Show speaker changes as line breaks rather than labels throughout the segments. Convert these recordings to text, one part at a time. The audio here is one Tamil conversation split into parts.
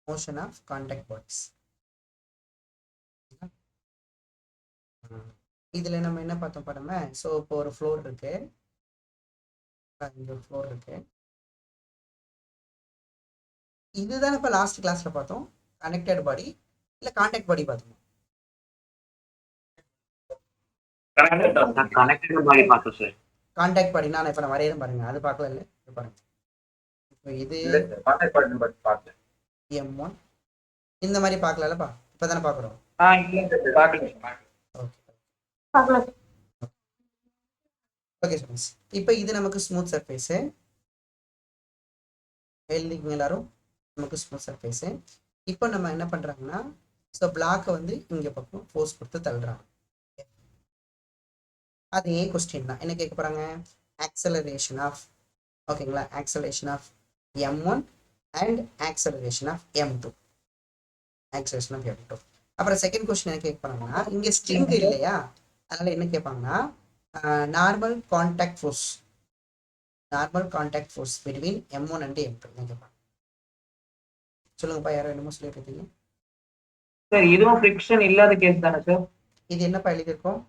motion of contact bodies. இதுல நம்ம என்ன பார்த்தோம் பாருங்க. ஸோ இப்போ ஒரு ஃப்ளோர் இருக்கு, இங்க ஃப்ளோர் இருக்கு. இதுதான் இப்போ லாஸ்ட் கிளாஸ்ல பார்த்தோம், கனெக்டட் பாடி இல்ல கான்டாக்ட் பாடி பார்த்தோம்.
கனெக்டட் பாடி பார்த்தோம் சார்.
கான்டாக்ட் பாடி நான் இப்போ நான் வரையறேன் பாருங்க, அது பார்க்கல இல்ல, இது பாருங்க. இப்போ இது
கான்டாக்ட் பாடி நம்பர் பார்த்தேன்.
M1 இந்த மாதிரி பார்க்கலப்பா, இப்பதானே பார்க்குறோம். ஓகே ஸ்டூடெண்ட்ஸ், இப்போ இது நமக்கு ஸ்மூத் சர்ஃபேஸ், எழுதிங்க எல்லாரும், நமக்கு ஸ்மூத் சர்ஃபேஸ். இப்போ நம்ம என்ன பண்றாங்கன்னா, ஸோ பிளாக்கை வந்து இங்க பக்கம் ஃபோர்ஸ் கொடுத்து தள்ளுறாங்க. அதே கொஸ்டின் தான் என்ன கேட்க போறாங்க, ஆக்சலரேஷன் ஆஃப், ஓகேங்களா, acceleration of M1 and acceleration of M2, acceleration of M2. அப்புறம் செகண்ட் கொஸ்டின் என்ன கேட்க போறாங்கன்னா, இங்க ஸ்ட்ரிங் இல்லையா, அதனால என்ன கேட்பாங்கன்னா normal contact force, normal contact force between M1 and M2 கேட்பாங்க. சொல்லுங்கப்பா, யாரும் என்னமோ சொல்லிட்டு இருக்கீங்க
சார். இதுவும் ஃபிரிக்ஷன் இல்லாத கேஸ் தானே சார்?
இது என்னப்பா எழுதியிருக்கோம்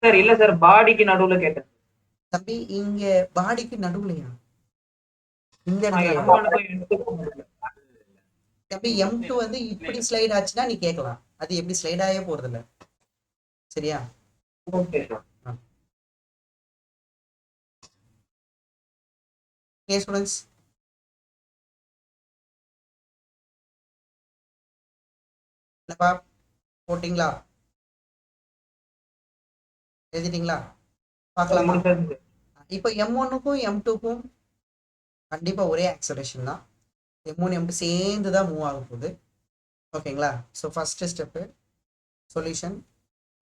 சார்? இல்ல சார், பாடிக்கு நடுவுல கேட்டேன்
தம்பி. இங்க பாடிக்கு நடுவுலையா, இந்த தம்பி M2 வந்து இப்படி ஸ்லைட் ஆச்சுன்னா நீ கேட்கலாம், அது எப்படி ஸ்லைட் ஆகவே போறது இல்ல, சரியா?
Okay sir.
ஓகே ஸ்டூடெண்ட்ஸ், என்னப்பா போட்டிங்களா, எழுதிட்டீங்களா, பார்க்கலாமா? இப்போ M1க்கும் M2க்கும் கண்டிப்பா ஒரே ஆக்சலரேஷன் தான், M1 M2 சேர்ந்து தான் மூவ் ஆக போகுது, ஓகேங்களா? ஸோ ஃபர்ஸ்ட் ஸ்டெப்பு சொல்யூஷன்,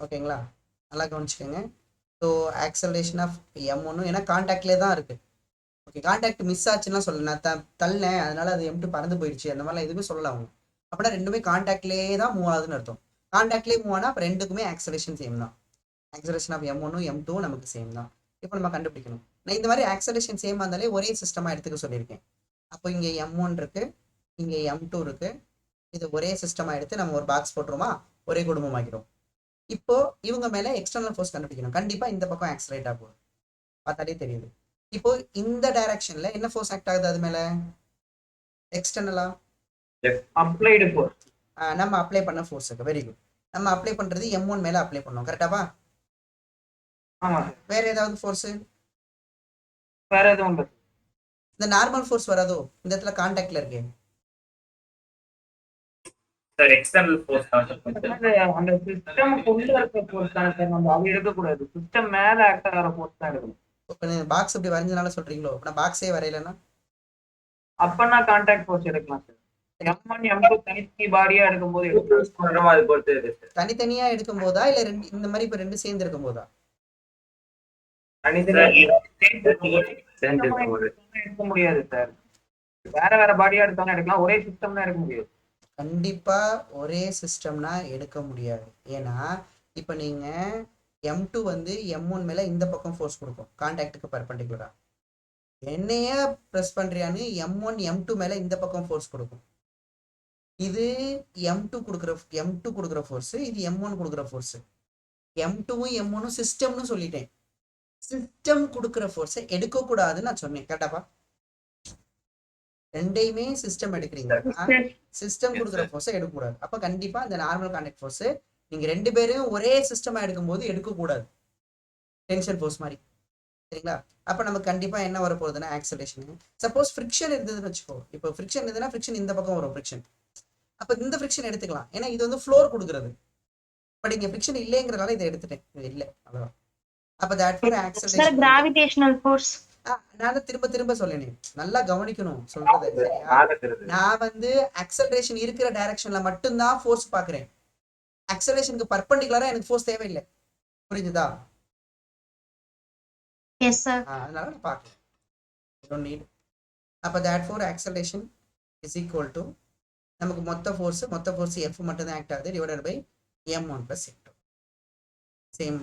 ஓகேங்களா, நல்லா கவனிச்சுக்கோங்க. ஸோ ஆக்சலரேஷன் ஆஃப் M1 ஏன்னா கான்டாக்ட்லேயே தான் இருக்கு, ஓகே. கான்டாக்ட் மிஸ் ஆச்சுன்னா சொல்ல, நான் தள்ளேன் அதனால அது M2 பறந்து போயிடுச்சு அந்த மாதிரிலாம் எதுவுமே சொல்லலாம் அவங்க. அப்படின்னா ரெண்டுமே கான்டாக்ட்லேயே தான் மூவ் ஆகுதுன்னு அர்த்தம். கான்டாக்ட்லேயே மூவ் ஆனால் அப்போ ரெண்டுக்குமே ஆக்சலேஷன் சேம் தான், ஆக்சலேஷன் ஆஃப் M1 M2 நமக்கு சேம் தான். இப்போ நம்ம கண்டுபிடிக்கணும், நான் இந்த மாதிரி ஆக்சலேஷன் சேமாக இருந்தாலே ஒரே சிஸ்டமாக எடுத்துக்க சொல்லியிருக்கேன். அப்போ இங்கே M1 இருக்கு, இங்கே M2 இருக்கு, இது ஒரே சிஸ்டமாக எடுத்து நம்ம ஒரு பாக்ஸ் போட்டுருமா, ஒரே குடும்பம் ஆகிடும். இப்போ இவங்க மேலே எக்ஸ்டர்னல் ஃபோர்ஸ் கண்டுபிடிக்கணும், கண்டிப்பாக இந்த பக்கம் ஆக்சலேட் ஆகும், பார்த்தாலே தெரியுது. இப்போ இந்த டைரக்ஷன்ல என்ன ஃபோர்ஸ் ஆக்ட் ஆகுது அது மேல, எக்ஸ்டர்னலா
அப்ளைடு ஃபோர்ஸ்,
நம்ம அப்ளை பண்ண ஃபோர்ஸ்க்கு. வெரி குட், நம்ம அப்ளை பண்றது M1 மேல அப்ளை பண்ணோம், கரெக்டாப்பா?
ஆமா.
வேற ஏதாவது ஃபோர்ஸ்
வேற எதுவும் இல்ல.
இந்த நார்மல் ஃபோர்ஸ் வராதோ, இந்த இடத்துல கான்டாக்ட்ல இருக்கு
சார். எக்ஸ்டர்னல் ஃபோர்ஸ்
அந்த சிஸ்டம்க்கு உள்ள இருக்க ஃபோர்ஸ் தான் சார், நம்ம அது எடுக்க கூடாது, சிஸ்டம் மேல ஆக்ட் ஆகிற ஃபோர்ஸ் தான் எடுக்கணும்.
பாக்ஸ் இப்படி வரைஞ்சனால சொல்றீங்களோ, நான் பாக்ஸே வரையலன்னா
அப்பனா கான்டாக்ட் ஃபோர்ஸ் எடுக்கலாம் சார். M1 M2 தனித்தனி பாடியா எடுக்கும்போது எடுக்கலாம்.
தனித்தனியா எடுக்கும் போதா இல்ல ரெண்டு இந்த மாதிரி இப்ப ரெண்டு சேர்ந்து இருக்கும் போதா?
எடுக்க முடியாது சார், வேற வேற பாடியா எடுத்தாலும் எடுக்கலாம், ஒரே சிஸ்டம்னா எடுக்க முடியாது.
கண்டிப்பா ஒரே சிஸ்டம்னா எடுக்க முடியாது. ஏன்னா இப்ப நீங்க M2 வந்து M1 மேல இந்த பக்கம் ஃபோர்ஸ் கொடுக்கும், கான்டாக்டுக்கு பர்பெண்டிகுலரா. என்னைய பிரஸ் பண்றியான்னு M1 M2 மேல இந்த பக்கம் ஃபோர்ஸ் கொடுக்கும். இது M2 கொடுக்குற ஃபோர்ஸ், இது M1 கொடுக்குற ஃபோர்ஸ். M2வும் M1ம் சிஸ்டம்னு சொல்லிட்டேன், சிஸ்டம் கொடுக்குற ஃபோர்ஸை எடுக்க கூடாதுன்னு நான் சொன்னேன், கரெக்டாப்பா? ரெண்டையுமே சிஸ்டம் எடுக்கிறீங்க, சிஸ்டம் கொடுக்குற ஃபோர்ஸை எடுக்கக்கூடாது. அப்ப கண்டிப்பா இந்த நார்மல் கான்டாக்ட் ஃபோர்ஸ் நீங்க ரெண்டு பேரும் ஒரே சிஸ்டமா எடுக்கும்போது எடுக்கக்கூடாது, டென்ஷன் ஃபோர்ஸ் மாதிரி, சரிங்களா? அப்ப நமக்கு கண்டிப்பா என்ன வர போகுதுன்னா ஆக்சலேஷன். சப்போஸ் ஃப்ரிக்ஷன் இருந்ததுன்னு வச்சுக்கோ, இப்போ ஃப்ரிக்ஷன் இருந்ததுன்னா ஃப்ரிக்ஷன் இந்த பக்கம் வரும் ஃப்ரிக்ஷன், அப்ப இந்த ஃப்ரிக்ஷன் எடுத்துக்கலாம், ஏன்னா இது வந்து ஃப்ளோர் கொடுக்குறது. பட் இங்க ஃப்ரிக்ஷன் இல்லைங்கிறதால இதை எடுத்துட்டேன், இது இல்லை அவ்வளவுதான். அப்ப that for acceleration
gravitational force.
நான் திரும்ப சொல்லேனே, நல்லா கவனிக்கணும் சொல்றது, சரியா? நான் வந்து ஆக்சலரேஷன் இருக்கிற டைரக்ஷன்ல மட்டும்தான் ஃபோர்ஸ் பாக்குறேன், ஆக்சலரேஷனுக்கு பர்பெண்டிகுலரா எனக்கு ஃபோர்ஸ் தேவையில்லை, புரிஞ்சுதா?
Yes sir.
அதனால நான் பார்க்கல, don't need. அப்ப that for acceleration is equal to நமக்கு மொத்த ஃபோர்ஸ் F மட்டும் தான் ஆக்ட் ஆகுது, divided by M1 plus M2. Same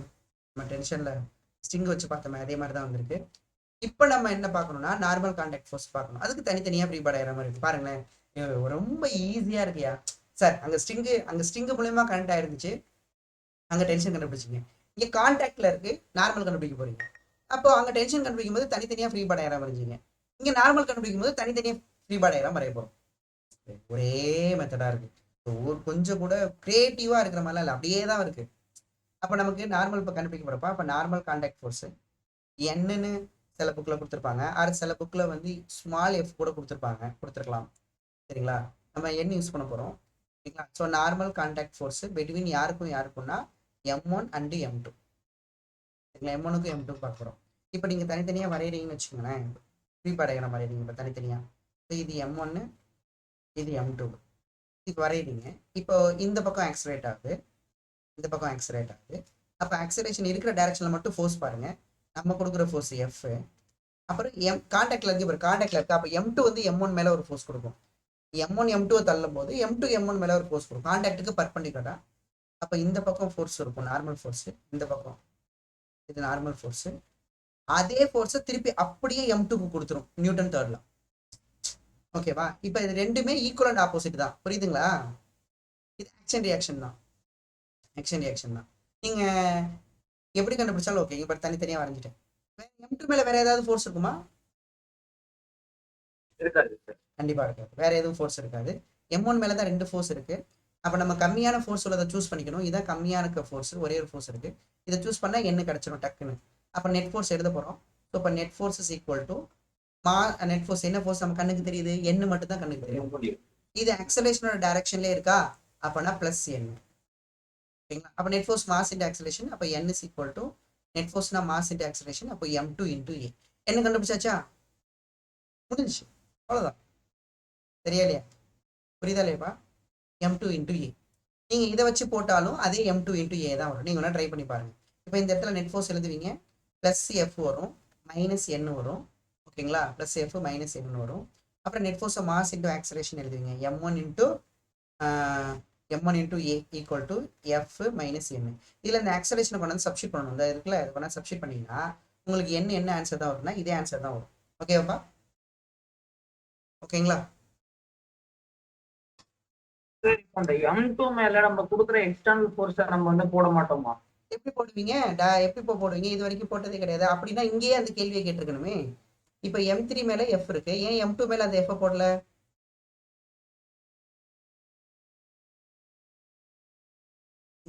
நம்ம டென்ஷன்ல ஸ்ட்ரிங் வச்சு பார்த்தோமே அதே மாதிரி தான் வந்திருக்கு. இப்போ நம்ம என்ன பார்க்கணும்னா நார்மல் கான்டாக்ட் ஃபோர்ஸ் பார்க்கணும், அதுக்கு தனித்தனியாக ப்ரீ பாட் ஆகிற மாதிரி இருக்கு. பாருங்களேன், ரொம்ப ஈஸியா இருக்கியா சார். அங்க ஸ்ட்ரிங்கு மூலயமா கனெக்ட் ஆயிருந்துச்சு, அங்க டென்ஷன் கண்டுபிடிச்சிங்க. இங்க கான்டாக்ட்ல இருக்கு, நார்மல் கண்டுபிடிக்க போறீங்க. அப்போ அங்க டென்ஷன் கண்டுபிடிக்கும் போது தனித்தனியா ஃப்ரீ பாடி டயக்ராம் வரைஞ்சிங்க. இங்க நார்மல் கண்டுபிடிக்கும் போது தனித்தனியா ஃப்ரீ பாடி டயக்ராம் வரைய போறோம். ஒரே மெத்தடா இருக்கு. கொஞ்சம் கூட கிரியேட்டிவா இருக்கிற மாதிரிலாம் இல்லை, அப்படியே தான் இருக்கு. அப்போ நமக்கு நார்மல் இப்போ கண்டுபிடிக்க போறப்ப அப்போ நார்மல் கான்டாக்ட் ஃபோர்ஸ் என்னன்னு சில புக்கில் கொடுத்துருப்பாங்க, சில புக்கில் வந்து ஸ்மால் எஃப் கூட கொடுத்துருக்கலாம். சரிங்களா? நம்ம என்ன யூஸ் பண்ண போகிறோம் சரிங்களா? So normal contact force between யாருக்கும்னா M1 அண்ட் M2. சரிங்களா? M1க்கும் M2 பார்க்க போகிறோம். இப்போ நீங்கள் தனித்தனியாக வரைகிறீங்கன்னு வச்சுக்கோங்களேன், ஃப்ரீ பாடைகிற வரைகிறீங்க இப்போ தனித்தனியாக. ஸோ இது M1, இது M2 இப்போ வரைகிறீங்க. இப்போ இந்த பக்கம் ஆக்சிலேட் ஆகுது, இந்த பக்கம் ஆக்சிலேட் ஆகுது. அப்போ ஆக்சிலேஷன் இருக்கிற டைரக்ஷனில் மட்டும் ஃபோர்ஸ் பாருங்க. நம்ம கொடுக்குற ஃபோர்ஸ் F. அப்புறம் கான்டாக்ட்ல இருக்கு, கான்டாக்ட்ல இருக்கு. அப்போ M2 வந்து M1 மேலே ஒரு ஃபோர்ஸ் கொடுக்கும். M1 M2 தள்ளும் போது M2 M1 மேலே ஒரு ஃபோர்ஸ் கொடுக்கும், கான்டாக்டுக்கு பர்பெண்டிகுலரா. அப்போ இந்த பக்கம் ஃபோர்ஸ் இருக்கும், நார்மல் ஃபோர்ஸ். இந்த பக்கம் இது நார்மல் ஃபோர்ஸ். அதே ஃபோர்ஸை திருப்பி அப்படியே M2க்கு கொடுத்துரும், நியூட்டன் தேர்ட்ல. ஓகேவா? இப்போ இது ரெண்டுமே ஈக்குவல் அண்ட் ஆப்போசிட் தான், புரியுதுங்களா? இது ஆக்ஷன் ரியாக்ஷன் தான், ஆக்ஷன் ரியாக்ஷன் தான். நீங்க எப்படி கண்டுபிடிச்சாலும் ஓகே. இப்போ தனித்தனியாக வரைஞ்சிட்டேன். M2 மேல வேற ஏதாவது ஃபோர்ஸ் இருக்குமா?
இருக்காது சார்.
கண்டிப்பா இருக்காது, வேற எதுவும் ஃபோர்ஸ் இருக்காது. M1 மேல தான் 2 ஃபோர்ஸ் இருக்கு. அப்போ நம்ம கம்மியான ஃபோர்ஸ் உள்ளதை சூஸ் பண்ணிக்கணும். இதான் கம்மியான ஃபோர்ஸ், ஒரே ஒரு ஃபோர்ஸ் இருக்கு. இதை சூஸ் பண்ணா என்ன கிடைச்சிடும் டக்குன்னு. அப்போ நெட் ஃபோர்ஸ் எழுத போறோம். ஸோ இப்போ net force is equal to net force. என்ன ஃபோர்ஸ் நம்ம கண்ணுக்கு தெரியுது? என்ன மட்டும் தான் கண்ணுக்கு தெரியும். இது ஆக்சலேஷனோட டைரக்ஷன்ல இருக்கா? அப்போனா பிளஸ் n. சரிங்களா? அப்போ net force mass into acceleration. அப்போ n is equal to net ஃபோர்ஸ்னா மாஸ் இன்டு ஆக்சலேஷன். அப்போ M2 இன்டு A. என்ன கண்டுபிடிச்சாச்சா? முடிஞ்சிச்சு, அவ்வளோதான். சரியா இல்லையா? புரியுதா இல்லையாப்பா? M2 into A. நீங்கள் இதை வச்சு போட்டாலும் அதே M2 இன்டு A தான் வரும். நீங்கள் வேணால் ட்ரை பண்ணி பாருங்க. இப்போ இந்த இடத்துல நெட் ஃபோர்ஸ் எழுதுவீங்க, ப்ளஸ் F வரும், மைனஸ் N வரும். ஓகேங்களா? ப்ளஸ் F மைனஸ் N வரும். அப்புறம் நெட் ஃபோர்ஸை மாஸ் இன்டு ஆக்சலேஷன் எழுதுவீங்க, M1 into A equal to F minus N. இதில் இந்த ஆக்சலேஷனை கொண்டு வந்து சப்ஸ்டிட் பண்ணணும். இந்த இருக்குல்ல, இது கொண்டு சப்ஸ்டிட் பண்ணிங்கன்னா உங்களுக்கு என்ன ஆன்சர் தான் வரும்னா இதே ஆன்சர் தான் வரும். ஓகேவாப்பா? ஓகேங்களா?
சரி, அந்த M2 மேல நம்ம கொடுக்குற எக்ஸ்டர்னல் ஃபோர்ஸை நம்ம வந்து போட மாட்டோமா?
எப்படி போடுவீங்க? எப்படி போடுவீங்க? இது வரைக்கும் போட்டதே கிடையாது. அப்படின்னா இங்கேயே அந்த கேள்வியை கேட்டிருக்கணுமே. இப்போ M3 மேல F இருக்கு, ஏன் M2 மேல அந்த F போடல?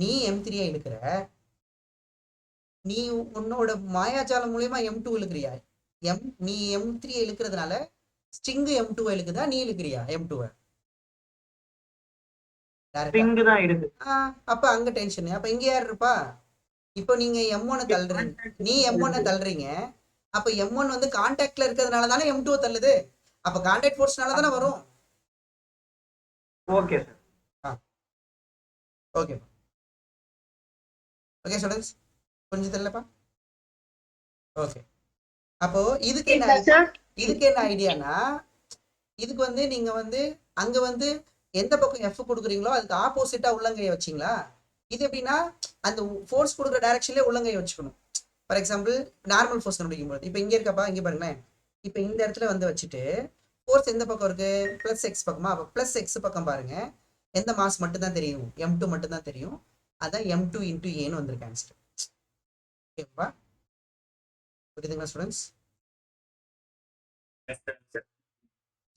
நீ M3 இழுக்கிற, நீ உன்னோட மாயாஜாலம் மூலியமா M2 இழுக்கிறியா? நீ M3 இழுக்கிறதுனால ஸ்ட்ரிங் M2 இழுக்குதா, நீ இழுக்கிறியா M2?
ஸ்ட்ரிங் தான் இருக்கு.
அப்ப அங்க டென்ஷன். அப்ப இங்க யார் இருப்பா? இப்போ நீங்க M1 தள்ளுறீங்க, நீ M1 தள்ளுறீங்க. அப்ப M1 வந்து கான்டாக்ட்ல இருக்கிறதுனால தானே M2 தள்ளுது. அப்ப கான்டாக்ட் ஃபோர்ஸ்னால தானே வரும்.
Okay sir.
Okay okay students, கொஞ்சம் தெரியலப்பா? ஓகே. அப்போ இதுக்கு என்ன ஐடியானா, இதுக்கு வந்து நீங்க வந்து அங்க வந்து எந்த பக்கம் F கொடுக்குறீங்களோ அதுக்கு ஆப்போசிட்டா உள்ளங்கையை வச்சிங்களா? இது எப்படின்னா அந்த ஃபோர்ஸ் கொடுக்குற டைரக்ஷன்லேயே உள்ளங்கையை வச்சுக்கணும். ஃபார் எக்ஸாம்பிள் நார்மல் ஃபோர்ஸ் கண்டுபிடிக்கும் போது இப்போ இங்கே இருக்கப்பா, இங்கே பாருங்களேன். இப்போ இந்த இடத்துல வந்து வச்சுட்டு ஃபோர்ஸ் எந்த பக்கம் இருக்கு? ப்ளஸ் எக்ஸ் பக்கமா? அப்போ ப்ளஸ் எக்ஸ் பக்கம் பாருங்க. எந்த மாஸ் மட்டும் தான் தெரியும்? M2 மட்டும் தான் தெரியும். அதான் M2 இன்டு ஏன்னு வந்திருக்கு ஆன்சர். ஓகேப்பா? புரியுதுங்களா ஸ்டூடெண்ட்ஸ்?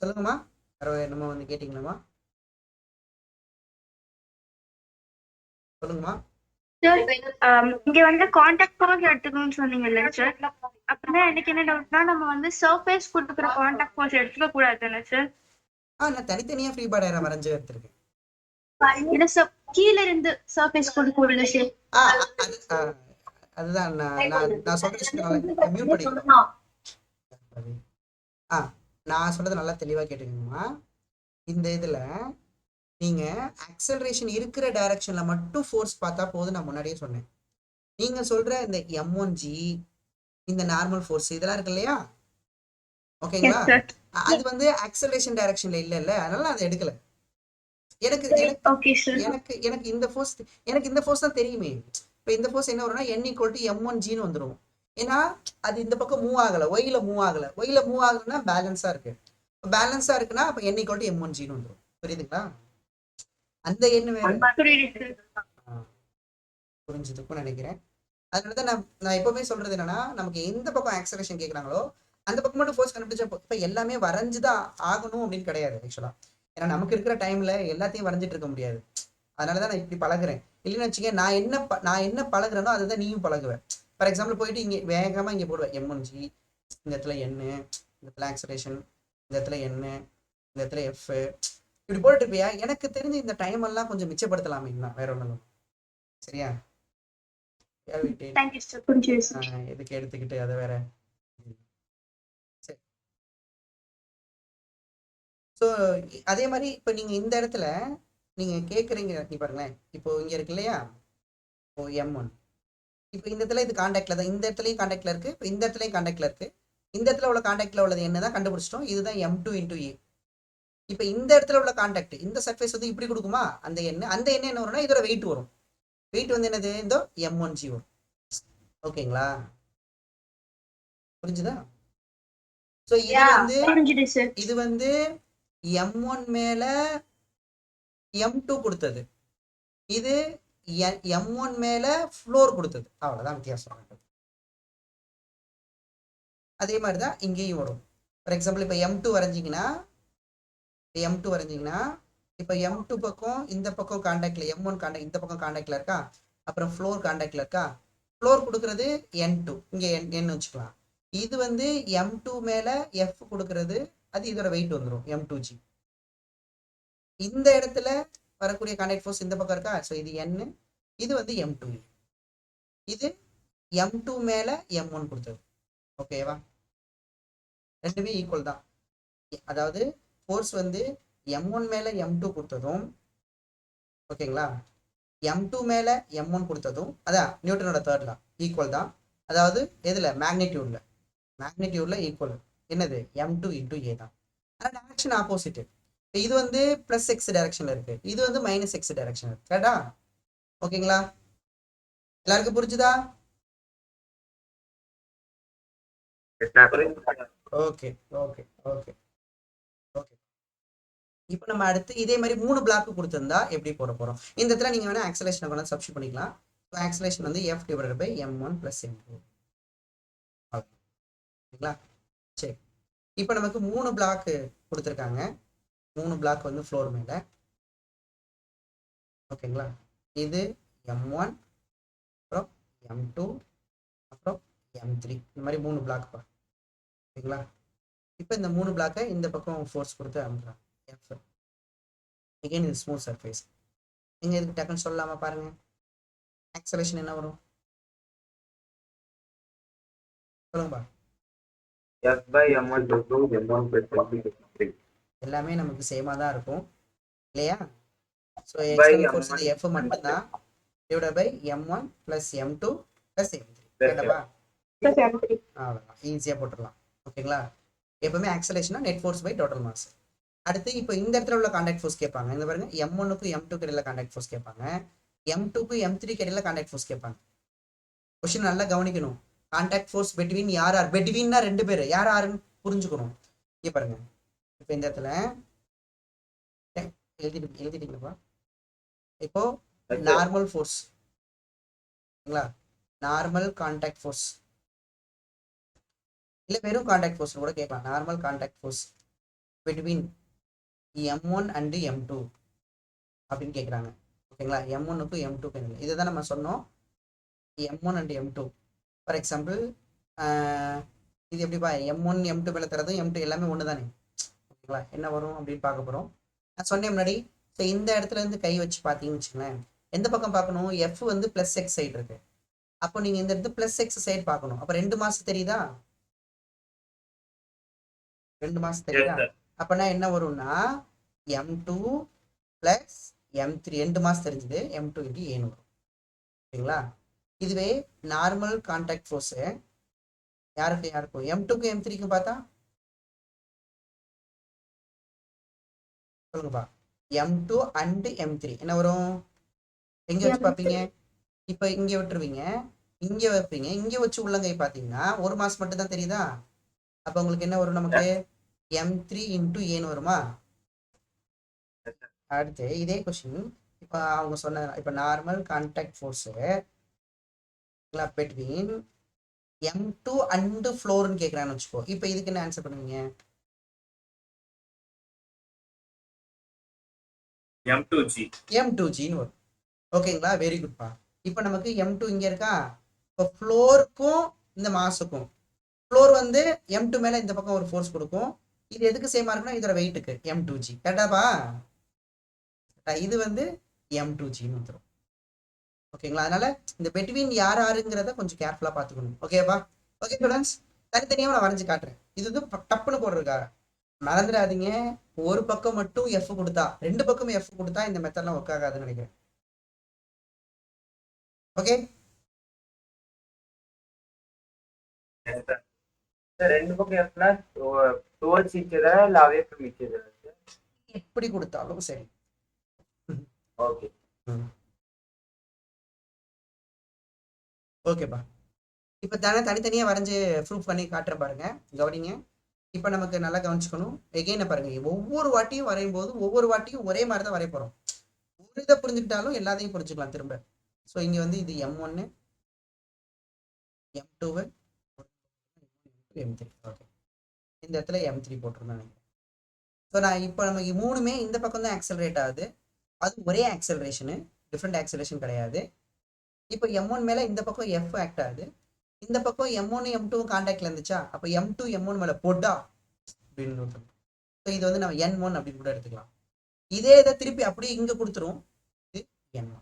சொல்லுங்கம்மா, என்னமோ வந்து கேட்டீங்களாம்மா? சொல்லுங்கம்மா.
இங்க வந்து கான்டாக்ட் ஃபோர்ஸ் எடுத்துக்கணும்னு சொன்னீங்கல்ல சார். அப்படின்னா எனக்கு என்ன டவுட்னா, நம்ம வந்து சர்ஃபேஸ் கொடுக்குற கான்டாக்ட் ஃபோர்ஸ் எடுத்துக்க கூடாதுன்னு சார்.
நான் தனித்தனியா ஃப்ரீ பாடி டயக்ராம் வரைஞ்சு எடுத்திருக்கேன்.
இல்ல சார், கீழ இருந்து சர்ஃபேஸ் கொடுக்கல சார்.
அதுதான் நான் சொல்றேன், மியூட் பண்ணிக்கலாம். நான் சொல்றது நல்லா தெளிவா கேட்டுக்கணுமா? இந்த இதுல நீங்க ஆக்சலரேஷன் இருக்கிற டைரக்ஷன்ல மட்டும் ஃபோர்ஸ் பார்த்தா போதும். நான் முன்னாடியே சொன்னேன். நீங்க சொல்ற இந்த M1G, இந்த நார்மல் ஃபோர்ஸ் இதெல்லாம் இருக்கு இல்லையா? ஓகேங்களா? அது வந்து ஆக்சலரேஷன் டைரக்ஷன்ல இல்ல, அதனால அதை எடுக்கல. எனக்கு இந்த ஃபோர்ஸ் தான் தெரியுமே. இப்போ இந்த ஃபோர்ஸ் என்ன வரும்னா N = M1Gன்னு வந்துடும். ஏன்னா அது இந்த பக்கம் மூவ் ஆகல, ஒய்ல மூவ் ஆகல. ஒய்ல மூவ் ஆகலன்னா பேலன்ஸா இருக்கு. பேலன்ஸா இருக்குன்னா அப்ப n = m1g வந்துரும். புரியுதுங்களா? அந்த எண் வேற.
புரியுது சார்.
புரிஞ்சதுக்கும் நினைக்கிறேன். அதனாலதான் நான் எப்பவுமே சொல்றது என்னன்னா, நமக்கு எந்த பக்கம் ஆக்சலரேஷன் கேட்கறாங்களோ அந்த பக்கம் மட்டும் ஃபோர்ஸ் கண்டுபிடிச்சா இப்ப எல்லாமே வரைஞ்சுதான் ஆகணும் அப்படின்னு கிடையாது ஆக்சுவலா. ஏன்னா நமக்கு இருக்கிற டைம்ல எல்லாத்தையும் வரைஞ்சிட்டு இருக்க முடியாது. அதனாலதான் நான் இப்படி பழகுறேன். இல்லைன்னு வச்சுக்க, நான் என்ன பழகுறேனோ அதுதான் நீயும் பழகுவேன். ஃபார் எக்ஸாம்பிள் போயிட்டு இங்க வேகமா இங்க போடுவேன் m1g, இந்த இடத்துல n, இந்த இடத்துல ஆக்சலரேஷன், இந்த இடத்துல n, இந்த இடத்துல f, இப்படி போட்டுட்டு இருப்பியா. எனக்கு தெரிஞ்சு இந்த டைம் எல்லாம் கொஞ்சம் மிச்சப்படுத்தலாமே தான், வேற ஒண்ணும். சரியா?
Thank you sir. புரிஞ்சுது சார்.
எதுக்கு எடுத்துக்கிட்டு அதை வேற. சரி. ஸோ அதே மாதிரி இப்போ நீங்க இந்த இடத்துல நீங்க கேட்குறீங்க, நீ பாருங்களேன். இப்போ இங்க இருக்கு இல்லையா, இப்போ m1, இப்போ இந்த இடத்துல இது கான்டாக்ட்ல தான், இந்த இடத்துலயும் கான்டாக்ட்ல இருக்கு, இப்போ இந்த இடத்துலயும் கான்டாக்ட்ல இருக்கு. இந்த இடத்துல உள்ள கான்டாக்ட்ல உள்ளது என்னதான் கண்டுபிடிச்சிட்டோம், இதுதான் m2 × a. இப்போ இந்த இடத்துல உள்ள கான்டாக்ட், இந்த சர்ஃபேஸ் வந்து இப்படி கொடுக்குமா, அந்த எண்ணெய் என்ன வரும்னா இதோட வெயிட் வரும். வெயிட் வந்து என்னது, இந்த m1g வரும். ஓகேங்களா? புரிஞ்சுதா? ஸோ இது வந்து m1 மேல m2 கொடுத்தது, இது m1 மேல ஃப்ளோர் கொடுத்தது. அவ்வளவுதான் வித்தியாசம். அதே மாதிரிதான் இங்கேயும் வரும். ஃபார் எக்ஸாம்பிள் இப்போ m2 வரைஞ்சிங்கன்னா இப்போ m2 பக்கம் இந்த பக்கம் கான்டாக்ட்ல, m1 கான்டாக்ட் இந்த பக்கம் கான்டாக்ட்ல இருக்கா, அப்புறம் ஃப்ளோர் கான்டாக்ட்ல இருக்கா. ஃப்ளோர் கொடுக்கறது n2, இங்க n வச்சுக்கலாம். இது வந்து m2 மேல f கொடுக்கறது, அது இதோட வெயிட் வந்துடும் m2g. இந்த இடத்துல வரக்கூடிய கான்டாக்ட் ஃபோர்ஸ் இந்த பக்கம் இருக்கா, ஸோ இது n, இது வந்து m2, இது m2 மேல m1 கொடுத்தது. ஓகேவா? ரெண்டுமே ஈக்குவல் தான். அதாவது ஃபோர்ஸ் வந்து m1 மேல m2 கொடுத்ததும், ஓகேங்களா, m2 மேல m1 கொடுத்ததும், அதான் நியூட்டனோட தேர்ட் லா, ஈக்குவல் தான். அதாவது எதுல, மேக்னிடியூட்ல ஈக்குவல். என்னது, m2 × a தான். ஆனால் டைரக்ஷன் ஆப்போசிட். இது வந்து +x டைரக்ஷன்ல இருக்கு, இது வந்து -x டைரக்ஷன் இருக்கு. கரெக்டா? ஓகேங்களா? எல்லாருக்கும் புரிஞ்சுதா? Okay okay okay okay. இப்போ நம்ம அடுத்து இதே மாதிரி 3 பிளாக் கொடுத்திருந்தா எப்படி போட போறோம். இந்த இடத்துல நீங்க வேணா ஆக்சலேஷனை கொண்டு சப்ஸ்டிட் பண்ணிக்கலாம். ஆக்சலேஷன் வந்து f/m1 + m2. ஓகேங்களா? சரி. இப்போ நமக்கு 3 பிளாக் கொடுத்துருக்காங்க. 3 பிளாக் வந்து ஃப்ளோர் மேல. ஓகேங்களா? இது m1, அப்புறம் m2, அப்புறம் m3. இந்த மாதிரி 3 பிளாக் பா. ஓகேங்களா? இப்போ இந்த 3 பிளாக்கை இந்த பக்கம் ஃபோர்ஸ் கொடுத்து அனுப்புறாங்க. f. again இது ஸ்மூத் சர்ஃபேஸ். நீங்க இதுக்கு டக்குன்னு சொல்லலாமா பாருங்க. ஆக்சலேஷன் என்ன வரும் சொல்லுங்கப்பா.
f/m1 = m1 + m3.
எல்லாமே நமக்கு சேமா தான் இருக்கும் இல்லையா? ஸோ எக்ஸ்டர்னல் ஃபோர்ஸ் இது f மட்டும்தான், /m1 + m2 + m3. கேட்டப்பா? அவ்வளோதான், ஈஸியாக போட்டுடலாம். ஓகேங்களா? எப்பவுமே ஆக்சலேஷனா net force by total mass. அடுத்து இப்போ இந்த இடத்துல உள்ள கான்டாக்ட் ஃபோர்ஸ் கேட்பாங்க. இந்த பாருங்க, m1க்கும் m2க்கு இடையில கான்டாக்ட் ஃபோர்ஸ் கேட்பாங்க, m2க்கும் m3க்கு இடையில கான்டாக்ட் ஃபோர்ஸ் கேட்பாங்க. கொஸ்டின் நல்லா கவனிக்கணும். கான்டாக்ட் ஃபோர்ஸ் பிட்வீன் யார் ஆர், பிட்வீன்னா 2 பேர், யார் ஆருன்னு புரிஞ்சுக்கணும். இங்கே பாருங்க, இப்போ இந்த இடத்துல எழுதிட்டீங்களா? இப்போ normal force, normal contact force, இல்லை வெறும் கான்டாக்ட் ஃபோர்ஸ் கூட கேட்கலாம். Normal contact force between m1 and m2 அப்படின்னு கேட்குறாங்க. ஓகேங்களா? m1க்கும் m2க்கும் இல்லை, இதை தான் நம்ம சொன்னோம். m1 and m2. For example இது எப்படிப்பா, m1 m2 மேலே தரதும் m2 எல்லாமே ஒன்று தானே. ஓகேங்களா? என்ன வரும் அப்படின்னு பார்க்க போகிறோம். நான் சொன்னேன் முன்னாடி. ஸோ இந்த இடத்துல இருந்து கை வச்சு பார்த்தீங்கன்னு வச்சுங்களேன், எந்த பக்கம் பார்க்கணும், f வந்து +x சைடு இருக்கு. அப்போ நீங்கள் இந்த இடத்து +x சைடு பார்க்கணும். அப்போ 2 மாசம் தெரியுதா? 2 மாசம் தெரியுதா? அப்பனா என்ன வரும்னா m2 + m3, 2 மாசம் தெரிஞ்சது, m2 × a வரும். ஓகேங்களா? இதுவே நார்மல் கான்டாக்ட் ஃபோர்ஸ் யாருக்கும் m2க்கும் m3க்கும் பார்த்தா சொல்லுங்கப்பா. m2 and m3 என்ன வரும்? எங்க வச்சு பார்ப்பீங்க? இப்போ இங்க விட்டுருவீங்க, இங்க வைப்பீங்க, இங்க வச்சு உள்ளங்கை பார்த்தீங்கன்னா 1 மாசம் மட்டும் தான் தெரியுதா? அப்ப உங்களுக்கு என்ன வரும், நமக்கு M3 இன்டூ ஏன்னு வருமா? அடுத்து இதே கொஸ்டின் இப்போ அவங்க சொன்ன இப்போ normal contact force between M2 and ஃப்ளோர்னு கேட்குறான்னு வச்சுக்கோ. இப்போ இதுக்கு என்ன ஆன்சர் பண்ணுவீங்க? M2Gன்னு வரும். ஓகேங்களா, வெரி குட்பா. இப்போ நமக்கு M2 இங்கே இருக்கா. இப்போ ஃப்ளோருக்கும் இந்த மாஸுக்கும் ஃப்ளோர் வந்து M2 மேலே இந்த பக்கம் ஒரு ஃபோர்ஸ் கொடுக்கும். இது எதுக்கு சேமாக இருக்குன்னா இதோட வெயிட்டுக்கு M2G. கரெக்டாப்பா? இது வந்து M2Gன்னு வந்துடும். ஓகேங்களா, அதனால இந்த பெட்வீன் யார் யாருங்கிறத கொஞ்சம் கேர்ஃபுல்லாக பார்த்துக்கணும். ஓகேப்பா? ஓகே ஸ்டூடெண்ட்ஸ், தனித்தனியாக நான் வரைஞ்சி காட்டுறேன். இது வந்து டப்புன்னு போடுறதுக்காக மறந்துடாதீங்க. ஒரு பக்கம் மட்டும் எஃப் கொடுத்தா, ரெண்டு பக்கமும் எஃப் கொடுத்தா இந்த மெத்தட்லாம் ஒர்க் ஆகாதுன்னு நினைக்கிறேன். ஓகே,
ரெண்டு பக்கம் எஃப்னா டுவர்ட்ஸ் ஈச் அதர் இல்ல அவே ஃப்ரம் ஈச் அதர்?
எப்படி கொடுத்தாலும் சரி.
ஓகே
ஓகேப்பா. இப்போ தனித்தனியாக வரைஞ்சி ப்ரூஃப் பண்ணி காட்டுறேன் பாருங்க, கவனிங்க. இப்போ நமக்கு நல்லா கவனிச்சுக்கணும். எகைன பாருங்க, ஒவ்வொரு வாட்டியும் வரையும் போது ஒவ்வொரு வாட்டியும் ஒரே மாதிரி தான் வரைய போகிறோம். ஒரு இதை புரிஞ்சுக்கிட்டாலும் எல்லாத்தையும் புரிஞ்சுக்கலாம் திரும்ப. ஸோ இங்கே வந்து இது M1 M2 M3. ஓகே, இந்த இடத்துல M3 போட்டிருந்தேன். ஸோ நான் இப்போ நமக்கு மூணுமே இந்த பக்கம் தான் ஆக்சலரேட் ஆகுது. அது ஒரே ஆக்சலரேஷனு, டிஃப்ரெண்ட் ஆக்சலரேஷன் கிடையாது. இப்போ M1 மேலே இந்த பக்கம் F ஆக்ட் ஆகுது, இந்த பக்கம் M1 M2 கான்டாக்ட்ல இருந்துச்சா, அப்போ M2 M1 மேலே போட்டா அப்படின்னு. ஸோ இது வந்து நம்ம N1 அப்படின்னு கூட எடுத்துக்கலாம். இதே இதை திருப்பி அப்படியே இங்கே கொடுத்துரும், இது N1.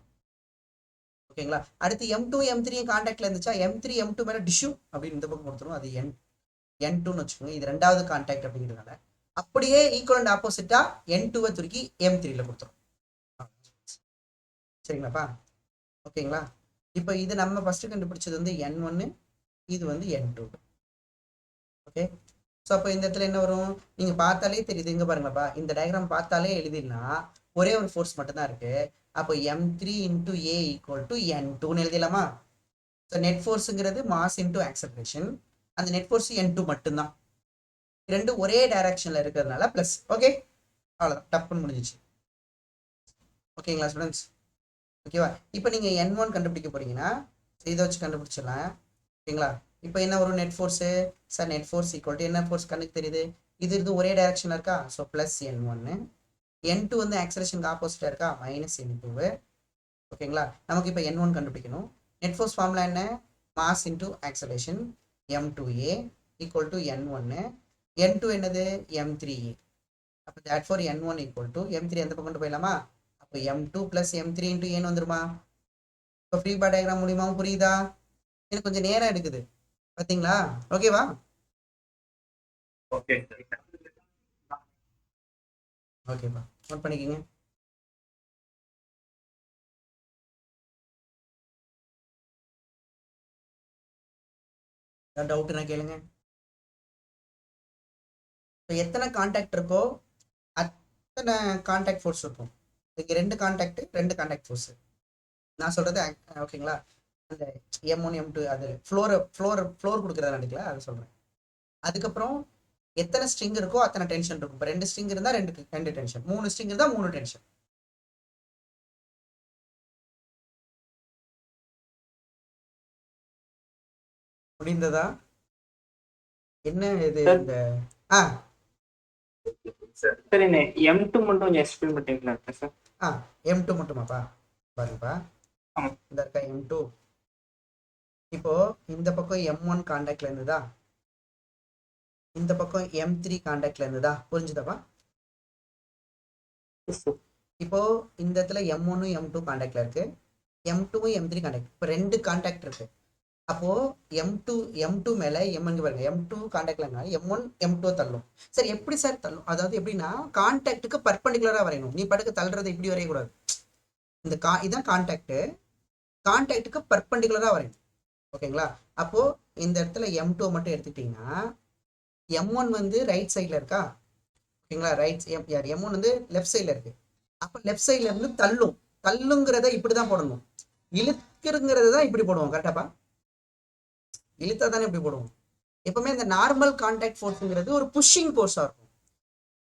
ஓகேங்களா, அடுத்து M2 M3 கான்டாக்ட்ல இருந்துச்சா, M3 M2 மேலே டிஷ்யூ அப்படின்னு இந்த பக்கம் கொடுத்துரும், அது N2ன்னு வச்சுக்கோங்க. இது ரெண்டாவது கான்டாக்ட் அப்படிங்கிறதுனால அப்படியே ஈக்குவல் அண்ட் ஆப்போசிட்டா N2வை துருக்கி M3ல கொடுத்துரும். சரிங்களாப்பா? ஓகேங்களா, இப்போ இது நம்ம ஃபர்ஸ்ட் கண்டுபிடிச்சது வந்து N1, இது வந்து N2. ஓகே, ஸோ அப்போ இந்த இடத்துல என்ன வரும், நீங்க பார்த்தாலே தெரியுது. இங்க பாருங்கப்பா, இந்த டயக்ராம் பார்த்தாலே எழுதினா ஒரே ஒரு ஃபோர்ஸ் மட்டும் தான் இருக்கு. அப்போ M3 into A equal to N2ன்னு எழுதிடலாமா? ஸோ நெட் ஃபோர்ஸுங்கிறது மாஸ் இன்டூ ஆக்சலரேஷன். அந்த நெட் ஃபோர்ஸ் N2 மட்டும்தான். ரெண்டு ஒரே டைரக்ஷன்ல இருக்கிறதுனால பிளஸ். ஓகே, அவ்வளோதான், டப்புன்னு முடிஞ்சிச்சு. ஓகேங்களா ஸ்டூடெண்ட்ஸ்? ஓகேவா? இப்போ நீங்க N1 கண்டுபிடிக்க போறீங்கன்னா இதை வச்சு கண்டுபிடிச்சிடலாம். ஓகேங்களா, இப்போ என்ன வரும், net force. Sir net force equal to என்ன ஃபோர்ஸ் கண்ணுக்கு தெரியுது, இது ஒரே டைரக்ஷன்ல இருக்கா. So plus N1. N2 வந்து ஆக்சலரேஷனுக்கு ஆப்போசிட்டா இருக்கா, மைனஸ் N2. ஓகேங்களா, நமக்கு இப்போ N1 கண்டுபிடிக்கணும். நெட் ஃபோர்ஸ் ஃபார்முலா என்ன, mass into acceleration M2A equal to N1. N2 என்னது, M3A. அப்போ therefore N1 equal to M3 எந்த பக்கம் கொண்டு போயிடலாமா. அப்போ M2 பிளஸ் M3 இன்டூ ஏன்னு வந்துருமா. இப்போ ஃப்ரீ பாடி டயக்ராம் மூலியமாவும் புரியுதா? எனக்கு கொஞ்சம் நேரம் எடுக்குது பார்த்தீங்களா? ஓகேவா?
ஓகே
ஓகேப்பா, நோட் பண்ணிக்கோங்க. டவுட்னா கேளுங்க. எத்தனை கான்டாக்ட் இருக்கோ அத்தனை கான்டாக்ட் ஃபோர்ஸ் இருக்கும். இங்கே ரெண்டு கான்டாக்ட் ஃபோர்ஸ் நான் சொல்றது. ஓகேங்களா, அந்த M1 M2 அது ஃப்ளோர் கொடுக்குறதா நினைக்கல, அதை சொல்றேன். அதுக்கப்புறம் எத்தனை ஸ்ட்ரிங் இருக்கோ அத்தனை டென்ஷன் இருக்கும். இப்போ 2 ஸ்ட்ரிங் இருந்தால் ரெண்டு டென்ஷன், 3 ஸ்ட்ரிங் இருந்தால் 3 டென்ஷன். முடிந்ததா? என்ன இது இந்த
சரி, M2 மட்டும் கொஞ்சம் எக்ஸ்பிளைன் பண்ணிட்டீங்களா சார்?
M2 மட்டுமாப்பா? பாருங்கப்பா, இந்த இருக்கா M2. இப்போ இந்த பக்கம் M1 கான்டாக்ட்ல இருந்ததா, இந்த பக்கம் M3 கான்டாக்ட்ல இருந்ததா, புரிஞ்சுதாப்பா? இப்போ இந்த இடத்துல M1 M2 கான்டாக்ட்ல இருக்கு, M2 M3 கான்டாக்ட். இப்போ 2 கான்டாக்ட் இருக்கு. அப்போ M2 மேல M1 பாருங்க, M2 கான்டாக்ட்ல இருந்தாலும் M1 M2 தள்ளும். சரி, எப்படி சார் தள்ளும்? அதாவது எப்படின்னா கான்டாக்டுக்கு பர்பண்டிகுலரா வரையணும். நீ படுக்க தள்ளுறது இப்படி வரையக்கூடாது. இந்த இதான் கான்டாக்டுக்கு பர்பண்டிகுலரா வரையணும். ஓகேங்களா, அப்போ இந்த இடத்துல M2 மட்டும் எடுத்துக்கிட்டீங்கன்னா M1 வந்து ரைட் சைட்ல இருக்கா. ஓகேங்களா, M1 வந்து லெஃப்ட் சைட்ல இருக்கு. அப்போ லெஃப்ட் சைட்ல இருந்து தள்ளுங்கிறத இப்படிதான் போடணும். இழுக்குங்கிறத தான் இப்படி போடுவோம். கரெக்டாப்பா? இழுத்தா தானே இப்படி போடுவோம். எப்பவுமே இந்த நார்மல் கான்டாக்ட் ஃபோர்ஸுங்கிறது ஒரு புஷிங் ஃபோர்ஸா இருக்கும்.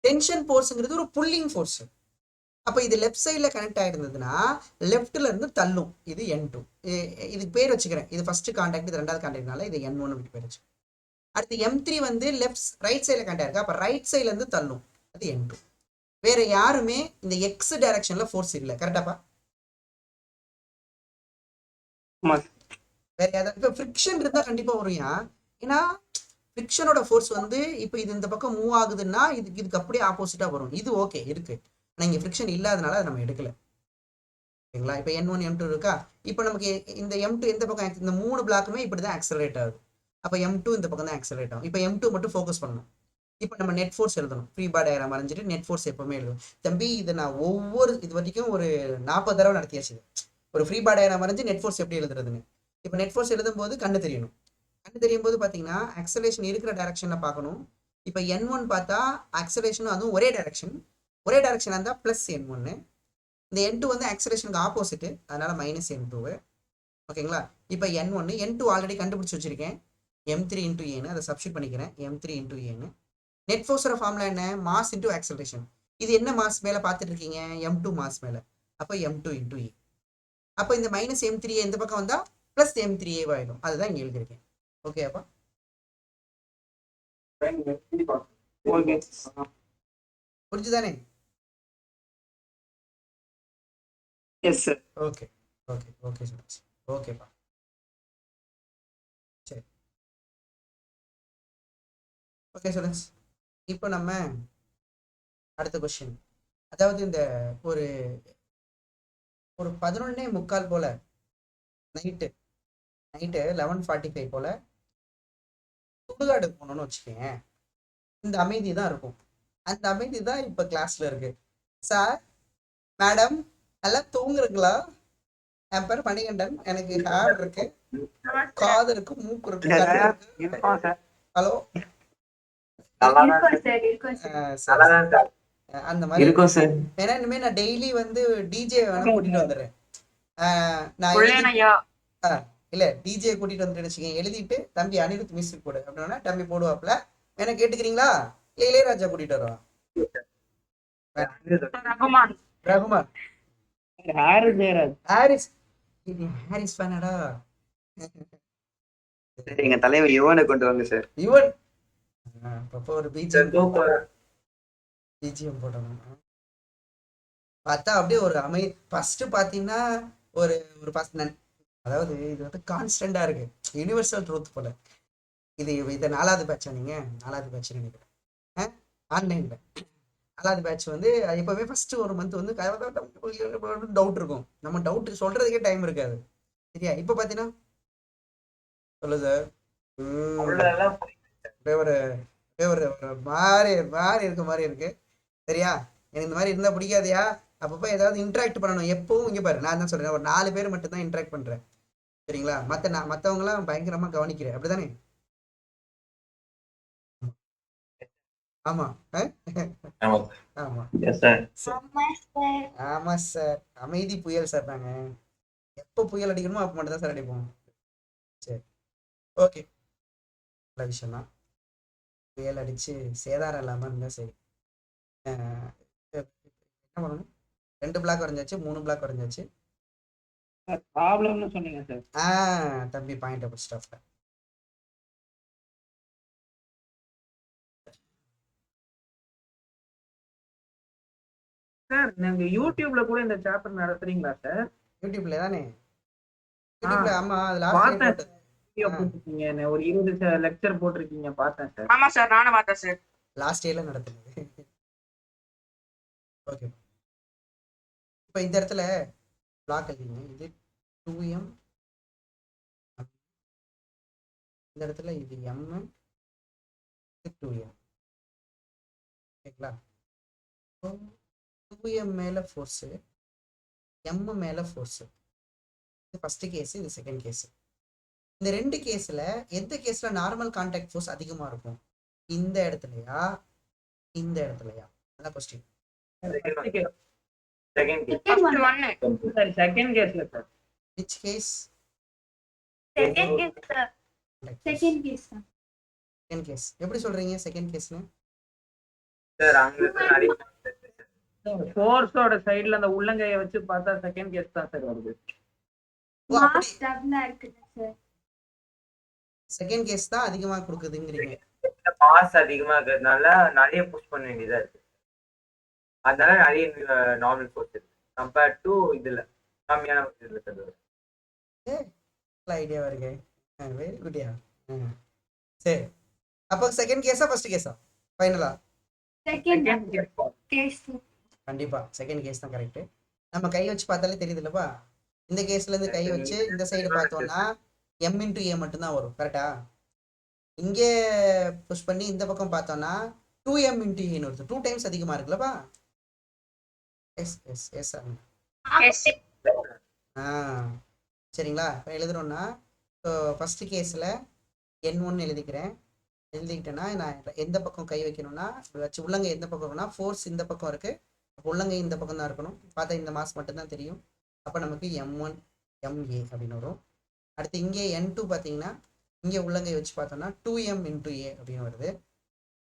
டென்ஷன் ஃபோர்ஸுங்கிறது ஒரு புல்லிங் ஃபோர்ஸ். அப்போ இது லெஃப்ட் சைடில் கனெக்ட் ஆகிருந்ததுன்னா லெஃப்ட்ல இருந்து தள்ளும். இது N2. இதுக்கு பேர் வச்சுக்கிறேன். இது ஃபர்ஸ்ட் கான்டாக்ட், இது ரெண்டாவது கான்டாக்ட்னால இது N1 பேர் வச்சு. அடுத்து M3 வந்து ரைட் சைடில் கனெக்ட் ஆயிருக்கு. அப்போ ரைட் சைட்ல இருந்து தள்ளும். அது N2. வேற யாருமே இந்த எக்ஸ் டைரக்ஷன்ல ஃபோர்ஸ் இல்லை. கரெக்டாப்பா? வேற யாராவது இப்போ ஃப்ரிக்ஷன் இருந்தால் கண்டிப்பாக வரும். ஏன்னா ஃப்ரிக்ஷனோட ஃபோர்ஸ் வந்து இப்போ இது இந்த பக்கம் மூவ் ஆகுதுன்னா இதுக்கு அப்படியே ஆப்போசிட்டாக வரும். இது ஓகே இருக்கு. ஆனால் இங்கே ஃப்ரிக்ஷன் இல்லாதனால அதை நம்ம எடுக்கல. ஓகேங்களா? இப்போ N1 M2 இருக்கா. இப்போ நமக்கு இந்த M2 எந்த பக்கம், இந்த 3 பிளாக்குமே இப்படி தான் ஆக்சலரேட் ஆகுது. அப்போ M2 இந்த பக்கம் தான் ஆக்சலரேட் ஆகும். இப்போ M2 மட்டும் ஃபோக்கஸ் பண்ணணும். இப்போ நம்ம நெட் ஃபோர்ஸ் எழுதணும். ஃப்ரீ பாடி டயக்ராம் வரைஞ்சிட்டு நெட் ஃபோர்ஸ் எப்பவுமே எழுதணும். தம்பி இதை நான் இது வரைக்கும் ஒரு 40 தடவை நடத்தியாச்சு. ஒரு ஃப்ரீ பாடி டயக்ராம் வரைஞ்சி நெட் ஃபோர்ஸ் எப்படி எழுதுறதுன்னு. இப்போ நெட் ஃபோர்ஸ் எழுதும் போது கண்ணு தெரியணும். கண்ணு தெரியும் போது பார்த்தீங்கன்னா ஆக்சலேஷன் இருக்கிற டைரக்ஷனில் பார்க்கணும். இப்போ N1 பார்த்தா ஆக்சலேஷனும் அதுவும் ஒரே டைரக்ஷனாக இருந்தால் ப்ளஸ் N1. இந்த N2 வந்து ஆக்சலேஷனுக்கு ஆப்போசிட், அதனால மைனஸ் N2. ஓகேங்களா? இப்போ N2 ஆல்ரெடி கண்டுபிடிச்சி வச்சிருக்கேன். M3 × Aன்னு அதை சப்ஸ்டிட் பண்ணிக்கிறேன். M3 × Aன்னு. நெட் ஃபோர்ஸோட ஃபார்முலா என்ன? Mass into acceleration. இது என்ன மாஸ் மேலே பார்த்துட்டு இருக்கீங்க? M2 மாஸ் மேலே. அப்போ M2 × A. அப்போ இந்த மைனஸ் M3A இந்த பக்கம் வந்தால் ப்ளஸ் M3A ஆகிடும். அதுதான் இங்கே எழுதியிருக்கேன். ஓகே அப்பா? புரிஞ்சுதானே?
Yes sir.
Okay okay okay sir. ஓகேப்பா. சரி ஓகே ஸ்டூடெண்ட்ஸ், இப்போ நம்ம அடுத்த கொஸ்டின். அதாவது இந்த ஒரு 11:45 போல நைட்டு 11:45 போல சுடுகாடு போகணும்னு வச்சுக்கோங்க. இந்த அமைதி தான் இருக்கும். அந்த அமைதி தான் இப்போ கிளாஸ்ல இருக்கு. சார், மேடம் எல்லாம் தூங்குறீங்களா? என் பேர் மணிகண்டன். எனக்கு ஹேர் இருக்கு, காது இருக்கு, மூக்கு இருக்கு, கண்ணு இருக்கு. ஹலோ, அந்த மாதிரி இருக்கும் சார். ஏன்னா இனிமே நான் டெய்லி வந்து டிஜே வேணா கூட்டிட்டு வந்துடுறேன். நான் இல்ல டிஜே கூட்டிட்டு வந்துட்டு வச்சுக்கேன். எழுதிட்டு தம்பி அனிருத் மியூசிக் போடு அப்படின்னா தம்பி போடுவாப்ல. வேணா கேட்டுக்கிறீங்களா? இளையராஜா கூட்டிட்டு வருவான். ரகுமான். ஹாரிஸ் ஃபேனடா?
எங்க தலைவர் யுவனை கொண்டு வாங்க சார்.
யுவன் அப்போ ஒரு பிஜிஎம் போடணும். பார்த்தா அப்படியே ஒரு ஃபர்ஸ்ட் பாத்தீங்கன்னா ஒரு அதாவது இது வந்து கான்ஸ்டன்டா இருக்கு. யூனிவர்சல் ட்ரூத் போல. இதை 4வது பேட்சா? நீங்க 4வது பேட்ச் நினைக்கிறேன். ஆன்லைன்ல 4வது பேட்ச் வந்து எப்பவுமே ஃபர்ஸ்ட் ஒரு மந்த் வந்து டவுட் இருக்கும். நம்ம டவுட் சொல்றதுக்கே டைம் இருக்காது. சரியா? இப்போ பாத்தீங்கன்னா சொல்லு சார். ஒரு மாதிரி இருக்க மாதிரி இருக்கு. சரியா? எனக்கு இந்த மாதிரி இருந்தா பிடிக்காதியா? அப்பப்போ ஏதாவது இன்ட்ராக்ட் பண்ணணும். எப்பவும் இங்க பாரு, நான் தான் சொல்றேன், ஒரு 4 பேர் மட்டும் தான் இன்ட்ராக்ட் பண்றேன். சரிங்களா? மத்தவங்க எல்லாம் பயங்கரமா கவனிக்கிறேன். அப்படிதானே? ஆமா ஆமா ஆமா சார். அமைதி புயல் சார். நாங்க எப்போ புயல் அடிக்கணுமோ அப்ப மட்டும் தான் சார் அடிப்போம். சரி ஓகே, நல்ல விஷயம் தான். புயல் அடிச்சு சேதாரம் இல்லாம இருந்தா சரி. என்ன பண்ணணும்? 2 பிளாக் வரைஞ்சாச்சு, 3 பிளாக் வரைஞ்சாச்சு.
ப்ராப்ளம்னு சொன்னீங்க சார்.
தம்பி பாயிண்ட் பிடிச்சிட்டா.
சார் நீங்க யூடியூப்ல கூட இந்த சாப்டர் நடத்துறீங்களா சார்?
யூடியூப்ல தானே? யூடியூப்ல ஆமா. அது
லாஸ்ட் வீடியோ போட்டுருக்கீங்க, ஒரு 20 லெக்சர் போட்டிருக்கீங்க, பார்த்தேன் சார்.
ஆமா சார், நானும் பார்த்தேன் சார்.
லாஸ்ட் இயர்ல நடத்துனது. ஓகே, இப்போ இந்த இடத்துல பிளாக் எழுதிங்க. இது 2m, இந்த இடத்துல இது m, இது 2m. ஓகேங்களா? 2m மேல ஃபோர்ஸ், m மேல ஃபோர்ஸ். இது ஃபர்ஸ்ட் கேஸ், இது செகண்ட் கேஸ். இந்த 2 கேஸ்ல எந்த கேஸ்ல நார்மல் கான்டாக்ட் ஃபோர்ஸ் அதிகமா இருக்கும்? இந்த இடத்துலயா இந்த இடத்துலயா? அதான் கொஸ்டின்.
செகண்ட் கேஸ்ல sir.
which case?
Second case.
Second case எப்படி சொல்றீங்க செகண்ட் கேஸ்னு?
சார் அங்க இருந்து நிறைய points இருக்கு sir.
ஃபோர்ஸோட சைடுல அந்த உள்ளங்கையை வச்சு பார்த்தா செகண்ட் கேஸ் தான் சார் வருது.
ஓ அப்படி
மாஸ் டபுளா இருக்குல்ல சார்.
செகண்ட் கேஸ் தான் அதிகமா கொடுக்குதுங்கிறீங்க.
மாஸ் அதிகமா இருக்கிறதுனால நிறைய புஷ் பண்ண வேண்டியதா இருக்கு. அதனால நிறைய நார்மல் ஃபோர்ஸ் இருக்கு கம்பேர்ட் டு இதுல கம்மியான இதுல இருக்கிறது.
ஐடியாவா இருக்கு. வெரி குட்யா. சரி அப்போ செகண்ட் கேஸா ஃபர்ஸ்ட் கேஸா ஃபைனலா?
Second
second case
case.
கண்டிப்பா செகண்ட் கேஸ் தான் கரெக்ட். நம்ம கை வச்சு பார்த்தாலே தெரியுது இல்லப்பா. இந்த கேஸ்ல இருந்து கை வச்சு இந்த சைடு பார்த்தோம்னா m இன்டூ ஏ மட்டும்தான் வரும். கரெக்டா? இங்கே புஷ் பண்ணி இந்த பக்கம் பார்த்தோம்னா 2m இன்டூ ஏன்னு வருது. 2 டைம்ஸ் அதிகமா இருக்குல்லப்பா. எஸ் எஸ் எஸ் சரிங்களா? இப்போ எழுதுறோம்னா ஸோ ஃபர்ஸ்ட் கேஸில் n1 எழுதிக்கிறேன். எழுதிக்கிட்டேன்னா நான் எந்த பக்கம் கை வைக்கணும்னா வச்சு உள்ளங்கை எந்த பக்கம் இருக்குன்னா ஃபோர்ஸ் இந்த பக்கம் இருக்கு. அப்போ உள்ளங்கை இந்த பக்கம் தான் இருக்கணும். பார்த்தா இந்த மாஸ் மட்டும்தான் தெரியும். அப்போ நமக்கு m1 ma அப்படின்னு வரும். அடுத்து இங்கே n2 பார்த்தீங்கன்னா இங்கே உள்ளங்கை வச்சு பார்த்தோம்னா 2m இன்டூ ஏ அப்படின்னு வருது.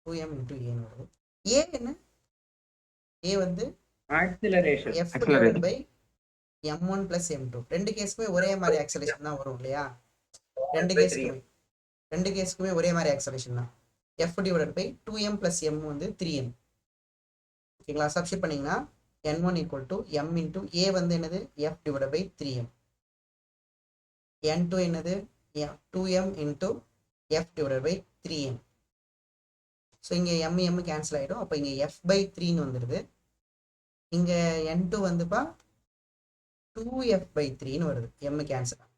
2m இன்டூ ஏன்னு வருது. ஏ என்ன? ஏ வந்து
acceleration.
f divided by m1 plus m2. ரெண்டு கேஸுக்குமே ஒரே மாதிரி ஆக்சலேஷன் தான் வரும் இல்லையா? ரெண்டு கேஸுக்குமே ஒரே மாதிரி ஆக்சலேஷன் தான். f divided by 2m plus m வந்து 3m. ஓகேங்களா? சப்ஸ்டிட் பண்ணீங்கன்னா n1 equal to m into a வந்து என்னது f divided by 3m. n2 என்னது 2m into f divided by 3m. So இங்கே m கேன்சல் ஆகிடும். அப்போ இங்கே f பை 3ன்னு வந்துடுது. இங்கே n2 வந்துப்பா 2f by 3ன்னு வருது. m கேன்சல்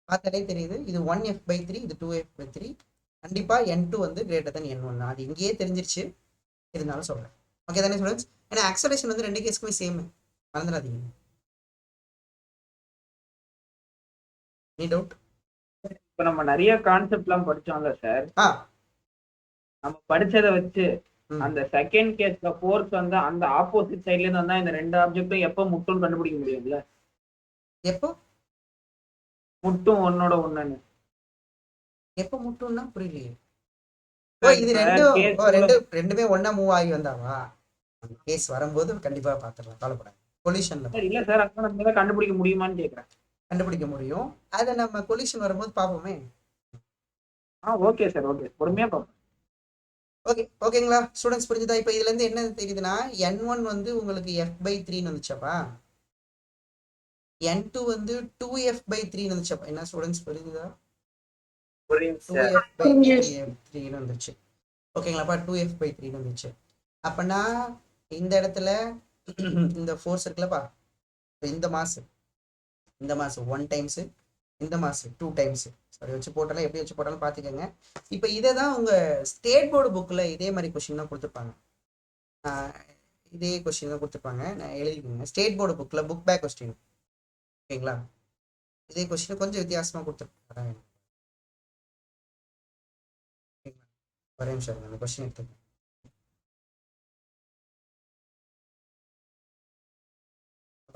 பார்த்தாலே தெரியுது. இது 1f by 3, இது 2f by 3. கண்டிப்பா n2 வந்து கிரேட்டர் than n1 தான். அது இங்கேயே தெரிஞ்சிருச்சு, இருந்தாலும் சொல்றேன். ஓகே தானே ஸ்டூடெண்ட்ஸ்? ஏன்னா ஆக்சலேஷன் வந்து ரெண்டு கேஸ்க்குமே சேம், மறந்துடாதீங்க. நீ டவுட்?
இப்ப நம்ம நிறைய கான்செப்ட்லாம் படிச்சோம்ல சார்.
ஆ
நம்ம படிச்சதை வச்சு
ம்.
அந்த செகண்ட் கேஸ்ல ஃபோர்ஸ் வந்து அந்த ஆப்போசிட் சைடுல இருந்து வந்தா இந்த ரெண்டு ஆப்ஜெக்ட்டும் எப்ப முட்டும் கண்டுபிடிக்க முடியும்ல?
எப்போ
முட்டும் ஒன்னோட ஒண்ணுன்னு.
எப்போ முட்டும்னா புரியலையே. ஓ இது ரெண்டுமே ஒண்ணா மூவ் ஆகி வந்தாவா? அந்த கேஸ் வரும்போது கண்டிப்பா பாத்துடலாம், கவலைப்படாது. கொலிஷன்ல
சார் இல்ல சார், அப்ப நம்ம கண்டுபிடிக்க முடியுமான்னு கேக்குறேன்.
கண்டுபிடிக்க முடியும். அதை நம்ம கொலிஷன் வரும்போது பார்ப்போமே.
ஓகே சார், ஓகே, பொறுமையா பார்ப்போம்.
ஓகே ஓகேங்களா ஸ்டூடெண்ட்ஸ், புரிஞ்சுதா? இப்போ இதுல இருந்து என்ன தெரியுதுன்னா n1 வந்து உங்களுக்கு f by 3ன்னு வந்துச்சப்பா, n2 வந்து 2f by 3ன்னு வந்துச்சப்பா. என்ன ஸ்டூடெண்ட்ஸ் புரியுதா? 2f by 3ன்னு வந்துச்சு. ஓகேங்களாப்பா? 2f by 3ன்னு வந்துச்சு. அப்பனா இந்த இடத்துல இந்த ஃபோர்ஸ் இருக்குல்லப்பா, இந்த மாஸ் 1 டைம்ஸ், இந்த மாஸ் 2 டைம்ஸ். சரி வச்சு போட்டாலும் எப்படி வச்சு போட்டாலும் பார்த்துக்கோங்க. இப்போ இதை தான் உங்கள் ஸ்டேட் போர்டு புக்கில் இதே மாதிரி கொஸ்டின் தான் கொடுத்துருப்பாங்க. இதே கொஸ்டின் தான் கொடுத்துருப்பாங்க, நான் எழுதிக்கோங்க. ஸ்டேட் போர்டு புக்கில் புக் பேக் கொஸ்டின். ஓகேங்களா? இதே கொஸ்டின் கொஞ்சம் வித்தியாசமாக கொடுத்துருப்பாங்க. ஒரே நிமிஷம் அந்த கொஸ்டின் எடுத்துக்கோங்க.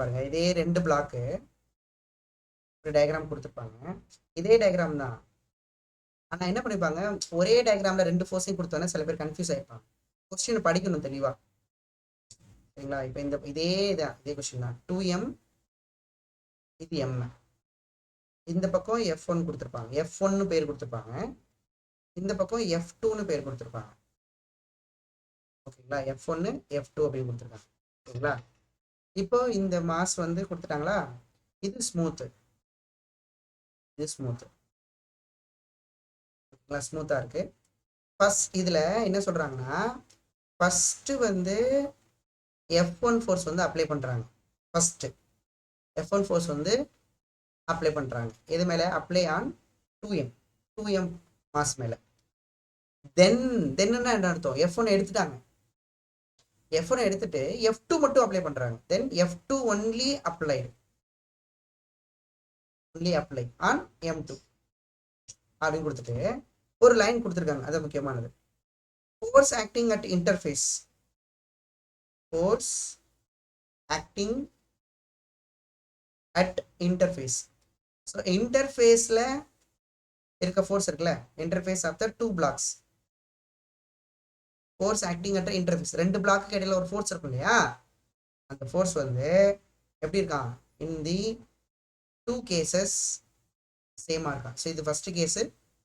பாருங்க, இதே 2 பிளாக்கு ஒரு டயக்ராம் கொடுத்துருப்பாங்க. இதே டயக்ராம் தான், ஆனா என்ன பண்ணிருப்பாங்க, ஒரே டயக்ராம்ல 2 ஃபோர்ஸையும் கொடுத்தோன்னா சில பேர் கன்ஃபியூஸ் ஆயிருப்பாங்க. கொஸ்டின் படிக்கணும் தெளிவா. சரிங்களா? இப்போ இதே கொஸ்டின் தான். 2m இது m, இந்த பக்கம் f1 கொடுத்துருப்பாங்க, f1 பேர் கொடுத்துருப்பாங்க. இந்த பக்கம் f2ன்னு பேர் கொடுத்துருப்பாங்க. ஓகேங்களா? f1 f2 அப்படின்னு கொடுத்துருக்காங்க. ஓகேங்களா? இப்போ இந்த மாஸ் வந்து கொடுத்துட்டாங்களா? இது ஸ்மூத், இது ஸ்மூத். ஸ்மூத்தா இருக்கு. ஃபர்ஸ்ட் இதுல என்ன சொல்றாங்கன்னா, ஃபர்ஸ்ட் வந்து f1 ஃபோர்ஸ் வந்து அப்ளை பண்றாங்க. ஃபர்ஸ்ட் f1 ஃபோர்ஸ் வந்து அப்ளை பண்றாங்க. எது மேல? அப்ளை ஆன் 2m மாஸ் மேல. தென் என்ன அர்த்தம்? f1 எடுத்துட்டாங்க, f1 எடுத்துட்டு f2 மட்டும் அப்ளை பண்றாங்க. தென் f2 only apply on m2 அப்படின்னு கொடுத்துட்டு ஒரு லைன் கொடுத்துருக்காங்க. அது முக்கியமானது. Force acting at interface, force acting at interface. So இன்டர்ஃபேஸ்ல இருக்க ஃபோர்ஸ் இருக்குல்ல, interface of the 2 blocks, force acting at interface, ரெண்டு பிளாக்கு இடையில ஒரு ஃபோர்ஸ் இருக்கும் இல்லையா, அந்த ஃபோர்ஸ் வந்து எப்படி இருக்கான், இன் தி டூ கேசஸ் சேமா இருக்கான். ஸோ இது ஃபர்ஸ்ட் கேஸு,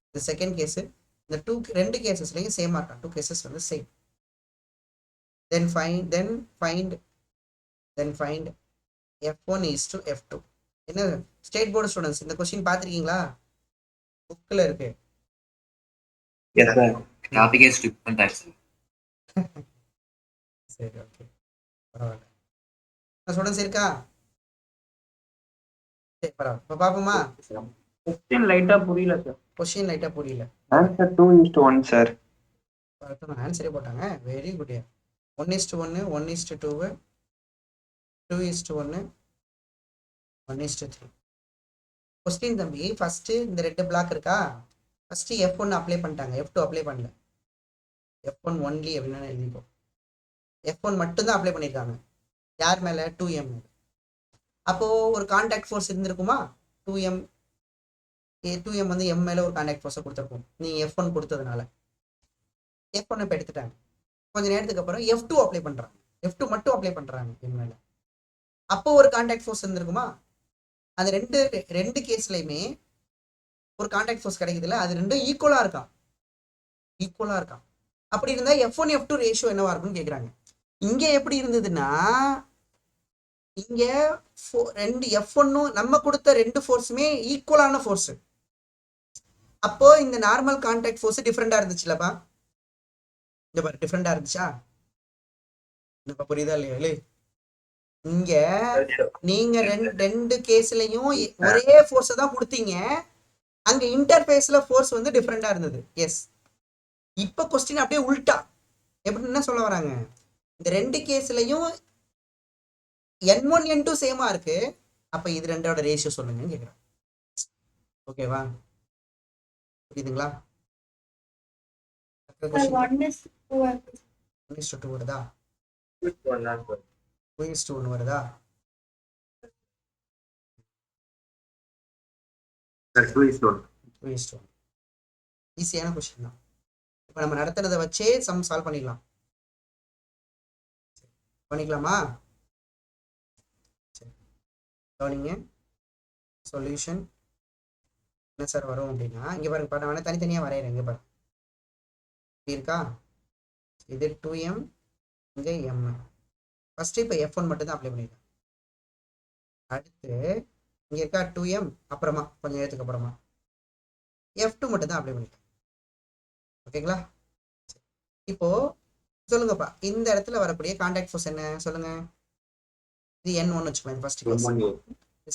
இது செகண்ட் கேஸு, இந்த ரெண்டு கேசஸ்லையும் சேமா இருக்கான், டூ கேசஸ் வந்து same. Then find F1 is to F2. என்ன ஸ்டேட் போர்டு ஸ்டூடெண்ட்ஸ் இந்த கொஸ்டின் பார்த்துருக்கீங்களா? புக்கில் இருக்கு.
Yes, sir. Traffic is different actually.
சரி, ஓகே, பரவாயில்ல. ஸ்டூடெண்ட்ஸ் இருக்கா? சரி, பரவாயில்ல. இப்போ பார்ப்போமா?
கொஸ்டின் லைட்டா புரியல சார்.
கொஸ்டின் லைட்டாக புரியல.
Answer 2:1, sir.
ஆன்சரே போட்டாங்க. Very good. 1:1, 1:2, 2:1, 1:3. கொஸ்டின் தம்பி ஃபர்ஸ்ட் இந்த ரெண்டு பிளாக் இருக்கா, ஃபர்ஸ்ட் F1 அப்ளை பண்ணிட்டாங்க, F2 அப்ளை பண்ணல. F1 ஒன்லி அப்படின்னு எழுதிக்கோ. F1 மட்டும்தான் அப்ளை பண்ணியிருக்காங்க. யார் மேலே? 2M. அப்போ ஒரு கான்டாக்ட் ஃபோர்ஸ் இருந்திருக்குமா? 2M வந்து M மேலே ஒரு கான்டாக்ட் ஃபோர்ஸை கொடுத்துருக்கும். நீ F1 கொடுத்ததுனால F1 இப்போ எடுத்துட்டாங்க. கொஞ்சம் நேரத்துக்கு அப்புறம் F2 அப்ளை பண்ணுறாங்க, F2 மட்டும் அப்ளை பண்ணுறாங்க M மேலே. அப்போ ஒரு கான்டாக்ட் ஃபோர்ஸ் இருந்திருக்குமா? அது ரெண்டு கேஸ்லையுமே ஒரு கான்டாக்ட் ஃபோர்ஸ் கிடைக்குதுல்ல, அது ரெண்டும் ஈக்குவலா இருக்கான். அப்படி இருந்தா F1 F2 ரேஷியோ என்னவா இருக்கும்னு கேக்குறாங்க. இங்க எப்படி இருந்ததுன்னா, இங்க ரெண்டு F1 நம்ம கொடுத்த ரெண்டு ஃபோர்ஸுமே ஈக்குவலான ஃபோர்ஸ். அப்போ இந்த நார்மல் கான்டாக்ட் ஃபோர்ஸ் டிஃபரெண்டா இருந்துச்சுலப்பா. இந்த பாரு டிஃபரெண்டா இருந்துச்சா? இப்ப புரியுதா இல்லையா? இங்க நீங்க ரெண்டு கேஸ்லயும் ஒரே ஃபோர்ஸ் தான் கொடுத்தீங்க, அங்க இன்டர்ஃபேஸ்ல ஃபோர்ஸ் வந்து டிஃபரெண்டா இருந்தது. எஸ். இப்ப கொஸ்டின் அப்படியே உல்டா. எப்படி என்ன சொல்ல வராங்க, இந்த ரெண்டு கேஸ்லயும் N1 N2 சேமா இருக்கு, அப்ப இது ரெண்டோட ரேஷியோ சொல்லுங்கன்னு கேக்குறேன். ஓகேவா? புரியுதுங்களா? 1:2 வருதா? 2:1 வருதா?
Sir, 2:1.
2:1. ஈஸியான கொஸ்டின் தான். இப்போ நம்ம நடத்துறதை வச்சே சம் சால்வ் பண்ணிக்கலாமா? சரி, கவனிங்க. சொல்யூஷன் என்ன சார் வரும் அப்படின்னா, இங்க பாருங்க, நான் வேணா தனித்தனியா வரையறேன். இங்க பாருங்க, இருக்கா? இது 2M, இங்க M. ஃபர்ஸ்ட் இப்போ F1 மட்டும் தான் அப்ளை பண்ணிருக்கேன். அடுத்து இங்க இருக்கா 2M, அப்புறமா கொஞ்சம் நேரத்துக்கு அப்புறமா F2 மட்டும் தான் அப்ளை பண்ணிருக்கேன். ஓகேங்களா? இப்போ சொல்லுங்கப்பா, இந்த இடத்துல வரக்கூடிய கான்டாக்ட் ஃபோர்ஸ் என்ன சொல்லுங்க? இது N1 வச்சுக்கலாம், ஃபர்ஸ்ட் கேஸ்.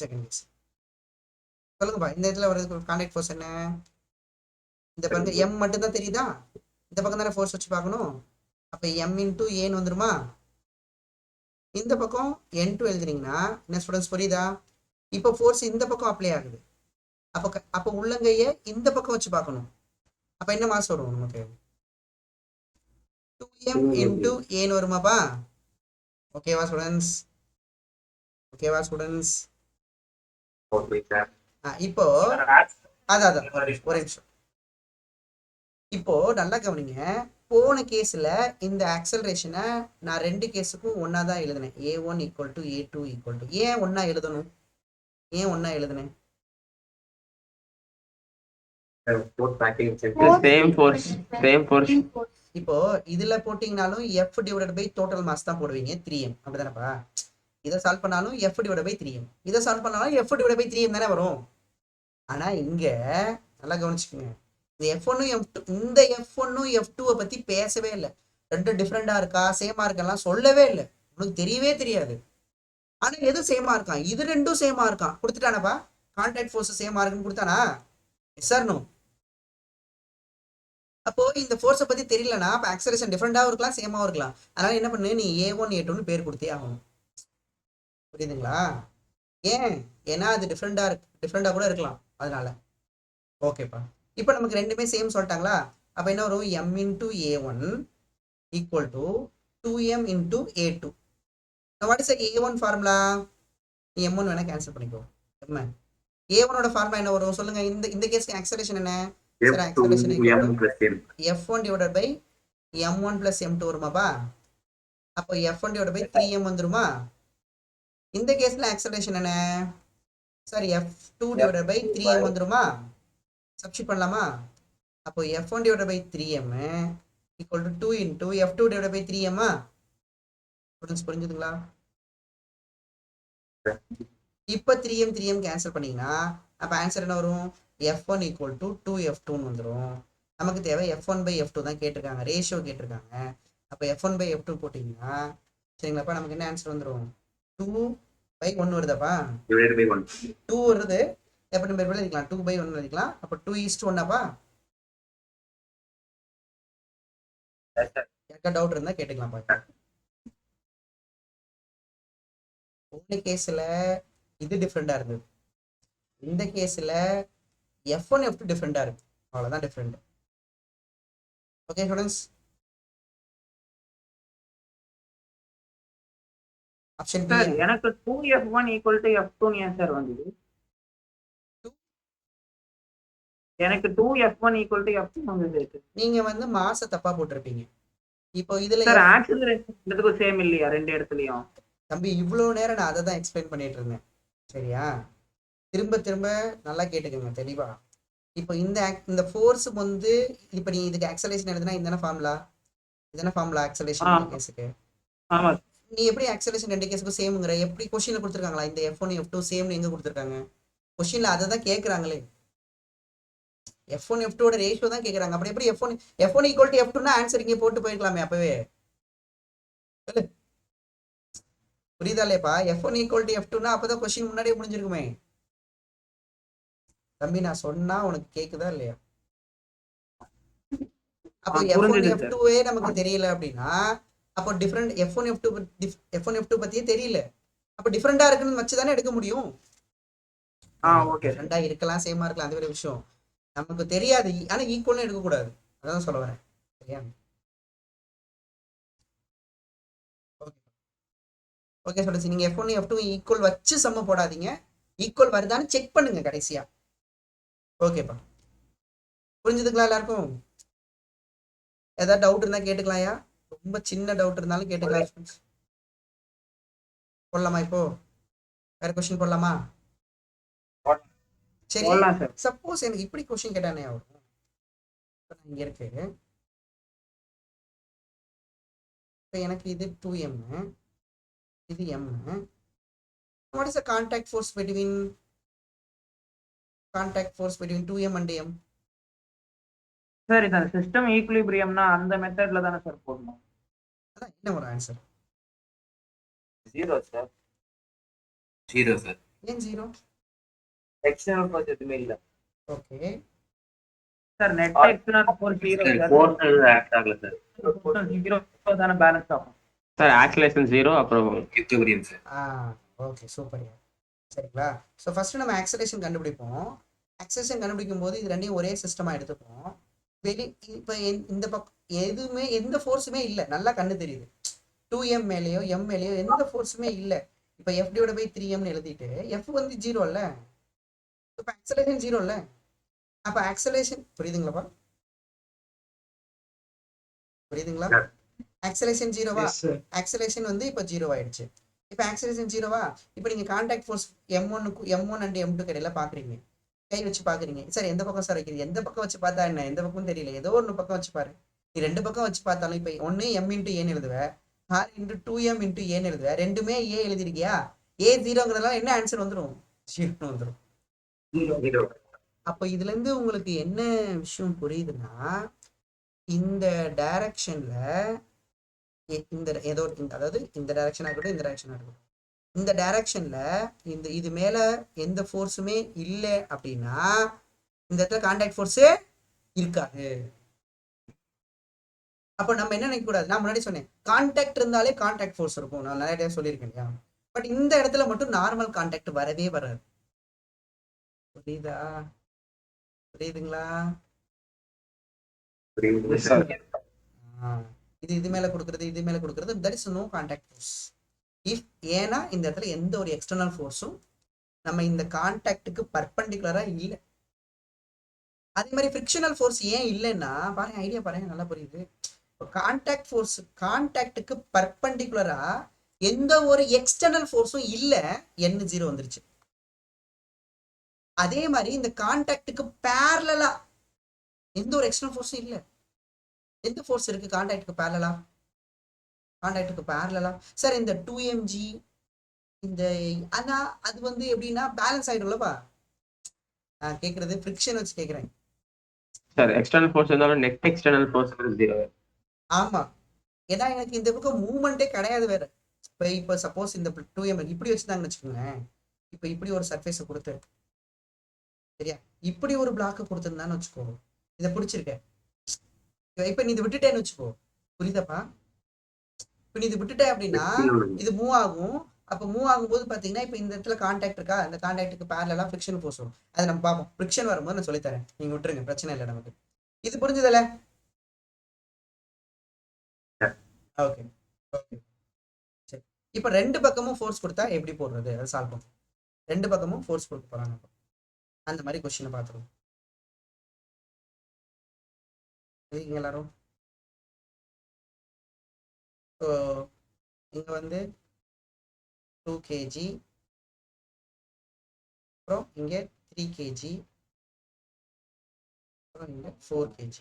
செகண்ட் கேஸ் சொல்லுங்கப்பா, இந்த இடத்துல வரதுக்கு கான்டாக்ட் ஃபோர்ஸ் என்ன? இந்த பாருங்க, M மட்டும் தான் தெரியுதா? இந்த பக்கம் தானே ஃபோர்ஸ் வச்சு பார்க்கணும். அப்ப M into A வந்துருமா? இந்த பக்கம் N2 எழுதுறீங்கன்னா என்ன ஸ்டூடெண்ட்ஸ் புரியுதா? இப்போ ஃபோர்ஸ் இந்த பக்கம் அப்ளை ஆகுது. அப்போ உள்ளங்கைய இந்த பக்கம் வச்சு பார்க்கணும். அப்ப என்ன மாஸ் வரும் நமக்கு? 2M into A வருமாப்பா? ஓகேவா ஸ்டூடெண்ட்ஸ்?
Okay, sir.
இப்போ அதான் ஒரே நிமிஷம். இப்போ நல்லா கவனிங்க. போன கேஸ்ல இந்த ஆக்சலரேஷனை நான் ரெண்டு கேஸுக்கும் ஒன்னா தான் எழுதினேன். A1 = A2 = ஏன் ஒன்னா எழுதணும்?
Same force.
இப்போ இதுல போட்டீங்கனாலும் F divided by total mass தான் போடுவீங்க, 3M. அப்படிதானப்பா? இதை சால்வ் பண்ணாலும் F divided by 3M, இதை சால்வ் பண்ணாலும் F divided by 3M தானே வரும். ஆனா இங்க நல்லா கவனிச்சுக்கோங்க, இந்த F1 F2, இந்த F1 F2 பத்தி பேசவே இல்லை. ரெண்டு டிஃப்ரெண்டா இருக்கா சேமா இருக்கலாம் சொல்லவே இல்லை. உனக்கு தெரியவே தெரியாது. ஆனா எது சேமா இருக்கான்? இது ரெண்டும் சேமா இருக்கான். கொடுத்துட்டானப்பா, கான்டாக்ட் ஃபோர்ஸ் சேமா இருக்குன்னு கொடுத்தானா? Yes or no? அப்போ இந்த ஃபோர்ஸை பத்தி தெரியலனா அப்ப ஆக்சலரேஷன் டிஃபரெண்டாவும் இருக்கலாம் சேமாவும் இருக்கலாம். அதனால என்ன பண்ணு, நீ A1 A2ன்னு பேர் கொடுத்தே ஆகணும். புரியுதுங்களா? ஏன்? ஏன்னா அது டிஃப்ரெண்டா கூட இருக்கலாம், அதனால. ஓகேப்பா, இப்போ நமக்கு ரெண்டுமே சேம் சொல்லிட்டாங்களா? அப்ப என்ன வரும்? M into A1 = 2M into A2. Now what is the A1 formula? நீ M1 வேணா கேன்சல் பண்ணிக்கோ. A1 ஓட ஃபார்முலா என்ன வரும் சொல்லுங்க? இந்த கேஸ்க்கு ஆக்சலரேஷன் என்ன?
F2M plus M.
F1 divided by m1 + m2 வருமாப்பா. அப்போ f1 / 3m வந்துருமா? இந்த கேஸ்ல ஆக்சலரேஷன் என்ன? சாரி, f2 / 3m வந்துருமா? சப்ஸ்டிட் பண்ணலாமா? அப்போ f1 / 3m = 2 × f2 / 3m. புரிஞ்சுதுங்களா? இப்போ 3m கேன்சல் பண்ணீங்கன்னா அப்போ ஆன்சர் என்ன வரும்? f1 = 2f2 வந்துடும். நமக்கு தேவை f1/f2 தான் கேட்டிருக்காங்க, ரேஷியோ கேட்டிருக்காங்க. அப்போ f1/f2 போட்டிங்கன்னா சரிங்களாப்பா, நமக்கு என்ன ஆன்சர் வந்துடும்? 2/1 வருதாப்பா? 2 வருது. எப்படி நம்ம எழுதிக்கலாம்? 2/1 எழுதிக்கலாம். அப்போ 2:1. யாருக்கா டவுட் இருந்தா கேட்டுக்கலாம் பாருங்க. இந்த கேஸ்ல இது டிஃப்ரெண்டா இருந்தது, இந்த கேஸ்ல f1 f2 டிஃப்ரெண்டா இருக்கு. அவ்வளவுதான் different. Okay students, option B.
Sir எனக்கு 2f1 = f2 ஏன் சார் வந்தது? எனக்கு 2f1 = f2 வந்தது.
நீங்க வந்து மாச தப்பா போட்டிருப்பீங்க. இப்போ இதுல
சார் ஆக்சிலரேஷன் ரெண்டுத்துக்கும் சேம் இல்லையா ரெண்டு இடத்துலயும்?
தம்பி இவ்வளவு நேரம் நான் அதை தான் எக்ஸ்பிளைன் பண்ணிட்டு இருந்தேன். சரியா? திரும்ப திரும்ப நல்லா கேட்டுக்கோங்க தெளிவா. இப்போ இந்த ஃபோர்ஸ் வந்து இப்போ நீ இதுக்கு ஆக்சலேஷன் எழுதுனா இந்த ஃபார்முலா, இதன ஃபார்முலா ஆக்சலேஷன் கேஸுக்கு.
ஆமா.
நீ எப்படி ஆக்சலேஷன் ரெண்டு கேஸுக்கும் சேம்ங்கற? எப்படி क्वेश्चनல கொடுத்திருக்காங்களா இந்த f1 f2 சேம்னு எங்க கொடுத்திருக்காங்க? क्वेश्चनல அதை தான் கேக்குறாங்களே. f1 f2 ஓட ரேஷியோ தான் கேக்குறாங்க. அப்படி எப்படி f1 = f2 னா ஆன்சர் இங்கே போட்டு போயிருக்கலாமே அப்பவே. புரியுதாலேப்பா? f1 = f2 னா அப்பதான் क्वेश्चन முன்னாடியே முடிஞ்சிருக்குமே. தம்பி நான் சொன்னா உனக்கு கேக்குதா இல்லையா? அப்போ f1 f2 நமக்கு தெரியல அப்படின்னா அப்போ டிஃபரெண்ட் f1 f2 பத்தியே தெரியல. அப்போ டிஃபரெண்டா இருக்குன்னு வச்சு தானே எடுக்க முடியும்.
ஓகே.
டிஃபரெண்டா இருக்கலாம், சேமா இருக்கலாம், அது வேற விஷயம். நமக்கு தெரியாது, ஆனா ஈக்குவல்னு எடுக்க கூடாது. அதான் சொல்ல வரேன். சரியா? ஓகே சொல்லுங்க. நீங்க f1 f2 ஈக்குவல் வச்சு சம்ம போடாதீங்க, ஈக்குவல் வருதான்னு செக் பண்ணுங்க கடைசியா. ஓகேப்பா, புரிஞ்சுதுங்களா எல்லாருக்கும்? ஏதாவது டவுட் இருந்தா கேட்டுக்கலாம்யா. ரொம்ப சின்ன டவுட் இருந்தாலும் கேட்டுக்கலாம். போடலாமா? இப்போ வேற கொஸ்டின் போடலாமா? சரி, சப்போஸ் எனக்கு இப்படி கொஸ்டின் கேட்டானே வரும். இங்க இருக்கு, இப்போ எனக்கு இது 2m, இது m. What is the contact force between 2m and m?
Sir இந்த சிஸ்டம் ஈக்குலிபிரியம்னா அந்த மெத்தட்ல தானே சார் போடணும்.
அதான் என்ன ஒரு ஆன்சர்?
0 சார்.
0 சார்.
ஏன் 0?
எக்ஸ்டர்னல் ஃபோர்ஸ் எதுவுமே இல்ல.
Okay
sir net external force 0 sir.
Force act ஆகல சார்.
0 தான பேலன்ஸ் ஆகும்
சார். ஆக்சிலேஷன் 0, அப்புறம்
ஈக்குலிபிரியம் சார்.
Okay super. சரிங்களா? ஸோ ஃபர்ஸ்ட் நம்ம ஆக்சலேஷன் கண்டுபிடிப்போம். ஆக்சலேஷன் கண்டுபிடிக்கும் போது இது ரெண்டையும் ஒரே சிஸ்டமா எடுத்துப்போம். இப்போ இந்த பக்கம் எதுவுமே எந்த ஃபோர்ஸுமே இல்லை, நல்லா கண்ணு தெரியுது. 2m மேலேயோ m மேலேயோ எந்த ஃபோர்ஸுமே இல்லை. இப்போ f / 3mனு எழுதிட்டு f வந்து 0 இல்ல, இப்போ ஆக்சலேஷன் 0 இல்ல. அப்ப ஆக்சலேஷன் புரியுதுங்களாப்பா? புரியுதுங்களா? ஆக்சலேஷன் 0வா? ஆக்சலேஷன் வந்து இப்போ 0 ஆயிடுச்சு. இப்போ ஆக்சலேஷன் 0வா? இப்போ நீங்க contact force m1 and m2 கடையில பாக்குறீங்க, கை வச்சு பாக்குறீங்க. சார் எந்த பக்கம் சார் வைக்கிறீங்க? எந்த பக்கம் வச்சு பார்த்தா என்ன, எந்த பக்கம் தெரியல, ஏதோ ஒரு பக்கம் வச்சு பாரு. நீ ரெண்டு பக்கம் வச்சு பார்த்தாலும் இப்போ ஒன்னு m × a எழுதுவ, r × 2m × a எழுதுவ. ரெண்டுமே a எழுதிருக்கியா? a 0ங்கிறதுனால என்ன ஆன்சர் வந்துடும்? 0 வந்துடும். அப்போ இதுல இருந்து உங்களுக்கு என்ன விஷயம் புரியுதுன்னா, இந்த டைரக்ஷன்ல இந்த ஏதோ அதாவது இந்த டைரக்ஷனா இருக்கட்டும், இந்த டைரக்ஷனா இருக்கட்டும், இந்த டைரக்ஷன்ல இது மேல எந்த ஃபோர்ஸுமே இல்லை அப்படின்னா இந்த இடத்துல கான்டாக்ட் ஃபோர்ஸே இருக்காது. அப்போ நம்ம என்ன நினைக்க கூடாது, நான் முன்னாடி சொன்னேன் கான்டாக்ட் இருந்தாலே கான்டாக்ட் ஃபோர்ஸ் இருக்கும், நான் நிறைய டைம் சொல்லியிருக்கேன் இல்லையா? பட் இந்த இடத்துல மட்டும் நார்மல் கான்டாக்ட் வரவே வராது. புரியுதா? புரியுதுங்களா? இது மேல கொடுக்கறது, இது மேல கொடுக்கறது, that is no contact force. If ஏன்னா இந்த இடத்துல எந்த ஒரு எக்ஸ்டர்னல் ஃபோர்ஸும் நம்ம இந்த கான்டாக்டுக்கு பர்பண்டிகுலரா இல்லை. அதே மாதிரி ஃப்ரிக்ஷனல் ஃபோர்ஸ் ஏன் இல்லைன்னா பாருங்க, ஐடியா பாருங்க, நல்லா புரியுது. கான்டாக்ட் ஃபோர்ஸ், கான்டாக்டுக்கு பர்பண்டிகுலரா எந்த ஒரு எக்ஸ்டர்னல் ஃபோர்ஸும் இல்ல, N0 வந்துருச்சு. அதே மாதிரி இந்த கான்டாக்டுக்கு பேரலா எந்த ஒரு எக்ஸ்டர்னல் ஃபோர்ஸும் இல்ல. எந்த ஃபோர்ஸ் இருக்கு கான்டாக்டுக்கு பேரலா? கான்டாக்டுக்கு பேரலா சார் இந்த 2mg இந்த, ஆனா அது வந்து எப்படின்னா பேலன்ஸ் ஆயிடும்லப்பா. நான் கேக்குறது ஃப்ரிக்ஷன் வச்சு கேக்குறேன்.
சார் எக்ஸ்டர்னல் ஃபோர்ஸ் இருந்தாலும் நெட் எக்ஸ்டர்னல் ஃபோர்ஸ் 0.
ஆமா, ஏன்னா எனக்கு இந்த பக்கம் மூவ்மெண்ட்டே கிடையாது வேற. இப்போ சப்போஸ் இந்த 2m இப்படி வச்சுதாங்கன்னு வச்சுக்கோங்களேன். இப்போ இப்படி ஒரு சர்ஃபேஸை கொடுத்து, சரியா, இப்படி ஒரு பிளாக் கொடுத்துருந்தான்னு வச்சுக்கோ, இதை பிடிச்சிருக்கேன். இப்ப நீ இதை விட்டுட்டேன்னு வச்சுக்கோ, புரியுதாப்பா? இப்ப நீ இது விட்டுட்டே அப்படின்னா இது மூவ் ஆகும். அப்ப மூவ் ஆகும்போது பாத்தீங்கன்னா இப்ப இந்த இடத்துல கான்டாக்ட் இருக்கா, இந்த கான்டாக்டுக்கு பேரலா ஃபிரிக்ஷன் ஃபோர்ஸ் வரும். அதை நம்ம பார்ப்போம். ஃபிரிக்ஷன் வரும்போது நான் சொல்லித்தரேன், நீங்க விட்டுருங்க, பிரச்சனை இல்லை நமக்கு. இது புரிஞ்சுதல்ல? ஓகே ஓகே சரி. இப்ப ரெண்டு பக்கமும் ஃபோர்ஸ் கொடுத்தா எப்படி போடுறது, அதை சால்வ் பண்ணும். ரெண்டு பக்கமும் ஃபோர்ஸ் கொடுக்க போறாங்க, அந்த மாதிரி கொஸ்டினை பார்த்துருவோம். எல்லாரும் ஸோ இங்க வந்து 2 kg, அப்புறம் இங்க 3 kg, அப்புறம் இங்க 4 kg.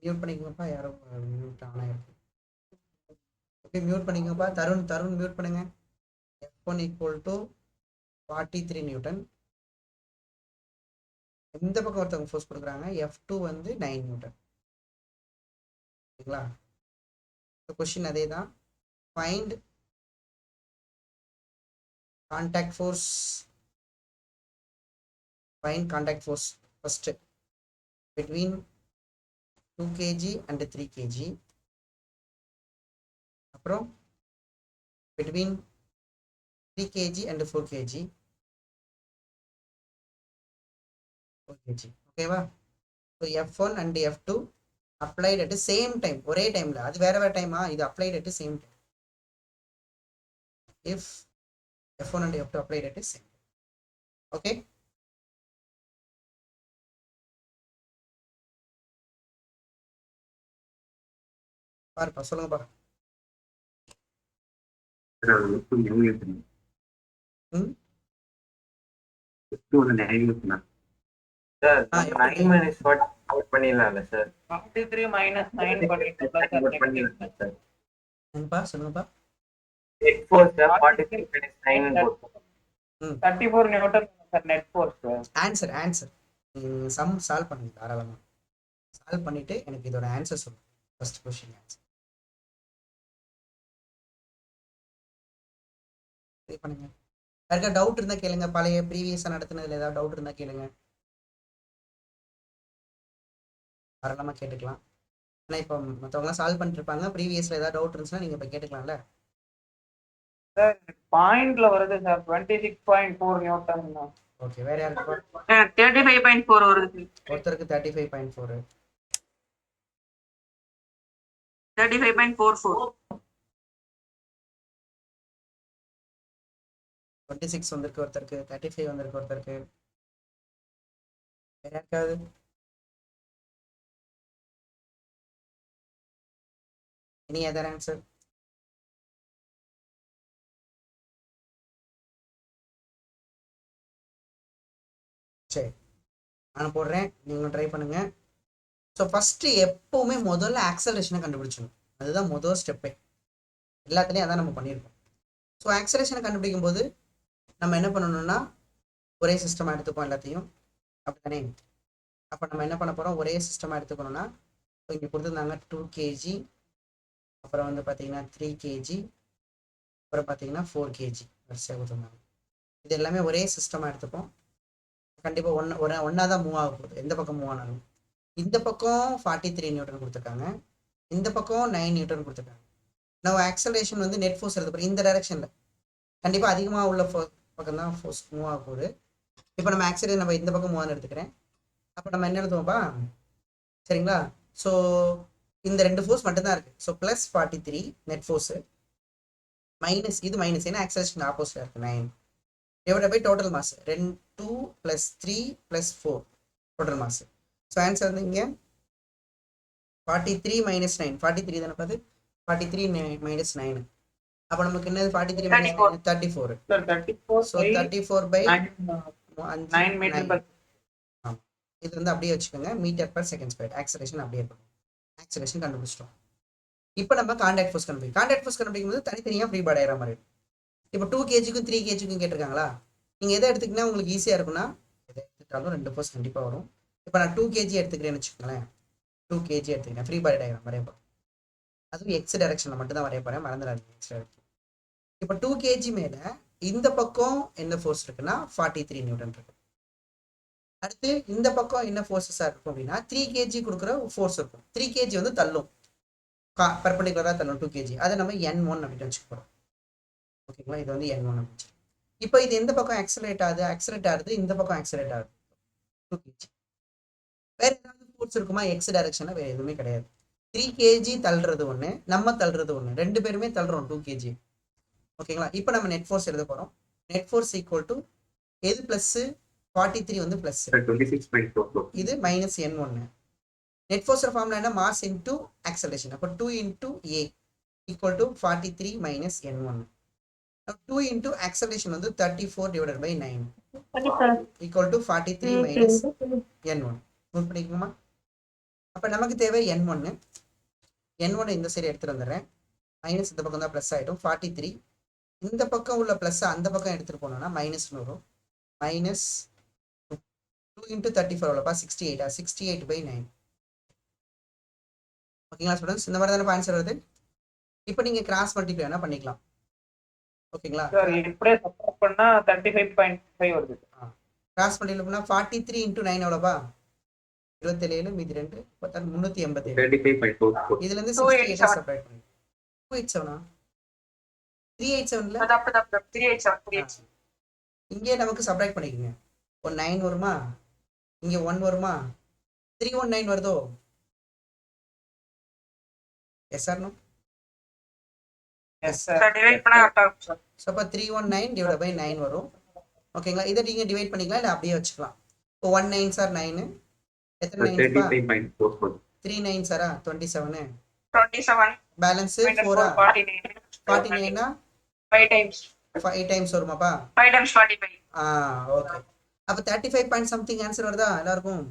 மியூட் பண்ணிக்கோங்கப்பா, யாரும் மியூட் ஆனா இருக்கு. ஓகே, மியூட் பண்ணிக்கோங்கப்பா. தருண் மியூட் பண்ணுங்க. F1 = 43 Newton. இந்த பக்கம் ஒருத்தவங்க ஃபோர்ஸ் கொடுக்குறாங்க, F2 வந்து 9 நியூட்டன். ஓகேங்களா? கொஸ்டின் அதே தான். Find contact force. Find contact force first between 2 kg and 3 kg. அப்புறம் between 3 kg and 4 kg. ஓகேவா? So F1 and F2 applied at the same time, ஒரே டைம்ல. அது வேற வேற டைமா, இது applied at the same time. If F1 and F2 applied at the same time. Okay? பாருப்பா, சொல்லுங்க பா.
சார் 9 minus what out பண்ணிடலாம்ல சார்?
43 - 9 பண்ணிட்டு
சார்
என்னப்பா சொல்லுங்கப்பா.
நெட் ஃபோர்ஸ் 43 minus 9 போட்டு
34 Newton sir net force.
Answer some solve பண்ணுங்க, தாராளமா சால்வ் பண்ணிட்டு எனக்கு இதோட ஆன்சர் சொல்லுங்க. ஃபர்ஸ்ட் क्वेश्चन ஆன்சர் பண்ணுங்க. யாருக்கா டவுட் இருந்தா கேளுங்க. பழைய ப்ரீவியஸா நடத்துனதுல ஏதாவது டவுட் இருந்தா கேளுங்க, தாராளமா கேட்டுக்கலாம். ஆனா இப்போ மற்றவங்களாம் சால்வ் பண்ணிட்டு இருப்பாங்க. ப்ரீவியஸ்ல ஏதாவது டவுட் இருந்துச்சுன்னா நீங்க இப்போ கேட்டுக்கலாம்ல.
சார் பாயிண்ட்ல வருது சார் 26.4 நியூட்டன் தான்.
ஓகே, வேற யாருக்கு?
35.4 வருது.
ஒருத்தருக்கு 35.4,
35.44,
26 வந்திருக்கு ஒருத்தருக்கு, 35 வந்திருக்கு ஒருத்தருக்கு. வேற யாருக்காவது? Any other answer? சரி, நான் போடுறேன், நீங்களும் ட்ரை பண்ணுங்க. ஸோ ஃபர்ஸ்ட் எப்பவுமே முதல்ல ஆக்சலரேஷனை கண்டுபிடிச்சணும். அதுதான் முதல் ஸ்டெப்பே. எல்லாத்துலேயும் அதான் நம்ம பண்ணியிருக்கோம். ஸோ ஆக்சலரேஷனை கண்டுபிடிக்கும் போது நம்ம என்ன பண்ணணும்னா ஒரே சிஸ்டமாக எடுத்துப்போம் எல்லாத்தையும், அப்படித்தானே? அப்போ நம்ம என்ன பண்ண போகிறோம், ஒரே சிஸ்டமாக எடுத்துக்கணும்னா இப்போ இங்கே கொடுத்துருந்தாங்க 2 kg, அப்புறம் வந்து பார்த்தீங்கன்னா 3 kg, அப்புறம் பார்த்தீங்கன்னா 4 kg வரிசையாக கொடுத்துருந்தாங்க. இது எல்லாமே ஒரே சிஸ்டமாக எடுத்துப்போம். கண்டிப்பாக ஒன்றா தான் மூவ் ஆக போகுது. எந்த பக்கம் மூவ் ஆனாலும் இந்த பக்கம் 43 நியூட்டன் கொடுத்துருக்காங்க, இந்த பக்கம் 9 நியூட்டன் கொடுத்துருக்காங்க. நம்ம ஆக்சலரேஷன் வந்து நெட் ஃபோர்ஸ் எடுத்து இந்த டைரக்ஷனில் கண்டிப்பாக அதிகமாக உள்ள பக்கம் தான் ஃபோர்ஸ் மூவ் ஆக போகுது. இப்போ நம்ம ஆக்சலரேஷன் நம்ம இந்த பக்கம் மூவ் எடுத்துக்கிறேன். அப்போ நம்ம என்ன எழுதுவோம்ப்பா, சரிங்களா? ஸோ இந்த ரெண்டு ஃபோர்ஸ் மட்டும்தான் இருக்குது. So plus 43 net force, minus இது மைனஸ், ஏன்னா ஆக்சலரேஷன் ஆப்போசிட்டாக இருக்குது 9 divide by total mass 2 + 3 + 4 total mass. So answer வந்து இங்கே 43 minus 9, 43 தானே பார்த்து 43 minus 9. அப்போ நமக்கு என்னது 43 minus 9 34.
Sir 34
so 34 by
9 metre per
இது வந்து அப்படியே வச்சுக்கோங்க, metre per second square. Acceleration அப்படியே இருக்கும். ஆக்சலேஷன் கண்டுபிடிச்சிட்டோம். இப்போ நம்ம கான்டாக்ட் ஃபோர்ஸ் கண்டுபிடிக்கும். கான்டாக்ட் ஃபோர்ஸ் கண்டுபிடிக்கும்போது தனித்தனியாக ஃப்ரீ பாடி ஆகிற மாதிரி இருக்கும். இப்போ 2 kgக்கும் 3 kgக்கும் கேட்டிருக்காங்களா, நீங்கள் எதை எடுத்துக்கினா உங்களுக்கு ஈஸியாக இருக்குன்னா எதை எடுத்துக்கிட்டாலும் 2 ஃபோர்ஸ் கண்டிப்பாக வரும். இப்போ நான் 2 kg எடுத்துக்கிறேன்னு வச்சுக்கோங்களேன், 2 kg எடுத்துக்கிறேன், ஃப்ரீ பாடி டயக்ராம் வரைய போகிறேன். அதுவும் எக்ஸ் டைரக்ஷனில் மட்டும் தான் வரைய போகிறேன், மறந்துடாதீங்க எக்ஸ் டைரக்ஷன். இப்போ 2 kg மேலே இந்த பக்கம் என்ன ஃபோர்ஸ் இருக்குன்னா 43 நியூட்டன் இருக்கு. அடுத்து இந்த பக்கம் என்ன ஃபோர்ஸஸாக இருக்கும் அப்படின்னா 3 kg கொடுக்குற ஃபோர்ஸ் இருக்கும். 3 kg வந்து தள்ளும், பர்பண்டிகுலராக தள்ளும் 2 kg. அதை நம்ம N1 அப்படின்னு வச்சுக்க போகிறோம். ஓகேங்களா, இது வந்து N1 அப்படின்னு. இப்போ இது எந்த பக்கம் ஆக்சலரேட் ஆகுது, இந்த பக்கம் ஆக்சலரேட் ஆகுது 2 kg. வேற ஏதாவது ஃபோர்ஸ் இருக்குமா எக்ஸ் டைரக்ஷனில்? வேற எதுவுமே கிடையாது. 3 kg தள்ளுறது ஒன்று, நம்ம தள்ளுறது ஒன்று, ரெண்டு பேருமே தள்ளுறோம் 2 kg. ஓகேங்களா, இப்போ நம்ம நெட் ஃபோர்ஸ் எழுத போகிறோம். நெட் ஃபோர்ஸ் ஈக்குவல் டு எது ப்ளஸ் 43 வந்து ப்ளஸ்,
26.44.
இது minus N1. Net force formula என்ன, மாஸ் இன்டூ ஆக்சலேஷன். அப்போ 2 into a equal to 43 minus N1. 2 into acceleration வந்து 34 divided by 9 equal to 43 minus N1. Note பண்ணிக்கோமா. அப்போ நமக்கு தேவை N1. N1 இந்த சைடு எடுத்துகிட்டு வந்துடுறேன். மைனஸ் இந்த பக்கம் தான் ப்ளஸ் ஆகிடும். 43 இந்த பக்கம் உள்ள ப்ளஸ் அந்த பக்கம் எடுத்துகிட்டு போனோம்னா மைனஸ் வரும். Minus 2 into 34 எவ்வளோப்பா, 68. 68 பை 9. ஓகேங்களா ஸ்டூடெண்ட்ஸ், இந்த மாதிரி தானே ஆன்சர் வருது. இப்போ நீங்கள் கிராஸ் மல்டிப்ளை வேணால் பண்ணிக்கலாம். ஓகேங்களா,
சார் இப்படியே சப்ஸ்டிட்யூட் பண்ணா 35.5 வருது.
கிராஸ் மல்டிப்ளை பண்ணால் 43 இன்டூ 9 எவ்வளோப்பா, 27 மீதி 2 387.
35.44.
இதுலேருந்து 68 செப்பரேட் பண்ணி 287 387 இங்கே நமக்கு சப்ராக்ட் பண்ணிக்கோங்க. ஒரு 9 வருமா, இங்கே 1 வருமா, 319 வருதோ? Yes sir no?
Yes sir, divide பண்ணா கரெக்ட்டா இருக்கும் சார்.
ஸோ அப்போ 319 டிவைட் பை 9 வரும். ஓகேங்களா, இதை நீங்கள் டிவைட் பண்ணிக்கலாம், இல்லை அப்படியே வச்சுக்கலாம். இப்போ 1 9 சார் 9, எத்தனை 9
35.44.
3 9 சாரா 27,
27
பேலன்ஸ் 4 49
5 times
5 டைம்ஸ் வருமாப்பா.
5 times 45.
ஓகே, அப்போ 35 பாயிண்ட் சம்திங் ஆன்சர் வருதா எல்லாருக்கும்?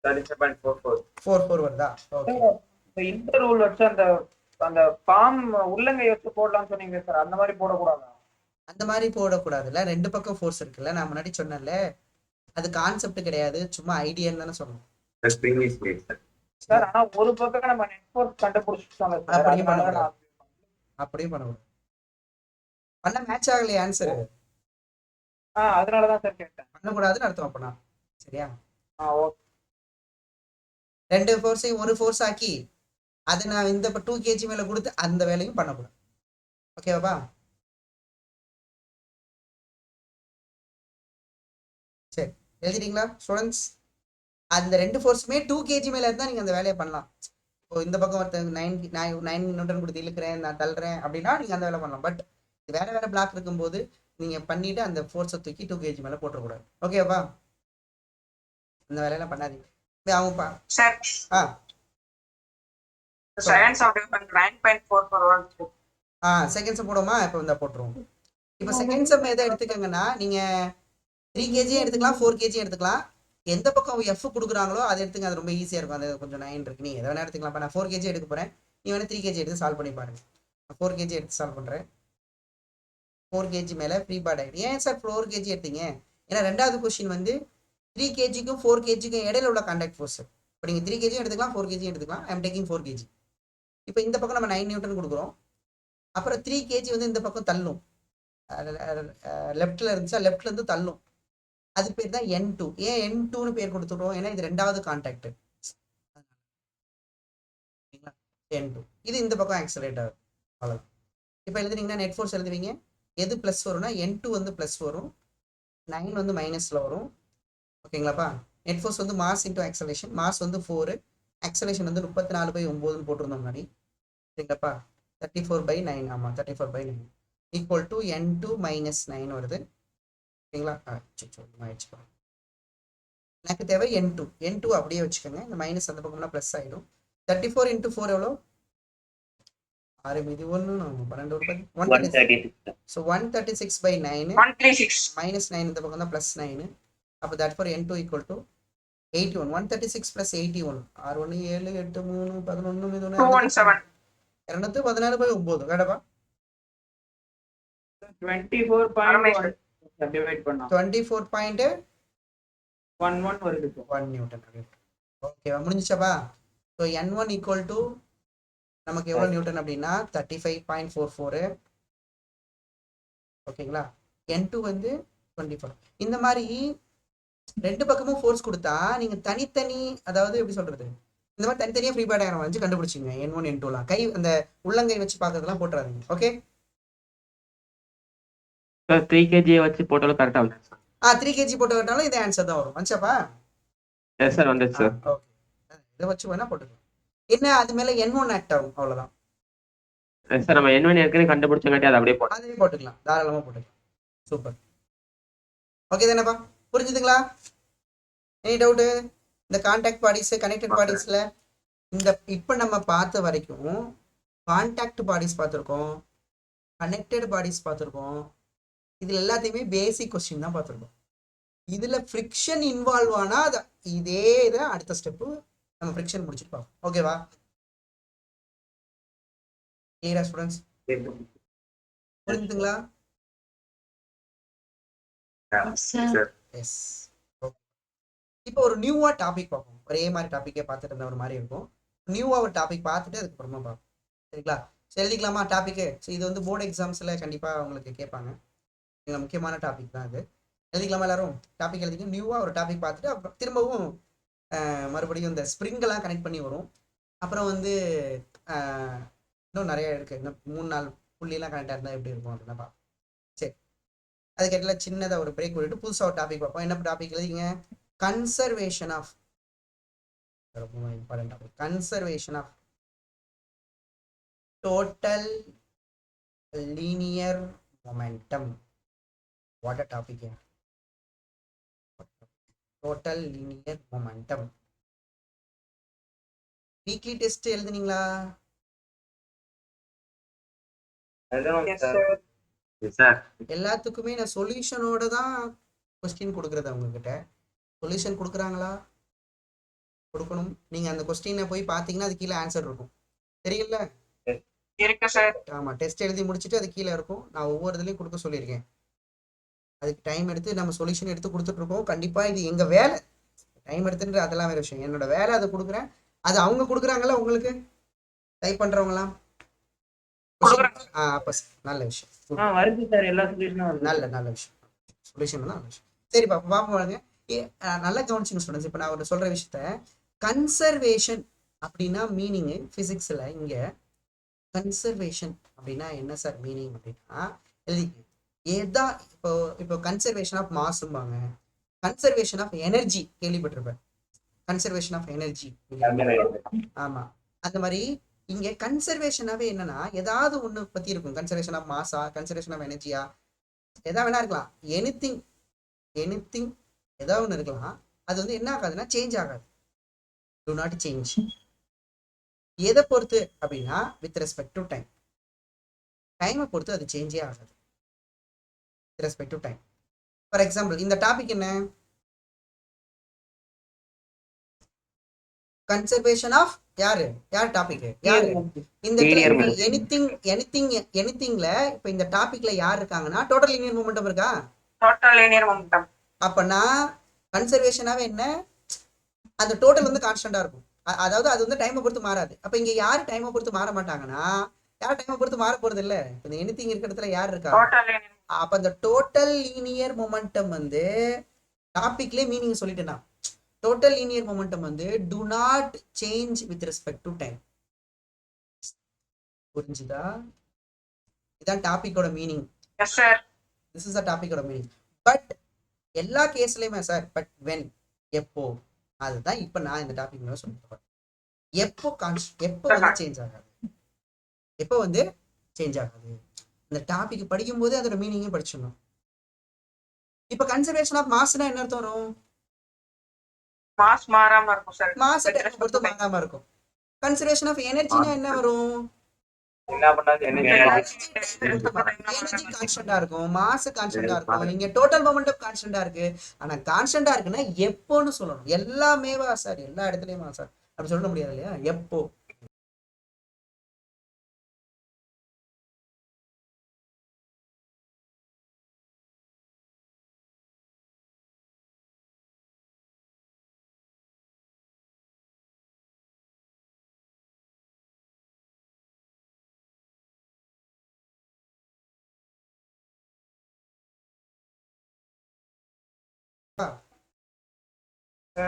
37.44.
வருதா? ஓகே,
இந்த ரூல் வச்சு அந்த பாம் உள்ளங்கை வச்சு போடலாம்னு சொன்னீங்க சார், அந்த மாதிரி போடக்கூடாதா?
அந்த மாதிரி போடக்கூடாதுல்ல, ரெண்டு பக்கம் ஃபோர்ஸ் இருக்குல்ல, நான் முன்னாடி சொன்னேன்ல, அது கான்செப்ட் கிடையாது, சும்மா ஐடியான்னு தானே சொல்லணும்.
That's previous page, sir.
Sir ஆனா ஒரு பக்கம் நம்ம நெட் ஃபோர்ஸ் கண்டுபிடிச்சிட்டோம்ல சார்,
அப்படியே
அதனால
பண்ணக்கூடாது. அப்படியே பண்ணக்கூடாது, பண்ண மேட்ச் ஆகலையே ஆன்சர்,
அதனால தான் சார் கேட்டேன்.
பண்ணக்கூடாதுன்னு அர்த்தம் அப்பனா. சரியா,
ஓகே.
ரெண்டு ஃபோர்ஸையும் ஒரு ஃபோர்ஸ் ஆக்கி அதை நான் இந்த 2 kg மேல கொடுத்து அந்த வேலையும் பண்ணக்கூடாது. ஓகேவாப்பா? சரி, எழுதிட்டீங்களா ஸ்டூடெண்ட்ஸ்? அந்த ரெண்டு ஃபோர்ஸுமே 2 kg மேல இருந்தால் நீங்கள் அந்த வேலையை பண்ணலாம். இப்போ இந்த பக்கம் ஒருத்தர் 9 நியூட்டன் கொடுத்து இழுக்கிறேன், நான் தள்ளுறேன் அப்படின்னா நீங்கள் அந்த வேலை பண்ணலாம். பட் வேற வேற பிளாக் இருக்கும்போது நீங்கள் பண்ணிட்டு அந்த ஃபோர்ஸை தூக்கி 2 kg மேலே போட்டுறக்கூடாது. ஓகேவா? அந்த வேலையெல்லாம் பண்ணாதீங்க. அவங்கப்பா
சார் செகண்ட்ஸ் ஆஃப் 9.441.
செகண்ட்ஸ் போடுமா? இப்போ இந்த போட்டுருவோம். இப்போ செகண்ட்ஸ் எதை எடுத்துக்கங்கன்னா நீங்கள் 3 kg எடுத்துக்கலாம், 4 kg எடுத்துக்கலாம். எந்த பக்கம் எஃப் கொடுக்குறாங்களோ அதை எடுத்துங்க, அது ரொம்ப ஈஸியாக இருக்கும். அது கொஞ்சம் 9 இருக்கு, நீங்கள் எதை வேணா எடுத்துக்கலாம். இப்போ நான் 4 kg எடுக்க போகிறேன், நீ வேணா 3 kg எடுத்து சால்வ் பண்ணி பாருங்க. நான் 4 kg எடுத்து சால்வ் பண்ணுறேன். 4 kg மேலே ஃப்ரீ பாட் ஆகிடும். ஏன் சார் 4 kg எடுத்தீங்க? ஏன்னா ரெண்டாவது கொஸ்டின் வந்து 3 kgக்கும் 4 kgக்கும் இடையில உள்ள கான்டாக்ட் ஃபோர்ஸ். இப்போ நீங்கள் 3 kg எடுத்துக்கலாம், 4 kg எடுத்துக்கலாம். I'm taking 4 kg. இப்போ இந்த பக்கம் நம்ம 9 நியூட்டன் கொடுக்குறோம். அப்புறம் 3 kg வந்து இந்த பக்கம் தள்ளும், லெஃப்டில் இருந்துச்சா லெஃப்ட்லேருந்து தள்ளும். அது பேர் தான் N2. ஏன் N2ன்னு பேர் கொடுத்துட்டோம்? ஏன்னா இது ரெண்டாவது கான்டாக்ட். N2 இது இந்த பக்கம் ஆக்சலேட் ஆகும். அவ்வளோதான். இப்போ எழுதுனீங்கன்னா நெட் ஃபோர்ஸ் எழுதுவீங்க. எது ப்ளஸ் வரும்னா N2 வந்து ப்ளஸ் வரும், 9 வந்து மைனஸில் வரும். ஓகேங்களாப்பா? நெட் ஃபோர்ஸ் வந்து மாஸ் இன்டூ ஆக்சலேஷன். மாஸ் வந்து 4, ஆக்சலேஷன் வந்து 34/9ன்னு போட்டிருந்தோம் முன்னாடி. சரிங்களாப்பா? 34/9. ஆமாம், 34/9 ஈக்குவல் டு N2 - 9 வருது. ஓகேங்களா? ஆயிடுச்சு. எனக்கு தேவை n2 அப்படியே வச்சுக்கோங்க. இந்த மைனஸ் அந்த பக்கம்னா ப்ளஸ் ஆகிடும். 34 × 4 எவ்வளோ? 6 மீதி 1 12 ஒரு
136.
ஸோ 136/9
136
மைனஸ் 9 இந்த பக்கம் தான் ப்ளஸ் 9. அப்போ that for n2 equal to 81. 136 + 81 6 1 7 8 3 11 மீது
217
216/9 கேடப்பா.
24.1 டிவைட் பண்ணா
24.1
வருது bro.
நியூட்டன். ஓகேவா, முடிஞ்சிச்சப்பா. ஸோ n1 ஈக்குவல் டு நமக்கு எவ்வளோ நியூட்டன் அப்படின்னா 35.44. ஓகேங்களா. n2 வந்து 24. இந்த மாதிரி ரெண்டு பக்கமும் ஃபோர்ஸ் கொடுத்தா நீங்க தனித்தனி, அதாவது எப்படி சொல்றது, இந்த மாதிரி தனித்தனியா ஃப்ரீ பாடி டயக்ராம் வச்சு கண்டுபிடிச்சிங்க. n1 n2லாம் கை அந்த உள்ளங்கை வச்சு பார்க்கறதுலாம் போட்டுறாதீங்க. ஓகே
சார் 3 kg வச்சு போட்டாலும் கரெக்டா வந்து சார்.
3 kg போட்டு விட்டாலும் இதே ஆன்சர் தான் வரும். வந்துச்சாப்பா?
எஸ் சார் வந்துச்சு சார்.
ஓகே, இதை வச்சு வேணா போட்டுக்கலாம். என்ன அது மேல n1 ஆக்ட் ஆகும், அவ்வளவுதான்.
எஸ் சார், நம்ம n1 ஏற்கனவே கண்டுபிடிச்சங்காட்டி அதை அப்படியே போட்டோம்.
அதுவே போட்டுக்கலாம், தாராளமா போட்டுக்கலாம். சூப்பர். ஓகே தானேப்பா, புரிஞ்சுதுங்களா? Any doubt? இந்த கான்டாக்ட் பாடிஸ், கனெக்டட் பாடிஸ்ல இந்த இப்போ நம்ம பார்த்த வரைக்கும் கான்டாக்ட் பாடிஸ் பார்த்துருக்கோம், கனெக்டட் பாடிஸ் பார்த்துருக்கோம். இதுல எல்லாத்தையுமே பேசிக் கொஸ்டின் தான் பார்த்துருக்கோம். இதுல ஃப்ரிக்ஷன் இன்வால்வ் ஆனா இதே இதை அடுத்த ஸ்டெப்பு நம்ம ஃப்ரிக்ஷன் முடிச்சிருப்போம். ஓகேவா? கிளியரா ஸ்டூடெண்ட்ஸ்? புரிஞ்சுதுங்களா? எஸ். இப்போ ஒரு நியூவா டாபிக் பார்ப்போம். ஒரே மாதிரி டாபிக்கே பார்த்துட்டு இருந்த ஒரு மாதிரி இருக்கும். நியூவா ஒரு டாபிக் பார்த்துட்டு அதுக்கப்புறமா பார்ப்போம். சரிங்களா? சரி, எழுதிக்கலாமா டாபிக்கு? ஸோ இது வந்து போர்டு எக்ஸாம்ஸ்ல கண்டிப்பா உங்களுக்கு கேட்பாங்க. இது முக்கியமான டாபிக் தான் இது. எழுதிக்கலாமா எல்லாரும்? டாபிக் எழுதிட்டு நியூவா ஒரு டாபிக் பார்த்துட்டு அப்புறம் திரும்பவும் மறுபடியும் இந்த ஸ்ப்ரிங்கெல்லாம் கனெக்ட் பண்ணி வரும். அப்புறம் வந்து இன்னும் நிறைய இருக்கு. இன்னும் 3-4 புள்ளியெல்லாம் கனெக்டாக இருந்தால் எப்படி இருக்கும் அப்படின்னா பார்ப்போம். சரி, அதுக்கேட்டில் சின்னதாக ஒரு பிரேக் விட்டுட்டு புதுசாக ஒரு டாபிக் பார்ப்போம். என்ன டாபிக் எழுதிங்க? கன்சர்வேஷன் ஆஃப், ரொம்ப important topic, conservation of total linear momentum. What a topic! Total linear momentum. Weekly test எழுதுனீங்களா? எல்லாத்துக்குமே நான் சொல்யூஷனோட தான் கொஸ்டின் கொடுக்குறது. அவங்ககிட்ட சொல்யூஷன் கொடுக்குறாங்களா? கொடுக்கணும். நீங்க அந்த கொஸ்டினை போய் பார்த்தீங்கன்னா அது கீழே ஆன்சர் இருக்கும். தெரியல?
இருக்கு சார்.
ஆமா, டெஸ்ட் எழுதி முடிச்சுட்டு அது கீழே இருக்கும். நான் ஒவ்வொரு இதுலையும் கொடுக்க சொல்லியிருக்கேன். அதுக்கு டைம் எடுத்து நம்ம சொல்யூஷன் எடுத்து கொடுத்துட்டு இருக்கோம். கண்டிப்பா இது எங்க வேலை. டைம் எடுத்துன்ற அதெல்லாம் வேற விஷயம். என்னோட வேலை அதை கொடுக்குறேன். அது அவங்க கொடுக்குறாங்கல்ல உங்களுக்கு டைப் பண்றவங்களாம். அப்ப நல்ல விஷயம்.
வருது சார், எல்லா சொல்யூஷனும் வருது.
நல்ல விஷயம். சொல்யூஷன் தான் நல்ல விஷயம். சரி பாப்பா பாருங்க, நல்லா கவனிச்சுங்க ஸ்டூடெண்ட்ஸ். இப்போ நான் ஒரு சொல்ற விஷயத்த, கன்சர்வேஷன் அப்படின்னா மீனிங் பிசிக்ஸ்ல இங்க கன்சர்வேஷன் அப்படின்னா என்ன சார் மீனிங் அப்படின்னா எழுதிங்க. ஏதா இப்போ கன்சர்வேஷன் ஆஃப் மாஸ்ம்பாங்க, கன்சர்வேஷன் ஆஃப் எனர்ஜி கேள்விப்பட்டிருப்பேன். கன்சர்வேஷன் ஆஃப் எனர்ஜி, ஆமா. அந்த மாதிரி இங்க கன்சர்வேஷனாவே என்னன்னா ஏதாவது ஒண்ணு பத்தி இருக்கும். கன்சர்வேஷன் ஆஃப் மாஸா, கன்சர்வேஷன் ஆஃப் எனர்ஜியா, எதா வேணா இருக்கலாம். எனிதிங் ஏதாவது ஒண்ணு இருக்கலாம். அது வந்து என்ன ஆகாதுன்னா சேஞ்ச் ஆகாது. To not change. எதை பொறுத்து அப்படின்னா வித் ரெஸ்பெக்ட் டு டைம். டைமை பொறுத்து அது சேஞ்சே ஆகாது with respect to time. For example இந்த டாபிக் என்ன? கன்சர்வேஷன் ஆஃப் யார் டாபிக்? யாரு இந்த எனிதிங்ல இப்ப இந்த டாபிக்ல யார் இருக்காங்கன்னா டோட்டல் லீனியர் மொமெண்டம் இருக்கா?
Total linear momentum.
அப்பனா கன்சர்வேஷனாவே என்ன? அந்த டோட்டல் வந்து கான்ஸ்டன்டா இருக்கும். அதாவது அது வந்து டைமை பொறுத்து மாறாது. அப்ப இங்க யாரு டைமை பொறுத்து மாற மாட்டாங்கன்னா யார் டைமை பொறுத்து மாற போறது இல்ல. இந்த எனிதிங் இருக்கிற இடத்துல யார் இருக்கா? அப்ப அந்த டோட்டல் லீனியர் மொமெண்டம் வந்து டாபிக்லயே மீனிங் சொல்லிட்டேன்னா, டோட்டல் லீனியர் மொமெண்டம் வந்து do not change with respect to time. புரிஞ்சுதா? இதான் டாபிக்கோட meaning.
Yes sir,
this is the டாபிக்கோட மீனிங். பட் எல்லா கேஸ்லயுமே சார், பட் வென், எப்போ, அதுதான் இப்ப நான் இந்த டாபிக் சொல்லிட்டு எப்போ வந்து சேஞ்ச் ஆகாது. எப்போ வந்து சேஞ்ச் ஆகாது. இந்த டாபிக் படிக்கும் போது அதோட மீனிங்கே படிச்சிடணும். இப்ப கன்சர்வேஷன் ஆஃப் மாஸ்னா என்ன அர்த்தம் வரும்?
மாஸ் மாறாம இருக்கும் சார்.
மாஸ் டைம் பொறுத்து மாறாம இருக்கும். கன்சர்வேஷன் ஆஃப் எனர்ஜினா என்ன வரும்?
என்ன பண்ணாலும்
எனர்ஜி கான்ஸ்டன்டா இருக்கும், மாஸ் கான்ஸ்டன்டா இருக்கும், இங்க டோட்டல் மொமெண்டம் கான்ஸ்டன்டா இருக்கு. ஆனா கான்ஸ்டன்டா இருக்குன்னா எப்போன்னு சொல்லணும். எல்லாமேவா சார், எல்லா இடத்துலயுமா சார் அப்படி சொல்ல முடியாது இல்லையா? எப்போ.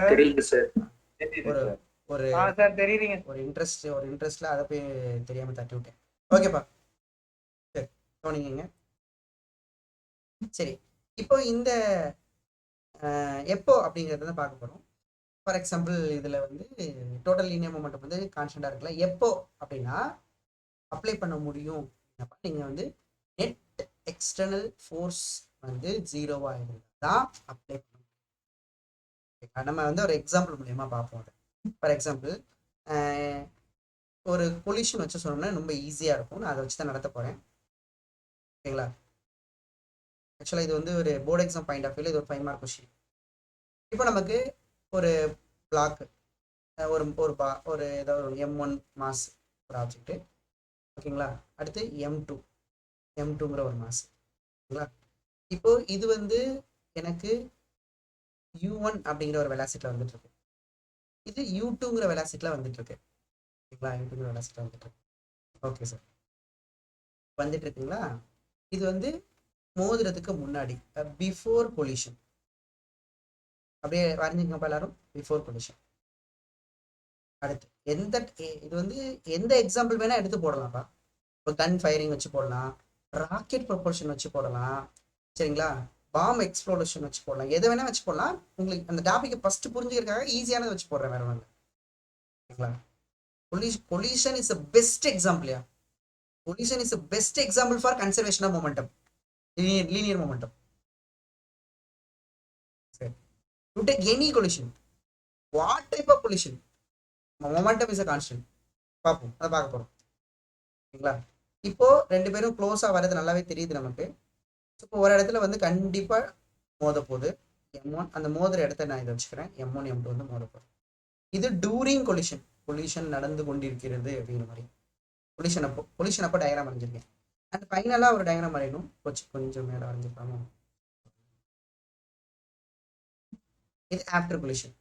தெரியுது சார்.
ஒரு ஒரு
சார் தெரியுறீங்க.
ஒரு இன்ட்ரெஸ்ட்ல அதை போய் தெரியாம தட்டி விட்டேன். ஓகேப்பா, சரி கவனிங்க. சரி, இப்போ இந்த எப்போ அப்படிங்கறத பார்க்க போறோம். ஃபார் எக்ஸாம்பிள் இதுல வந்து டோட்டல் லீனியர் மொமெண்டம் வந்து கான்ஸ்டன்டா இருக்குல்ல, எப்போ அப்படின்னா அப்ளை பண்ண முடியும். நீங்க வந்து நெட் எக்ஸ்டர்னல் ஃபோர்ஸ் வந்து 0வா இருந்தாதான் அப்ளை பண்ண முடியும். நம்ம வந்து ஒரு எக்ஸாம்பிள் மூலியமா பார்ப்போம். ஃபார் எக்ஸாம்பிள் ஒரு கொலிஷன் வச்சு சொன்னோம்னா ரொம்ப ஈஸியா இருக்கும். நான் அதை வச்சு தான் நடத்த போறேன். ஓகேங்களா? ஆக்சுவலா இது வந்து ஒரு போர்டு எக்ஸாம் பாயிண்ட் ஆஃப் வியூல இது ஒரு 5 மார்க் கொஸ்டின். இப்போ நமக்கு ஒரு பிளாக் ஒரு ஒரு ஏதாவது ஒரு M1 மாஸ் ஒரு ஆப்ஜெக்ட். ஓகேங்களா? அடுத்து M2ங்கிற ஒரு மாஸ். ஓகேங்களா? இப்போ இது வந்து எனக்கு U1 அப்படிங்கிற ஒரு வெலாசிட்டில வந்துட்டு இருக்கு. இது U2ங்கிற வெலாசிட்டில வந்துட்டு இருக்கு. ஓகேங்களா? U2ங்கிற வெலாசிட்டில வந்துட்டு இருக்கு. ஓகே சார், வந்துட்டு இருக்குங்களா? இது வந்து மோதுறதுக்கு முன்னாடி பிஃபோர் கொலிஷன். அப்படியே வரைஞ்சிங்கப்பா எல்லாரும், பிஃபோர் கொலிஷன். அடுத்து இது வந்து எந்த எக்ஸாம்பிள் வேணா எடுத்து போடலாம்ப்பா. இப்போ கன் ஃபயரிங் வச்சு போடலாம், ராக்கெட் ப்ரொபல்ஷன் வச்சு போடலாம், சரிங்களா? பாம் எக்ஸ்ப்ளோஷன் வச்சு போடலாம், எதை வேணா வச்சு போடலாம். உங்களுக்கு அந்த டாபிக் ஃபர்ஸ்ட் புரிஞ்சுக்கிறதுக்காக ஈஸியானதை வச்சு போடுறேன், வேற ஒன்று. ஓகேங்களா? Collision is a best example. Collision is the best example for conservation of momentum, linear momentum. You take any collision, what type of collision, momentum is a constant. பார்ப்போம், அதை பார்க்க போறோம். ஓகேங்களா? இப்போ ரெண்டு பேரும் க்ளோஸா வர்றது நல்லாவே தெரியுது நமக்கு. இப்போ ஒரு இடத்துல வந்து கண்டிப்பா மோத போகுது M1. அந்த மோதுற இடத்த நான் இதை வச்சுக்கிறேன். M1 M2 வந்து மோத போகுது. இது டூரிங் கொலிஷன் நடந்து கொண்டிருக்கிறது அப்படிங்கிற மாதிரி. கொலிஷன் அப்போ டயக்ராம் வரைஞ்சிருக்கேன். அண்ட் ஃபைனலாக ஒரு டயக்ராம் வரையணும். கொஞ்சம் மேலே வரைஞ்சிருக்காமோ. இது after collision.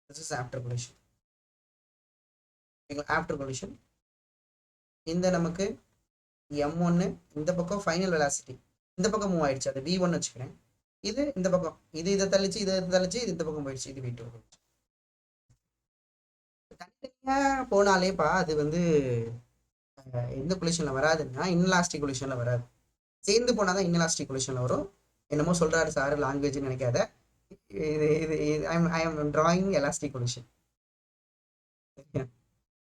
This is after collision. After collision இந்த நமக்கு M1 இந்த பக்கம் ஃபைனல் வெலாசிட்டி இந்த பக்கம் மூவ் ஆயிடுச்சு, அது V1 வச்சுக்கிறேன். இது இந்த பக்கம் இதை தள்ளிச்சு, இது இந்த பக்கம் போயிடுச்சு, இது V2 போயிடுச்சு. தனித்தனியா போனாலேப்பா அது வந்து எந்த கொலிஷன்ல வராதுன்னா இன்லாஸ்டிக் கொலிஷன்ல வராது. சேர்ந்து போனாதான் இன்லாஸ்டிக் கொலிஷன்ல வரும். என்னமோ சொல்றாரு சார் லாங்குவேஜ் நினைக்காத. I am drawing elastic collision.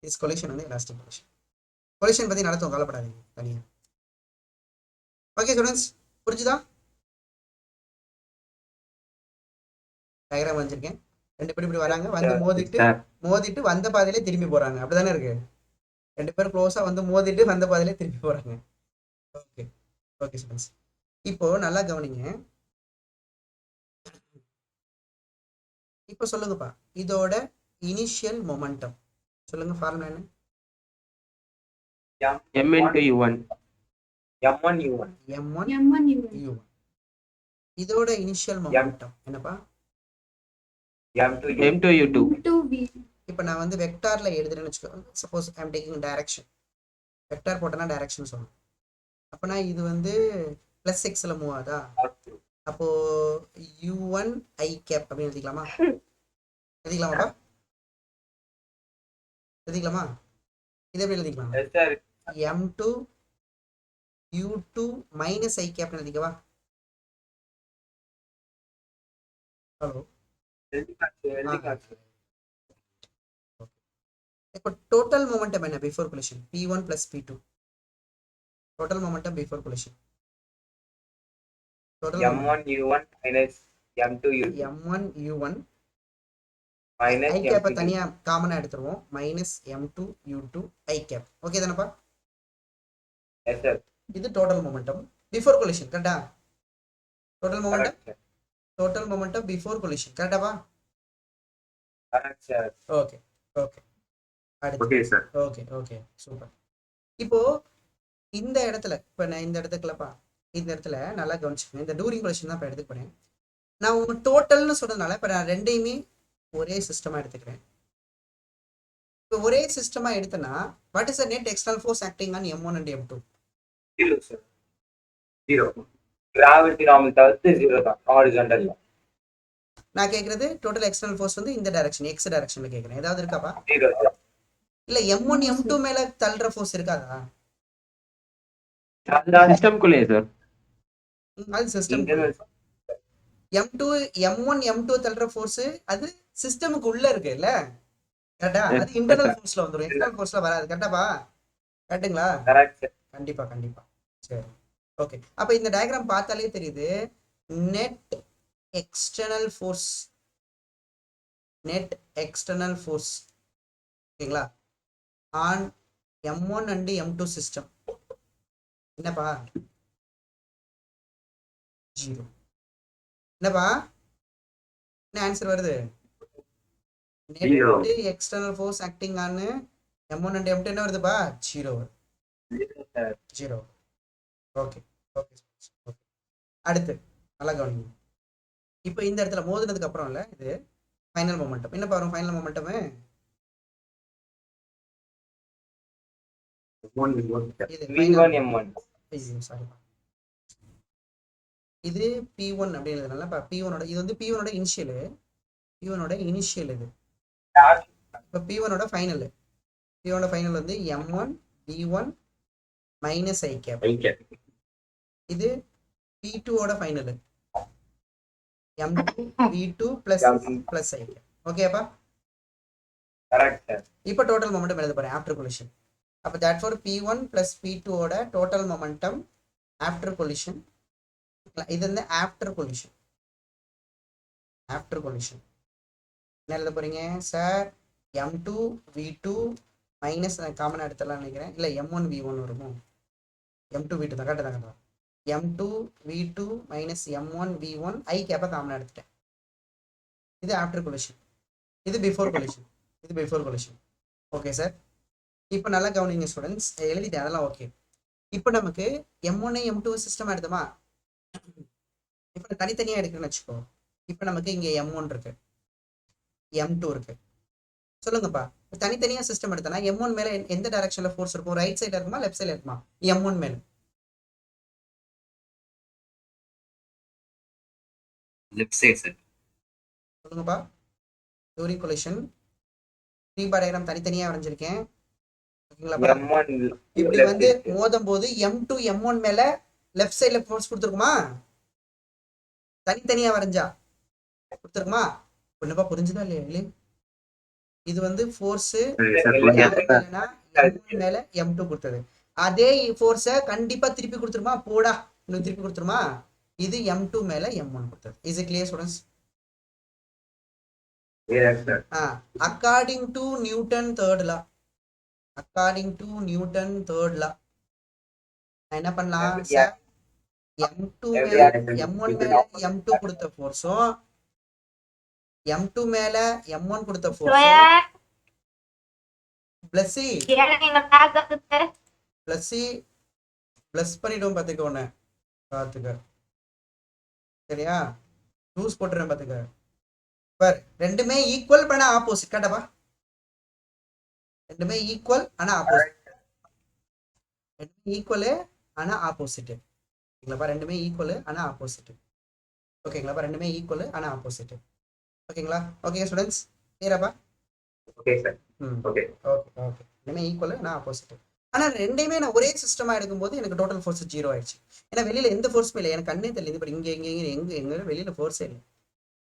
This collision வந்து எலாஸ்டிக் கொலிஷன். கொலிஷன் பத்தி நடத்தும், கவலைப்படாதீங்க தனியா. ஓகே ஸ்டூடெண்ட்ஸ், புரிஞ்சுதா? டயக்ராம் வச்சிருக்கேன். ரெண்டு பேரும் இப்படி வராங்க, வந்து மோதிட்டு வந்த பாதையிலே திரும்பி போறாங்க. அப்படிதானே இருக்கு? ரெண்டு பேரும் க்ளோஸா வந்து மோதிட்டு வந்த பாதையிலே திரும்பி போறாங்க. ஓகே ஓகே ஸ்டூடெண்ட்ஸ், இப்போ நல்லா கவனிங்க. இப்போ சொல்லுங்கப்பா, இதோட இனிஷியல் மொமெண்டம் சொல்லுங்க. ஃபார்முலா என்ன?
M into U1.
M1 U1.
M1
U1. இதோட இனிஷியல் மொமெண்டம் என்னப்பா?
M2 U2.
இப்போ நான் வந்து வெக்டார்ல எழுதுறேன்னு வச்சுக்கோங்க. Suppose I am taking direction, vector போட்டேன்னா டைரக்ஷன் சொல்லணும். அப்போனா இது வந்து பிளஸ் எக்ஸ்ல மூவ் ஆகுதா? அப்போ U1 I கேப் அப்படின்னு எழுதிக்கலாமா? எழுதிக்கலாமாப்பா? எழுதிக்கலாமா? இது எப்படி எழுதிக்கலாம்? M2 U2 minus I cap எழுதிக்கவா? ஹலோ, இப்போ டோட்டல் மொமெண்டம் என்ன before collision? P1 plus P2. Total momentum before collision.
M1 U1 minus M2 U2.
M1 U1
minus
i கேப்பை தனியா காமனா எடுத்துருவோம். -m2u2 i cap. ஓகே தானப்பா?
Yes sir.
இது டோட்டல் மொமெண்டம் பிஃபோர் கொலிஷன். கரெக்டா? Total momentum before collision. கரெக்டாப்பா?
Correct sir.
Okay okay. அடுத்து
okay sir.
Okay okay super. இப்போ இந்த இடத்துல இப்போ நான் இந்த இடத்துக்குலப்பா இந்த இடத்துல நல்லா கவனிச்சுக்கணும். இந்த டூரிங் கொலிஷன் தான் இப்போ எடுத்துக்க போறேன். நான் உங்க டோட்டல்னு சொல்றதுனால இப்போ நான் ரெண்டையுமே ஒரே சிஸ்டமா எடுத்துக்கிறேன். இப்போ ஒரே சிஸ்டமா எடுத்தனா what is the net external force acting on m1 and m2?
0 sir. 0. Gravity normal தவிர்த்து 0 தான் ஹாரிசான்டல்.
நான் கேக்குறது டோட்டல் எக்ஸ்டர்னல் ஃபோர்ஸ் வந்து இந்த டைரக்ஷன் எக்ஸ் டைரக்ஷன்ல கேக்குறேன். ஏதாவது இருக்காப்பா?
0 சார்.
இல்ல m1 m2 மேல தள்ளுற ஃபோர்ஸ் இருக்காதா?
சிஸ்டம்குள்ளே சார்.
அது சிஸ்டம். m2 m1 m2 தள்ளுற ஃபோர்ஸ் அது சிஸ்டமுக்கு உள்ள இருக்கு இல்ல? கரெக்டா? அது இன்டர்னல் ஃபோர்ஸ்ல வந்துரும். எக்ஸ்டர்னல் ஃபோர்ஸ்ல வராது. கரெக்டாப்பா? கரெக்ட்டுங்களா?
Correct sir.
கண்டிப்பா கண்டிப்பா. சரி ஓகே. அப்ப இந்த டயகிராம் பார்த்தாலே தெரியுது நெட் எக்ஸ்டர்னல் ஃபோர்ஸ் ஓகேங்களா on m1 and m2 system என்னப்பா? 0. என்னப்பா என்ன ஆன்சர் வருது? Net external force acting on m1 and m2 என்ன வருதுப்பா? 0 வருது. 0. Okay okay okay. அடுத்து நல்லா கவனிங்க. இப்போ இந்த இடத்துல மோதினதுக்கு அப்புறம் இல்ல இது ஃபைனல் மொமெண்டம். என்ன பாருங்க ஃபைனல் மொமெண்டம்? இது
V1 M1.
சாரி இது P1 அப்படின்றதுனால P1 ஓட இது வந்து P1 ஓட இனிஷியல் இது. இப்போ P1 ஓட ஃபைனல் வந்து m1 v1 minus i cap. இது P2 ஓட final m2 v2 plus i cap. ஓகேப்பா?
Correct sir.
இப்போ டோட்டல் மொமெண்டம் எழுத போறேன் ஆஃப்டர் கொலிஷன். அப்போ therefore P1 plus P2 ஓட டோட்டல் மொமெண்டம் ஆஃப்டர் கொலிஷன். இது வந்து ஆஃப்டர் கொலிஷன் என்ன எழுத போறீங்க sir? m2 v2 minus common எடுத்துடலாம் நினைக்கிறேன். இல்லை m1 v1 வருமோ? m2 v2 தான் கரெக்டாக m2 v2 minus m1 v1 ஐ கேப்பை காமன் எடுத்துட்டேன். இது ஆஃப்டர் கொலிஷன். இது பிஃபோர் கொலிஷன். Okay sir. இப்போ நல்லா கவனிங்க ஸ்டூடெண்ட்ஸ். எழுதிட்டேன் அதெல்லாம் ஓகே. இப்போ நமக்கு m1 m2 சிஸ்டம் எடுத்தோமா? இப்போ தனித்தனியாக எடுக்குன்னு வச்சுக்கோ. இப்போ நமக்கு இங்கே m1 இருக்கு m2 இருக்கு. சொல்லுங்கப்பா தனித்தனியா சிஸ்டம் எடுத்தனா m1 மேல எந்த டைரக்ஷன்ல ஃபோர்ஸ் இருக்கும்? ரைட் சைடுல இருக்குமா லெஃப்ட் சைடுல இருக்குமா? m1 மேல
லெஃப்ட் சைடு சார்.
சொல்லுங்கப்பா. டூரிங் கொலிஷன் 3 பார் டயகிராம் தனித்தனியா வரைஞ்சிருக்கேன். ஓகேங்களா?
M1
இப்படி வந்து மோதும் போது m2 m1 மேல லெஃப்ட் சைடுல ஃபோர்ஸ் கொடுத்துருக்குமா? தனித்தனியா வரைஞ்சா கொடுத்துருக்குமா? ஒண்ணுப்பா புரிஞ்சுதா இல்லையா? இது வந்து ஃபோர்ஸ் மேல m2 கொடுத்தது. அதே ஃபோர்ஸ கண்டிப்பா திருப்பி கொடுத்துருமா? போடா இன்னும் திருப்பி கொடுத்துருமா? இது m2 மேல m1 கொடுத்தது. Is it clear students? According to Newton third லா என்ன பண்ணலாம் சார்? m2 மேல m1 மேல m2 கொடுத்த ஃபோர்ஸும் m2 மேல m1 கொடுத்த ஃபோர்ஸும் பிளஸ் பண்ணிடுவோம். பாத்துக்க சரியா? லூஸ் போட்டுறேன் பாத்துக்க. பார் ரெண்டுமே ஈக்குவல் பண்ண ஆப்போசிட். கரெக்டாப்பா? ரெண்டுமே ஈக்குவல் ஆனா ஆப்போசிட். ரெண்டுமே ஈக்குவல் ஆனா ஆப்போசிட். ஓகேங்களா? ரெண்டுமே ஈக்குவல் ஆனா ஆப்போசிட். ஓகேங்களா? ஓகே ஸ்டூடண்ட்ஸ் கிளியராப்பா?
Okay sir. ஓகே
ரெண்டுமே ஈக்குவல் ஆனா ஆப்போசிட். ஆனா ரெண்டையுமே நான் ஒரே சிஸ்டமா எடுக்கும்போது எனக்கு டோட்டல் ஃபோர்ஸ் 0 ஆயிடுச்சு. ஏன்னா வெளியில எந்த ஃபோர்ஸுமே இல்லை. எனக்கு கண்ணே தெரியல. இப்போ எங்க வெளியில ஃபோர்ஸே இல்லை.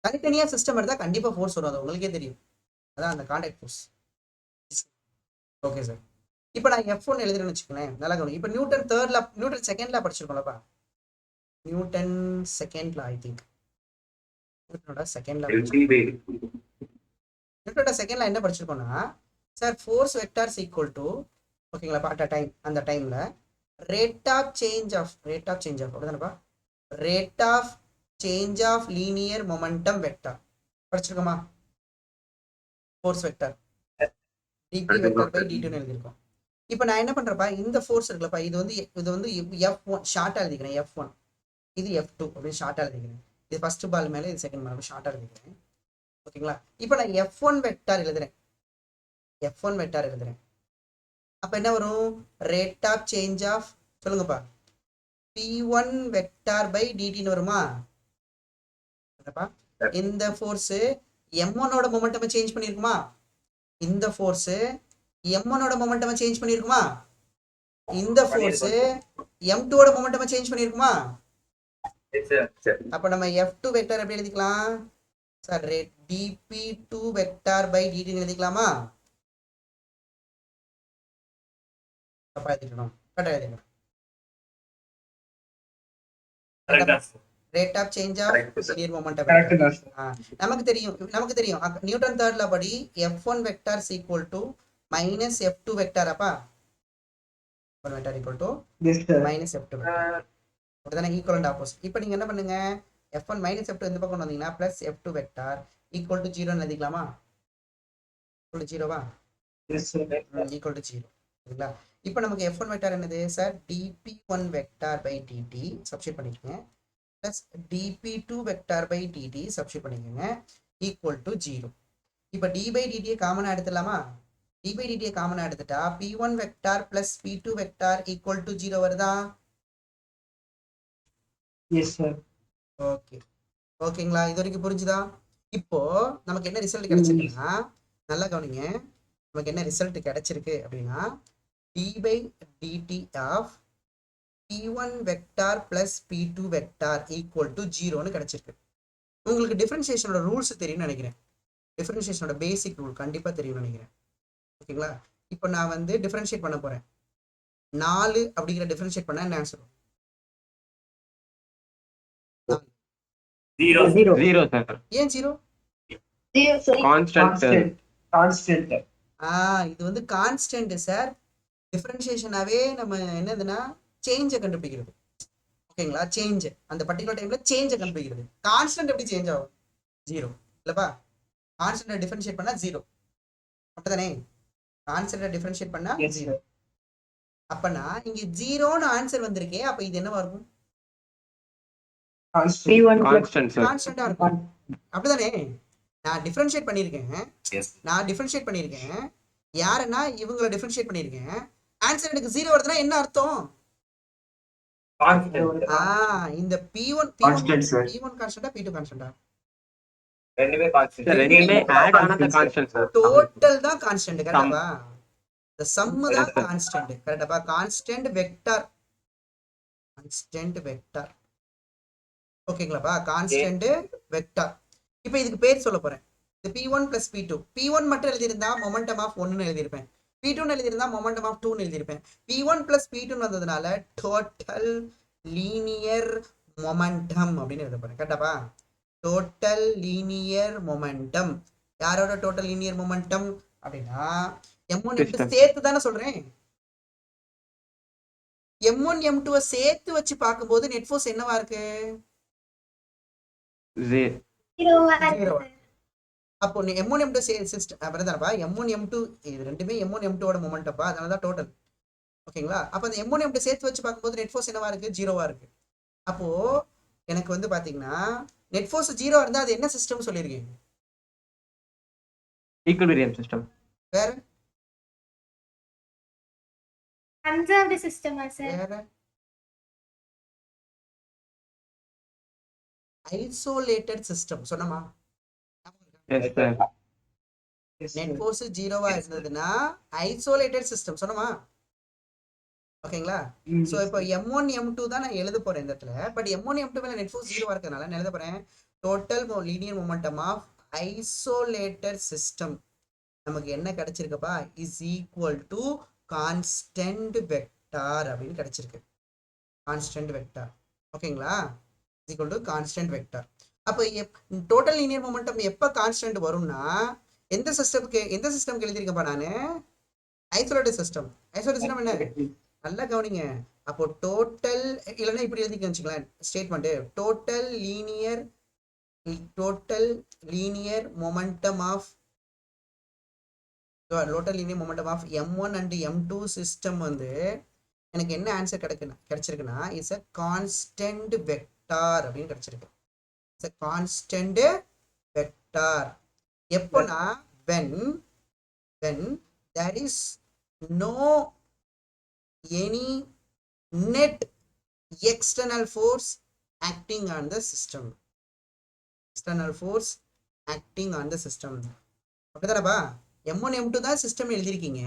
தனித்தனியா சிஸ்டம் எடுத்தா கண்டிப்பா ஃபோர்ஸ் வரும். அது உங்களுக்கே தெரியும். அதான் அந்த கான்டாக்ட் ஃபோர்ஸ். Okay sir. இப்போ நான் F1 எழுதுறேன்னு வச்சுக்கோங்களேன். நல்லா கவனிங்க. இப்போ நியூட்டன் செகண்ட்ல படிச்சிருக்கோம்லப்பா. நியூட்டன் செகண்ட்ல ஐ திங்க் நியூட்டனோட செகண்ட்ல நியூட்டனோட செகண்ட்ல என்ன படிச்சிருக்கோம்னா sir force vectors equal to ஓகேங்களா அட் அ டைம் அந்த டைம்ல ரேட் ஆஃப் சேஞ்ச் ஆஃப் அப்படிதானப்பா rate of change of linear momentum vector படிச்சிருக்கோமா force vector d p vector by டி2 எழுதியிருக்கோம். இப்போ நான் என்ன பண்றப்பா இந்த ஃபோர்ஸ் இருக்குல்லப்பா இது வந்து F1 ஷார்ட்டா எழுதிக்கிறேன் F1 இது F2 அப்படின்னு ஷார்ட்டா எழுதிக்கிறேன். இது ஃபர்ஸ்ட் பால் மேல இது செகண்ட் பால் ஷார்ட்டா எழுதிக்கிறேன் ஓகேங்களா. இப்போ நான் F1 வெக்டார் எழுதுறேன் அப்ப என்ன வரும் ரேட் ஆஃப் சேஞ்ச் ஆஃப் சொல்லுங்கப்பா P1 வெக்டார் பை dt வருமா இந்த ஃபோர்ஸ் M1 ஓட மொமெண்டம் சேஞ்ச் பண்ணிருக்குமா இந்த ஃபோர்ஸ் M1 ஓட மொமெண்டம் சேஞ்ச் பண்ணிருக்குமா இந்த ஃபோர்ஸ் M2 ஓட மொமெண்டம் சேஞ்ச் பண்ணிருக்குமா அப்ப நம்ம F2 வெக்டார் எப்படி எழுதிக்கலாம் sir rate dp2 vector by dt எழுதிக்கலாமா தப்பா எழுதிக்கணும் கரெக்டா எழுதிக்கணும் rate of change of linear momentum நமக்கு தெரியும் நியூட்டன் தேர்ட் லா படி F1 vector is equal to minus F2 vector அப்பா F1 vector equal to minus F2 vector அப்படிதானே ஈக்குவலன்ட் ஆப்போசிட். இப்போ நீங்க என்ன பண்ணுங்க F1 minus F2 இந்த பக்கம் வந்தீங்கன்னா plus F2 vector equal to 0 எழுதிக்கலாமா equal to 0 வா equal to 0 சரிங்களா. இப்போ நமக்கு F1 வெக்டார் என்னது sir dp1 vector by dt substitute பண்ணிக்கங்க plus dp2 vector by dt substitute பண்ணிக்கங்க equal to 0. இப்போ d by dt காமனா எடுத்துடலாமா d by dt காமனா எடுத்துட்டா p1 vector plus p2 vector equal to 0 வருதா
எஸ் சார்
ஓகே ஓகேங்களா இது வரைக்கும் புரிஞ்சுதா. இப்போ நமக்கு என்ன ரிசல்ட் கிடைச்சிருக்குன்னா நல்லா கவனிங்க நமக்கு என்ன ரிசல்ட் கிடைச்சிருக்கு அப்படின்னா d by dt of p1 vector plus p2 vector equal to 0ன்னு கிடைச்சிருக்கு. உங்களுக்கு டிஃபரன்ஷியேஷனோட ரூல்ஸ் தெரியும்னு நினைக்கிறேன் டிஃபரன்ஷியேஷனோட பேசிக் ரூல் கண்டிப்பா தெரியும்னு நினைக்கிறேன் ஓகேங்களா. இப்போ நான் வந்து டிஃபரன்ஷியேட் பண்ண போறேன் 4 அப்படிங்கிற டிஃபரன்ஷியேட் பண்ணா என்ன ஆன்சர்
0 சார்
ஏன் 0
கான்ஸ்டன்ட்
இது வந்து கான்ஸ்டன்ட் சார் டிஃபரன்ஷியேஷனாவே நம்ம என்னதுன்னா சேஞ்சை கண்டுபிடிக்கிறது ஓகேங்களா சேஞ்ச் அந்த பர்டிகுலர் டைம்ல சேஞ்சை கண்டுபிடிக்கிறது. கான்ஸ்டன்ட் எப்படி சேஞ்ச் ஆகும் 0 இல்லப்பா கான்ஸ்டன்ட் டிஃபரன்ஷியேட் பண்ணா 0 அப்படிதானே கான்ஸ்டன்ட் டிஃபரன்ஷியேட் பண்ணா 0 அப்பனா இங்க 0ன்னு ஆன்சர் வந்திருக்கே அப்ப இது என்னவா இருக்கும் கான்ஸ்டன்ட்டா இருக்கும் அப்படிதானே. நான் டிஃபரன்ஷியேட் பண்ணியிருக்கேன் யாருன்னா இவங்களை டிஃபரன்ஷியேட் பண்ணியிருக்கேன் ஆன்சர் எனக்கு 0 வருதுன்னா என்ன அர்த்தம் இந்த P1 கான்ஸ்டன்ட்டா P2 கான்ஸ்டன்ட்டா
ரெண்டுமே கான்ஸ்டன்ட்
ரெண்டுமே ஆட் ஆன கான்ஸ்டன்ட் சார்
டோட்டல் தான் கான்ஸ்டன்ட் கரெக்டாப்பா the sum தான் கான்ஸ்டன்ட் கரெக்டாப்பா கான்ஸ்டன்ட் வெக்டார் ஓகேங்களாப்பா கான்ஸ்டன்ட் வெக்டார். இப்போ இதுக்கு பேர் சொல்ல போறேன் இந்த P1 plus P2 P1 மட்டும் எழுதியிருந்தா மொமெண்டம் ஆஃப் 1ன்னு எழுதியிருப்பேன் P2 எழுதியிருந்தா மொமெண்டம் ஆஃப் 2ன்னு எழுதியிருப்பேன் P1 plus P2 வந்ததுனால டோட்டல் லீனியர் மொமெண்டம் அப்படின்னு எழுத போறேன் கரெக்டாப்பா டோட்டல் லீனியர் மொமெண்டம் யாரோட டோட்டல் லீனியர் மொமெண்டம் அப்படின்னா M1 M2 சேர்த்து தானே சொல்றேன் M1 M2 சேர்த்து வச்சு பார்க்கும்போது நெட் ஃபோர்ஸ் என்னவா இருக்கு
0
அப்போ M1 M2 system அப்படிதானப்பா M1 M2 இது ரெண்டுமே M1 M2 ஓட மொமெண்டம்ப்பா அதனால தான் டோட்டல் ஓகேங்களா. அப்ப அந்த M1 M2 சேர்த்து வச்சு பார்க்கும்போது நெட் ஃபோர்ஸ் என்னவா இருக்கு 0வா இருக்கு. அப்போ எனக்கு வந்து பாத்தீங்கன்னா நெட் ஃபோர்ஸ் 0 இருந்தா அது என்ன சிஸ்டம் சொல்லிருக்கீங்க
ஈக்குலிபிரியம் சிஸ்டம்
வேற
கன்சர்வ்டு சிஸ்டமா சார்
வேற ஐசோலேட்டட் சிஸ்டம் சொன்னமா
எஸ் சார்
நெட் ஃபோர்ஸ் 0வா இருந்ததுன்னா ஐசோலேட்டட் சிஸ்டம் சொன்னமா ஓகேங்களா. சோ இப்போ M1 M2 தான் நான் எழுத போறேன் இந்த இடத்துல பட் M1 M2 மேல நெட் ஃபோர்ஸ் 0வா இருக்கறனால நான் எழுத போறேன் total linear momentum of isolated system நமக்கு என்ன கிடைச்சிருக்குப்பா is equal to constant vector அப்படின்னு கிடைச்சிருக்கு கான்ஸ்டன்ட் வெக்டார் ஓகேங்களா is equal to constant vector. அப்போ டோட்டல் லீனியர் மொமெண்டம் எப்போ கான்ஸ்டன்ட் வரும்னா எந்த சிஸ்டம்க்கு எழுதியிருக்கேன்ப்பா நானு? Isolated system. ஐசோலேட்டட் சிஸ்டம் என்ன? நல்லா கவனிங்க. அப்போ டோட்டல் இல்லைன்னா இப்படி எழுதிக்க வச்சுக்கலாம் statement. Total linear momentum of M1 and M2 system வந்து எனக்கு என்ன ஆன்சர் கிடைச்சிருக்குன்னா இட்ஸ் அ கான்ஸ்டன்ட் வெக்டார் அப்படின்னு கிடைச்சிருக்கு. It's a constant vector. எப்போனா when there is no any net external force acting on the system. அப்படிதானப்பா? M1 M2 தான் சிஸ்டம் எழுதிருக்கீங்க.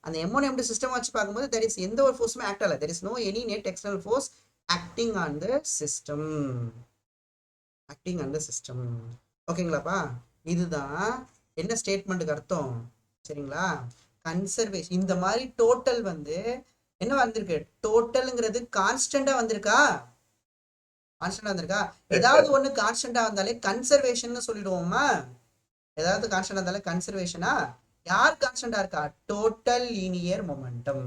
அந்த M1 M2 சிஸ்டம் வச்சு பார்க்கும்போது there is எந்த ஒரு ஃபோர்ஸுமே ஆக்ட் ஆகல. there is no any net external force acting on the system. ஓகேங்களாப்பா? இதுதான் என்ன ஸ்டேட்மெண்ட்டுக்கு அர்த்தம், சரிங்களா? கன்சர்வேஷன். இந்த மாதிரி டோட்டல் வந்து என்ன வந்திருக்கு? டோட்டல்ங்கிறது கான்ஸ்டன்டா வந்திருக்கா? ஏதாவது ஒண்ணு கான்ஸ்டன்டா வந்தாலே கன்சர்வேஷன் சொல்லிடுவோமா? ஏதாவது கான்ஸ்டன்டா இருந்தாலே கன்சர்வேஷனா? யார் கான்ஸ்டன்டா இருக்கா? Total linear momentum.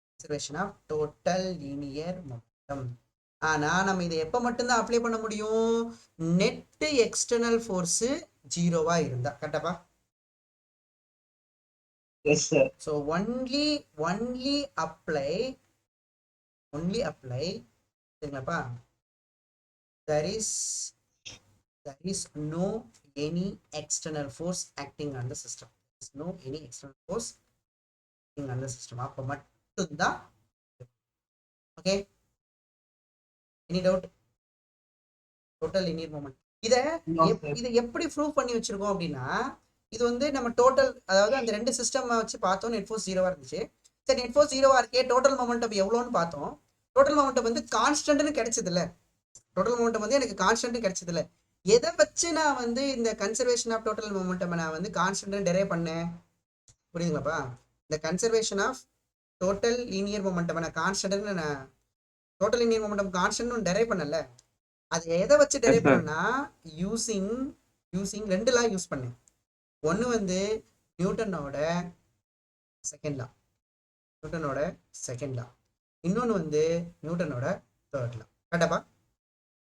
Conservation of total linear momentum. ஆனா நம்ம இதை எப்ப மட்டும்தான் அப்ளை பண்ண முடியும்? நெட் எக்ஸ்டர்னல் ஃபோர்ஸ் ஜீரோவா இருந்தா. கரெக்டாப்பா?
Yes, sir.
So only apply சரிங்களாப்பா? there is no any external force acting on the system. There is no any external force acting on the system. அப்ப மட்டும்தான். Okay, any doubt? Total linear moment. இதை எப்படி ப்ரூவ் பண்ணி வச்சிருக்கோம் அப்படின்னா, இது வந்து நம்ம டோட்டல், அதாவது அந்த ரெண்டு சிஸ்டம் வச்சு பார்த்தோம். நெட் ஃபோர்ஸ் ஜீரோவா இருந்துச்சு. சரி, நெட் ஃபோர்ஸ் ஜீரோவா இருக்கே, டோட்டல் மொமெண்டம் எவ்வளோன்னு பார்த்தோம். டோட்டல் மொமெண்டம் வந்து கான்ஸ்டன்ட்னு கிடைச்சது இல்ல. டோட்டல் மொமெண்டம் வந்து எனக்கு கான்ஸ்டன்ட் கிடைச்சது இல்ல. எதை வச்சு நான் வந்து இந்த கன்சர்வேஷன் ஆஃப் டோட்டல் மொமெண்டம் நான் வந்து கான்ஸ்டன்ட் டெரைவ் பண்ணேன்? புரியுதுங்களாப்பா? இந்த conservation of total linear momentum நான் கான்ஸ்டன்ட்னு, நான் total linear momentum constant derive பண்ணல. அது எதை வச்சு டெரைவ் பண்ணா? யூசிங் ரெண்டு லா யூஸ் பண்ணேன். ஒன்று வந்து நியூட்டனோட செகண்ட் லா, இன்னொன்று வந்து நியூட்டனோட தேர்ட் லா. கரெக்டாப்பா?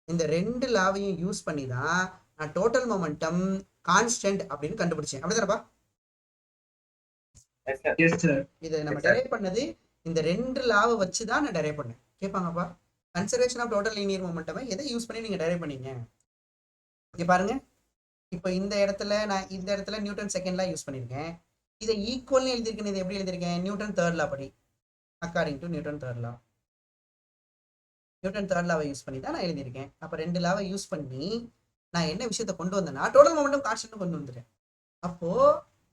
இந்த ரெண்டு லாவையும் யூஸ் பண்ணி தான் நான் டோட்டல் மொமெண்டம் கான்ஸ்டன்ட் அப்படின்னு கண்டுபிடிச்சேன். அப்படிதானப்பா? இதை நம்ம டெரைவ் பண்ணது இந்த ரெண்டு லாவை வச்சு தான் நான் டெரைவ் பண்ணேன். கேட்பாங்கப்பா, conservation of total linear momentum எதை யூஸ் பண்ணி நீங்க டெரைவ் பண்ணீங்க? இங்க பாருங்க, இப்போ இந்த இடத்துல நியூட்டன் செகண்ட் லா யூஸ் பண்ணியிருக்கேன். இதை ஈக்குவல்னு எழுதியிருக்கேன். இதை எப்படி எழுதியிருக்கேன்? நியூட்டன் தேர்ட் லா படி, அக்கார்டிங் டு நியூட்டன் தேர்ட் லாவை யூஸ் பண்ணி தான் நான் எழுதியிருக்கேன். அப்போ ரெண்டு லாவை யூஸ் பண்ணி நான் என்ன விஷயத்தை கொண்டு வந்தேன்னா, டோட்டல் மொமெண்டம் கான்ஸ்டன்ட் கொண்டு வந்துட்டேன். அப்போ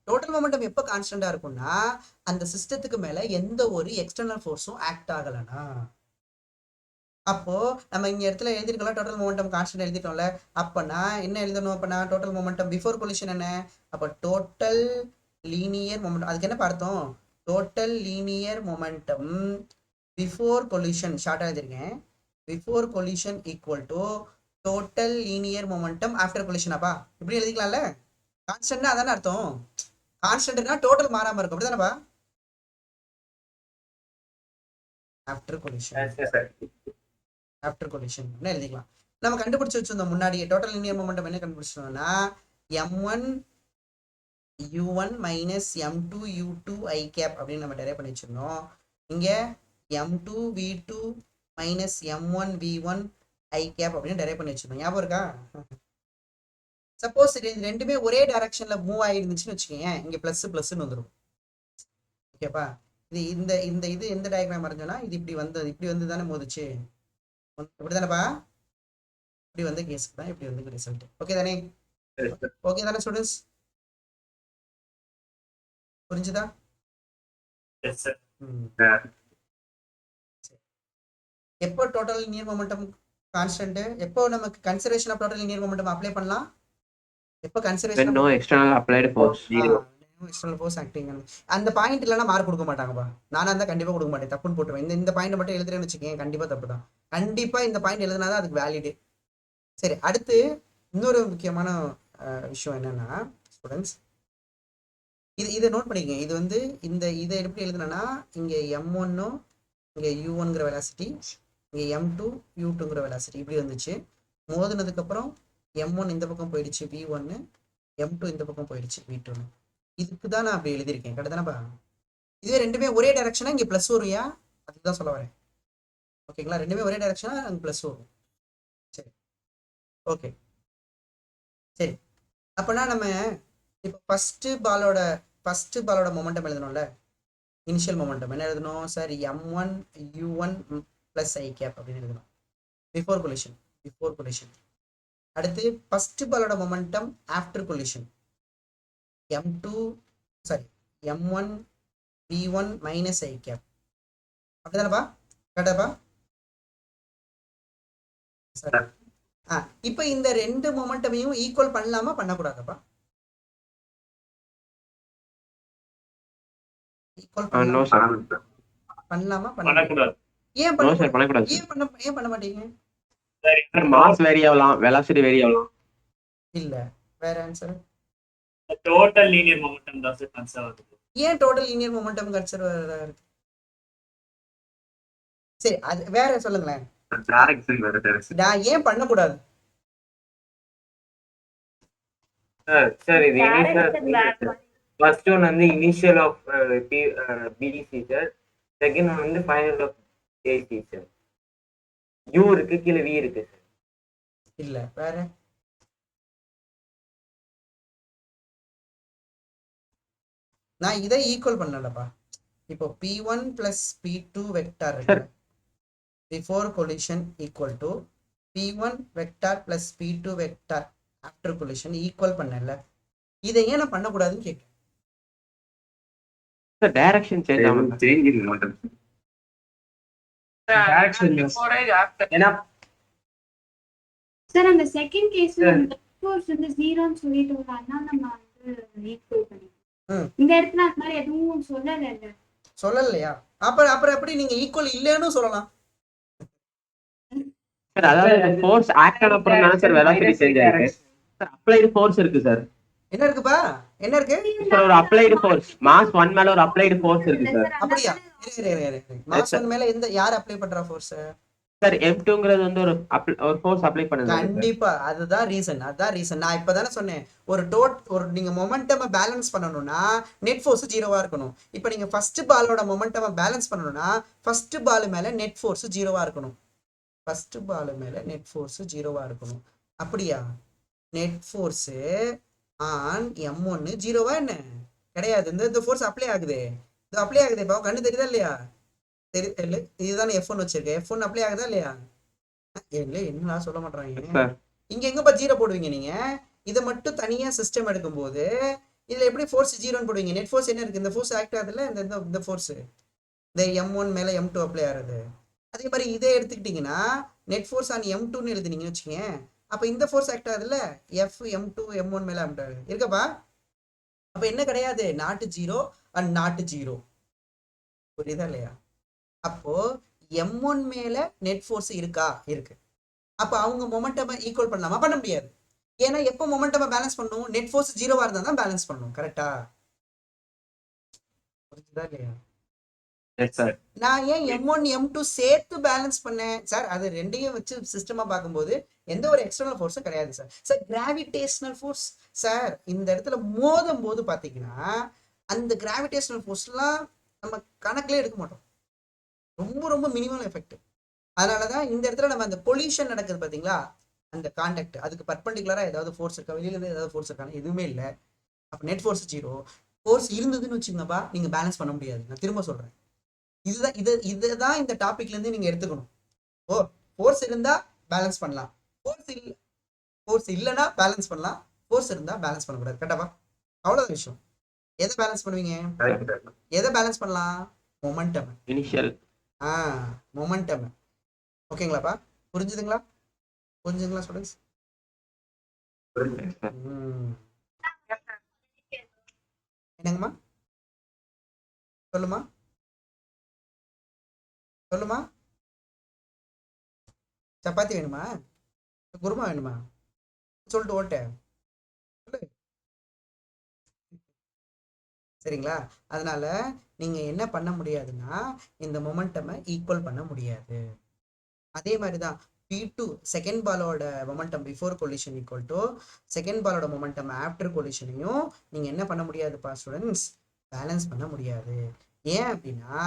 டோட்டல் மொமெண்டம் எப்போ கான்ஸ்டன்டா இருக்கும்னா, அந்த சிஸ்டத்துக்கு மேல எந்த ஒரு எக்ஸ்டர்னல் ஃபோர்ஸும் ஆக்ட் ஆகலனா. அப்போ நம்ம இங்க இடத்துல எழுதிருக்கலாம் டோட்டல் மொமெண்டம் கான்ஸ்டன்ட் எழுதிட்டோம்ல. அப்பனா என்ன எழுதணும்? அப்பனா டோட்டல் மொமெண்டம் பிஃபோர் கொலிஷன் என்ன? அப்ப டோட்டல் லீனியர் மொமெண்டம். அதுக்கு என்ன பார்த்தோம்? Total linear momentum before collision ஷார்ட்டா எழுதிருக்கேன். Before collision equal to total linear momentum after collision. அப்பா இப்படி எழுதிக்கலாம்ல. கான்ஸ்டன்ட்னா அதானே அர்த்தம். கான்ஸ்டன்ட்னா டோட்டல் மாறாம இருக்கும். அப்படிதானப்பா? ஆஃப்டர் கொலிஷன் எழுதிக்கலாம். நம்ம கண்டுபிடிச்சு வச்சிருந்தோம் முன்னாடியே. டோட்டல் லீனியர் மொமெண்டம் என்ன கண்டுபிடிச்சோம்னா, m1 u1 minus m2 u2 i cap அப்படின்னு நம்ம டெரைவ் பண்ணி வச்சிருந்தோம். இங்க m2 v2 minus m1 v1 i cap அப்படின்னு டெரைவ் பண்ணி வச்சிருந்தோம். ஞாபகம் இருக்கா? சப்போஸ் இது ரெண்டுமே ஒரே டைரக்ஷன்ல மூவ் ஆயிருந்துச்சுன்னு வச்சுக்கோங்க, இங்க பிளஸ் பிளஸ்ன்னு வந்துடும். ஓகேப்பா? இது இது எந்த டயக்ராம் வரைஞ்சோம்னா, இது இப்படி வந்து தானே மோதுச்சு. இப்படிதானப்பா? இப்படி வந்து கேஸ்க்கு தான் இப்படி வந்து ரிசல்ட். ஓகே தானே? ஓகே தானே ஸ்டூடெண்ட்ஸ்? புரிஞ்சுதா? எப்போ டோட்டல் லீனியர் மொமெண்டம் கான்ஸ்டன்ட், எப்போ நமக்கு conservation of total linear momentum apply பண்ணலாம்? எப்போ conservation
no external applied force.
External force acting. அந்த பாயிண்ட் இல்லைன்னா மார்க் கொடுக்க மாட்டாங்கப்பா. நானா இருந்தா கண்டிப்பா கொடுக்க மாட்டேன், தப்புன்னு போட்டுருவேன். இந்த பாயிண்ட் மட்டும் எழுதுறேன்னு வச்சுக்கேன், கண்டிப்பா தப்பு தான். கண்டிப்பா இந்த பாயிண்ட் எழுதுனாதான் அதுக்கு வேலிடு. சரி, அடுத்து இன்னொரு முக்கியமான விஷயம் என்னன்னா ஸ்டூடெண்ட்ஸ், இதை நோட் பண்ணிக்கங்க. இது வந்து இதை எப்படி எழுதுனா, இங்க m1ம் இங்க u1ங்கிற வெலாசிட்டி, இங்க m2 u2ங்கிற வெலாசிட்டி இப்படி வந்துச்சு. மோதினதுக்கு அப்புறம் m1 இந்த பக்கம் போயிடுச்சு v1, m2 இந்த பக்கம் போயிடுச்சு v2. இதுக்கு தான் நான் அப்படி எழுதியிருக்கேன். கரெக்டானப்பா? இதுவே ரெண்டுமே ஒரே டைரக்ஷனா இங்க பிளஸ் வரும்யா, அதுதான் சொல்ல வரேன். ஓகேங்களா? ரெண்டுமே ஒரே டைரக்ஷனா அங்க பிளஸ் வரும். சரி, ஓகே, சரி. அப்பனா நம்ம இப்போ ஃபர்ஸ்ட் பாலோட மொமெண்டம் எழுதணும்ல, இனிஷியல் மொமெண்டம் என்ன எழுதணும் sir? m1 u1 plus i cap அப்படின்னு எழுதணும். Before collision. அடுத்து ஃபர்ஸ்ட் பாலோட momentum after collision, m1 v1 minus i cap. அப்படிதானப்பா? கரெக்டாப்பா? இப்போ இந்த ரெண்டு மொமெண்டமையும் ஈக்குவல் பண்ணலாமா பண்ணக்கூடாதப்பா? ஈக்குவல் பண்ணலாமா பண்ணக்கூடாது? ஏன் பண்ண மாட்டீங்க?
மாஸ் வேரி ஆகலாம், வெலாசிட்டி வேரி ஆகலாம்.
இல்ல, வேற ஆன்சர்.
டோட்டல் லீனியர் மொமெண்டம் தான் சார் கன்சர்வ் ஆகுது.
ஏன் டோட்டல் லீனியர் மொமெண்டம் கன்சர்வ் இருக்கு? சரி, அது வேற சொல்லுங்களேன். நான் ஏன் பண்ணக்கூடாது?
சார் இது இனிஷியல், ஃபர்ஸ்ட் ஒன் வந்து இனிஷியல் ஆஃப் பிடிசி சார், செகண்ட் ஒன் வந்து final of AC sir. U இருக்கு, கீழே வி இருக்கு சார்.
இல்ல, வேற. நான் இதை ஈக்குவல் பண்ணலப்பா. இப்போ p1 plus p2 வெக்டார் இருக்கு, before collision equal to p1 vector plus p2 vector after collision equal பண்ணல. இதை ஏன் நான் பண்ணக்கூடாதுன்னு கேட்கிறேன்.
சார் டைரக்ஷன் சேஞ்ச் ஆகும்.
ஏன்னா
சார் அந்த செகண்ட் கேஸ்ல ஃபோர்ஸ் வந்து 0ன்னு சொல்லிட்டோம், அதனால நம்ம வந்து ஈக்குவல் பண்ணிக்கலாம். இந்த இடத்துல அந்த மாதிரி எதுவும் சொல்லலையா? அப்புறம் எப்படி நீங்க ஈக்குவல் இல்லைன்னு சொல்லலாம்?
சார் அதாவது ஃபோர்ஸ் ஆக்ட் ஆன அப்புறம் தான சார் வெலாசிட்டி சேஞ்ச் ஆயிருக்கு. சார் அப்ளைடு ஃபோர்ஸ் இருக்கு சார்.
என்ன இருக்குப்பா? என்ன இருக்கு
சார்? ஒரு அப்ளைடு ஃபோர்ஸ், மாஸ் 1 மேல ஒரு அப்ளைடு ஃபோர்ஸ் இருக்கு சார்.
அப்படியா? மாஸ் 1 மேல யார் அப்ளை பண்றா ஃபோர்ஸ்?
சார் m2ங்கிறது வந்து ஒரு ஃபோர்ஸ் அப்ளை பண்ணுது.
கண்டிப்பா, அதுதான் ரீசன். நான் இப்பதானே சொன்னேன், ஒரு நீங்க மொமெண்டம் பேலன்ஸ் பண்ணணும்னா நெட் ஃபோர்ஸ் 0வா இருக்கணும். இப்போ நீங்க ஃபர்ஸ்ட் பாலோட மொமெண்டம் பேலன்ஸ் பண்ணணும்னா ஃபர்ஸ்ட் பால் மேல நெட் ஃபோர்ஸ் 0வா இருக்கணும். அப்படியா? நெட் ஃபோர்ஸ் ஆன் m1 0வா என்ன? கிடையாது. இந்த ஃபோர்ஸ் அப்ளை ஆகுது, இப்போ கண்ணு தெரியுதா இல்லையா? தெரியல. இதுதானே f1 வச்சிருக்கேன். f1 அப்ளை ஆகுதா இல்லையா? என்ன சொல்ல மாட்டாங்க. இங்க எங்கப்பா 0 போடுவீங்க நீங்க? இதை மட்டும் தனியா சிஸ்டம் எடுக்கும்போது இதுல எப்படி ஃபோர்ஸ் 0ன்னு போடுவீங்க? நெட் ஃபோர்ஸ் என்ன இருக்கு? இந்த ஃபோர்ஸ் ஆக்ட் ஆகுதுல்ல, இந்த ஃபோர்ஸ், இந்த m1 மேல m2 அப்ளை ஆகுது. அதே மாதிரி இதை எடுத்துக்கிட்டீங்கன்னா நெட் ஃபோர்ஸ் ஆன் m2ன்னு எழுதுனீங்கன்னு வச்சுக்கோங்க, அப்ப இந்த ஃபோர்ஸ் ஆக்ட் ஆகுதுல்ல, f m2 m1 மேல ஆக்ட் ஆகுது இருக்கப்பா. அப்ப என்ன கிடையாது? Not 0 and not 0. புரியுதா இல்லையா? அப்போ m1 மேல நெட் ஃபோர்ஸ் இருக்கு. அப்ப அவங்க மொமெண்டம் ஈக்குவல் பண்ணலாமா? பண்ண முடியாது. ஏன்னா எப்போ மொமெண்டம் பேலன்ஸ் பண்ணும்? நெட் ஃபோர்ஸ் 0வா இருந்தா தான் பேலன்ஸ் பண்ணும். கரெக்டா? புரியுதா இல்லையா? நான் ஏன் m1 m2 சேர்த்து பேலன்ஸ் பண்ணேன் சார்? அது ரெண்டையும் வச்சு சிஸ்டமா பார்க்கும்போது எந்த ஒரு எக்ஸ்டர்னல் ஃபோர்ஸும் கிடையாது சார். கிராவிடேஷனல் ஃபோர்ஸ் சார், இந்த இடத்துல மோதும் போது பாத்தீங்கன்னா அந்த கிராவிடேஷனல் ஃபோர்ஸ்லாம் நம்ம கணக்குல எடுக்க மாட்டோம். ரொம்ப ரொம்ப மினிமம் எஃபெக்ட். அதனாலதான் இந்த இடத்துல நம்ம அந்த கொலிஷன் நடக்குது பாத்தீங்களா, அந்த கான்டாக்ட், அதுக்கு பர்பண்டிகுலரா ஏதாவது ஃபோர்ஸ் இருக்கா, வெளியில இருந்து ஏதாவது ஃபோர்ஸ் இருக்கான்னு எதுவுமே இல்லை. அப்ப நெட் ஃபோர்ஸ் 0. ஃபோர்ஸ் இருந்ததுன்னு வச்சுக்கோங்கப்பா, நீங்க பேலன்ஸ் பண்ண முடியாது. நான் திரும்ப சொல்றேன், இதுதான் இந்த டாபிக்ல இருந்து நீங்க எடுத்துக்கணும். ஃபோர்ஸ் இருந்தா பேலன்ஸ் பண்ணலாம், ஃபோர்ஸ் இல்லைன்னா பேலன்ஸ் பண்ணலாம், ஃபோர்ஸ் இருந்தா பேலன்ஸ் பண்ணக்கூடாது. கரெக்டாப்பா? அவ்வளவு விஷயம். எதை பேலன்ஸ் பண்ணுவீங்க? எதை பேலன்ஸ் பண்ணலாம்? Momentum,
initial
momentum. ஓகேங்களாப்பா? புரிஞ்சுதுங்களா ஸ்டூடெண்ட்ஸ்? என்னங்கம்மா? சொல்லுமா. சப்பாத்தி வேணுமா? குருமா வேணுமா? சொல்லிட்டு ஓட்ட சொல்லு. சரிங்களா? அதனால நீங்க என்ன பண்ண முடியாதுன்னா இந்த மொமெண்டமை ஈக்குவல் பண்ண முடியாது. அதே மாதிரி தான் P2 செகண்ட் பாலோட momentum before collision equal to second பாலோட மொமெண்டம் ஆஃப்டர் கொலிஷனையும் நீங்க என்ன பண்ண முடியாதுப்பா ஸ்டூடெண்ட்ஸ், பேலன்ஸ் பண்ண முடியாது. ஏன் அப்படின்னா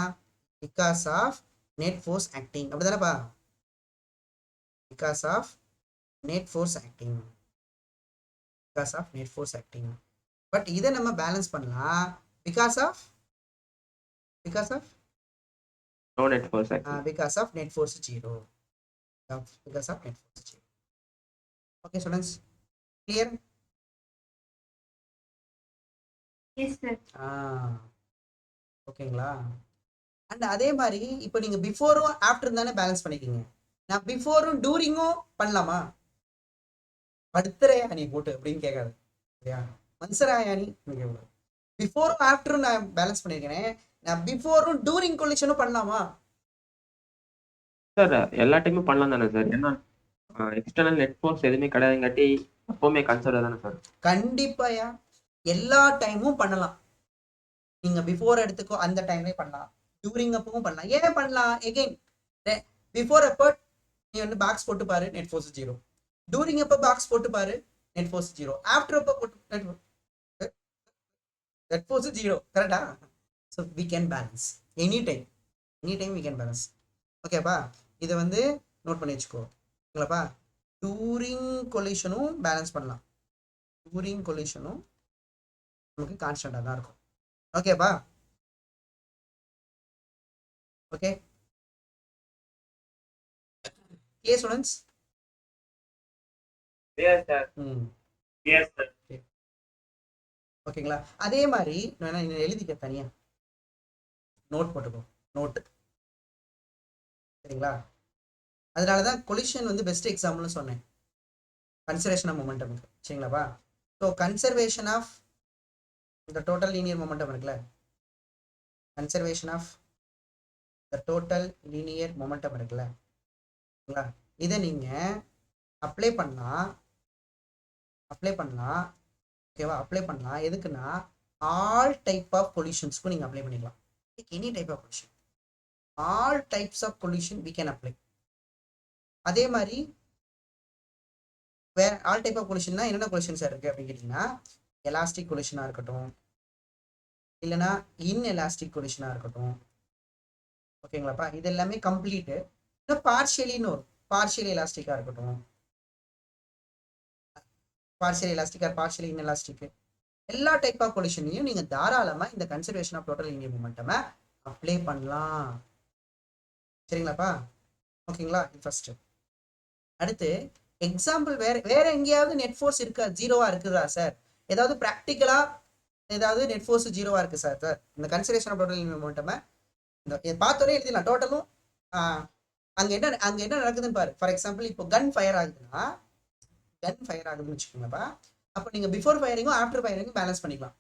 because of net force acting. அப்படிதானப்பா? Because of net force acting. Because of net force acting. But இதை நம்ம பேலன்ஸ் பண்ணலாம் because of
no net force acting.
Because of net force 0. Because of net force. Okay students, clear?
Yes sir.
ஓகேங்களா? அண்ட் அதே மாதிரி இப்போ நீங்க பிஃபோரும் ஆஃப்டர் தானே பேலன்ஸ் பண்ணிக்கீங்க. நான் பிஃபோரும் டூரிங்கும் பண்ணலாமா? படுத்துறையா நீ போட்டு அப்படின்னு கேட்காது சரியா? மன்சராயா நீ கேட்காது. பிஃபோரும் ஆஃப்டரும் நான் பேலன்ஸ் பண்ணியிருக்கேன், நான் பிஃபோரும் டூரிங் கொலிஷனும் பண்ணலாமா?
சார் எல்லா டைமும் பண்ணலாம் தானே சார்? ஏன்னா எக்ஸ்டர்னல் நெட் ஃபோர்ஸ் எதுவுமே கிடையாதுங்காட்டி எப்பவுமே கன்சிடர் தானே சார்?
கண்டிப்பாயா, எல்லா டைமும் பண்ணலாம். நீங்க பிஃபோர் எடுத்துக்கோ, அந்த டைம்லேயே பண்ணலாம். டூரிங் அப்பவும் பண்ணலாம். ஏன் பண்ணலாம்? எகெயின் பிஃபோர் அப்போ நீ வந்து பாக்ஸ் போட்டு பாரு, நெட் ஃபோர்ஸ் 0. டூரிங் அப்போ பாக்ஸ் போட்டு பாரு, நெட் ஃபோர்ஸ் 0. ஆஃப்டர் அப்போ போட்டு நெட் ஃபோர்ஸ் 0. கரெக்டா? So we can balance any time we can balance. ஓகேப்பா? இதை வந்து நோட் பண்ணி வச்சுக்கோ. ஓகேங்களா? டூரிங் கொலிஷனும் பேலன்ஸ் பண்ணலாம். டூரிங் கொலிஷனும் நமக்கு கான்ஸ்டன்டாக தான் இருக்கும். ஓகேப்பா? Okay, clear students?
Yes sir.
Yes sir.
ஓகேங்களா? அதே மாதிரி நான் எழுதிக்க தனியா நோட் போட்டுக்கோ, நோட். சரிங்களா? அதனாலதான் கொலிஷன் வந்து பெஸ்ட் எக்ஸாம்பிள்னு சொன்னேன், கன்சர்வேஷன் ஆஃப் மொமெண்டமுக்கு. சரிங்களாப்பா? So conservation of the total linear momentum இருக்குல்ல, conservation of the total linear momentum இருக்குல்ல, இதை நீங்க அப்ளை பண்ணலாம். ஓகேவா? அப்ளை பண்ணலாம் எதுக்குன்னா ஆல் டைப் ஆஃப் கொலிஷன்ஸ்க்கும் நீங்க அப்ளை பண்ணிக்கலாம். Any type of collision, all types of collision we can apply. அதே மாதிரி வேற ஆல் டைப் ஆஃப் கொலிஷன்னா என்னென்ன கொலிஷன்ஸ் இருக்கு அப்படின்னு கேட்டீங்கன்னா, எலாஸ்டிக் கொலிஷனா இருக்கட்டும், இல்லைன்னா இன்எலாஸ்டிக் கொலிஷனா இருக்கட்டும். ஓகேங்களாப்பா? இது எல்லாமே கம்ப்ளீட்டு. இன்னும் பார்ஷியலின்னு வரும், பார்ஷியல் எலாஸ்டிக்கா இருக்கட்டும், partial elastic or partial inelastic, எல்லா டைப் ஆஃப் கொலிஷனையும் நீங்க தாராளமா இந்த conservation of total linear momentum apply பண்ணலாம். சரிங்களாப்பா? ஓகேங்களா? ஃபர்ஸ்ட். அடுத்து எக்ஸாம்பிள் வேற எங்கேயாவது நெட் ஃபோர்ஸ் இருக்கா, 0வா இருக்குதா சார்? ஏதாவது ப்ராக்டிக்கலா ஏதாவது நெட் ஃபோர்ஸ் 0வா இருக்கு சார்? இந்த conservation of total linear momentum இந்த பார்த்தோன்னே எழுதிடலாம். டோட்டலும் அங்க என்ன நடக்குதுன்னு பாரு. ஃபார் எக்ஸாம்பிள் இப்போ கன் ஃபயர் ஆகுதுன்னு வச்சுக்கோங்கப்பா. அப்போ நீங்க பிஃபோர் ஃபயரிங்கும் ஆஃப்டர் ஃபயரிங்கும் பேலன்ஸ் பண்ணிக்கலாம்.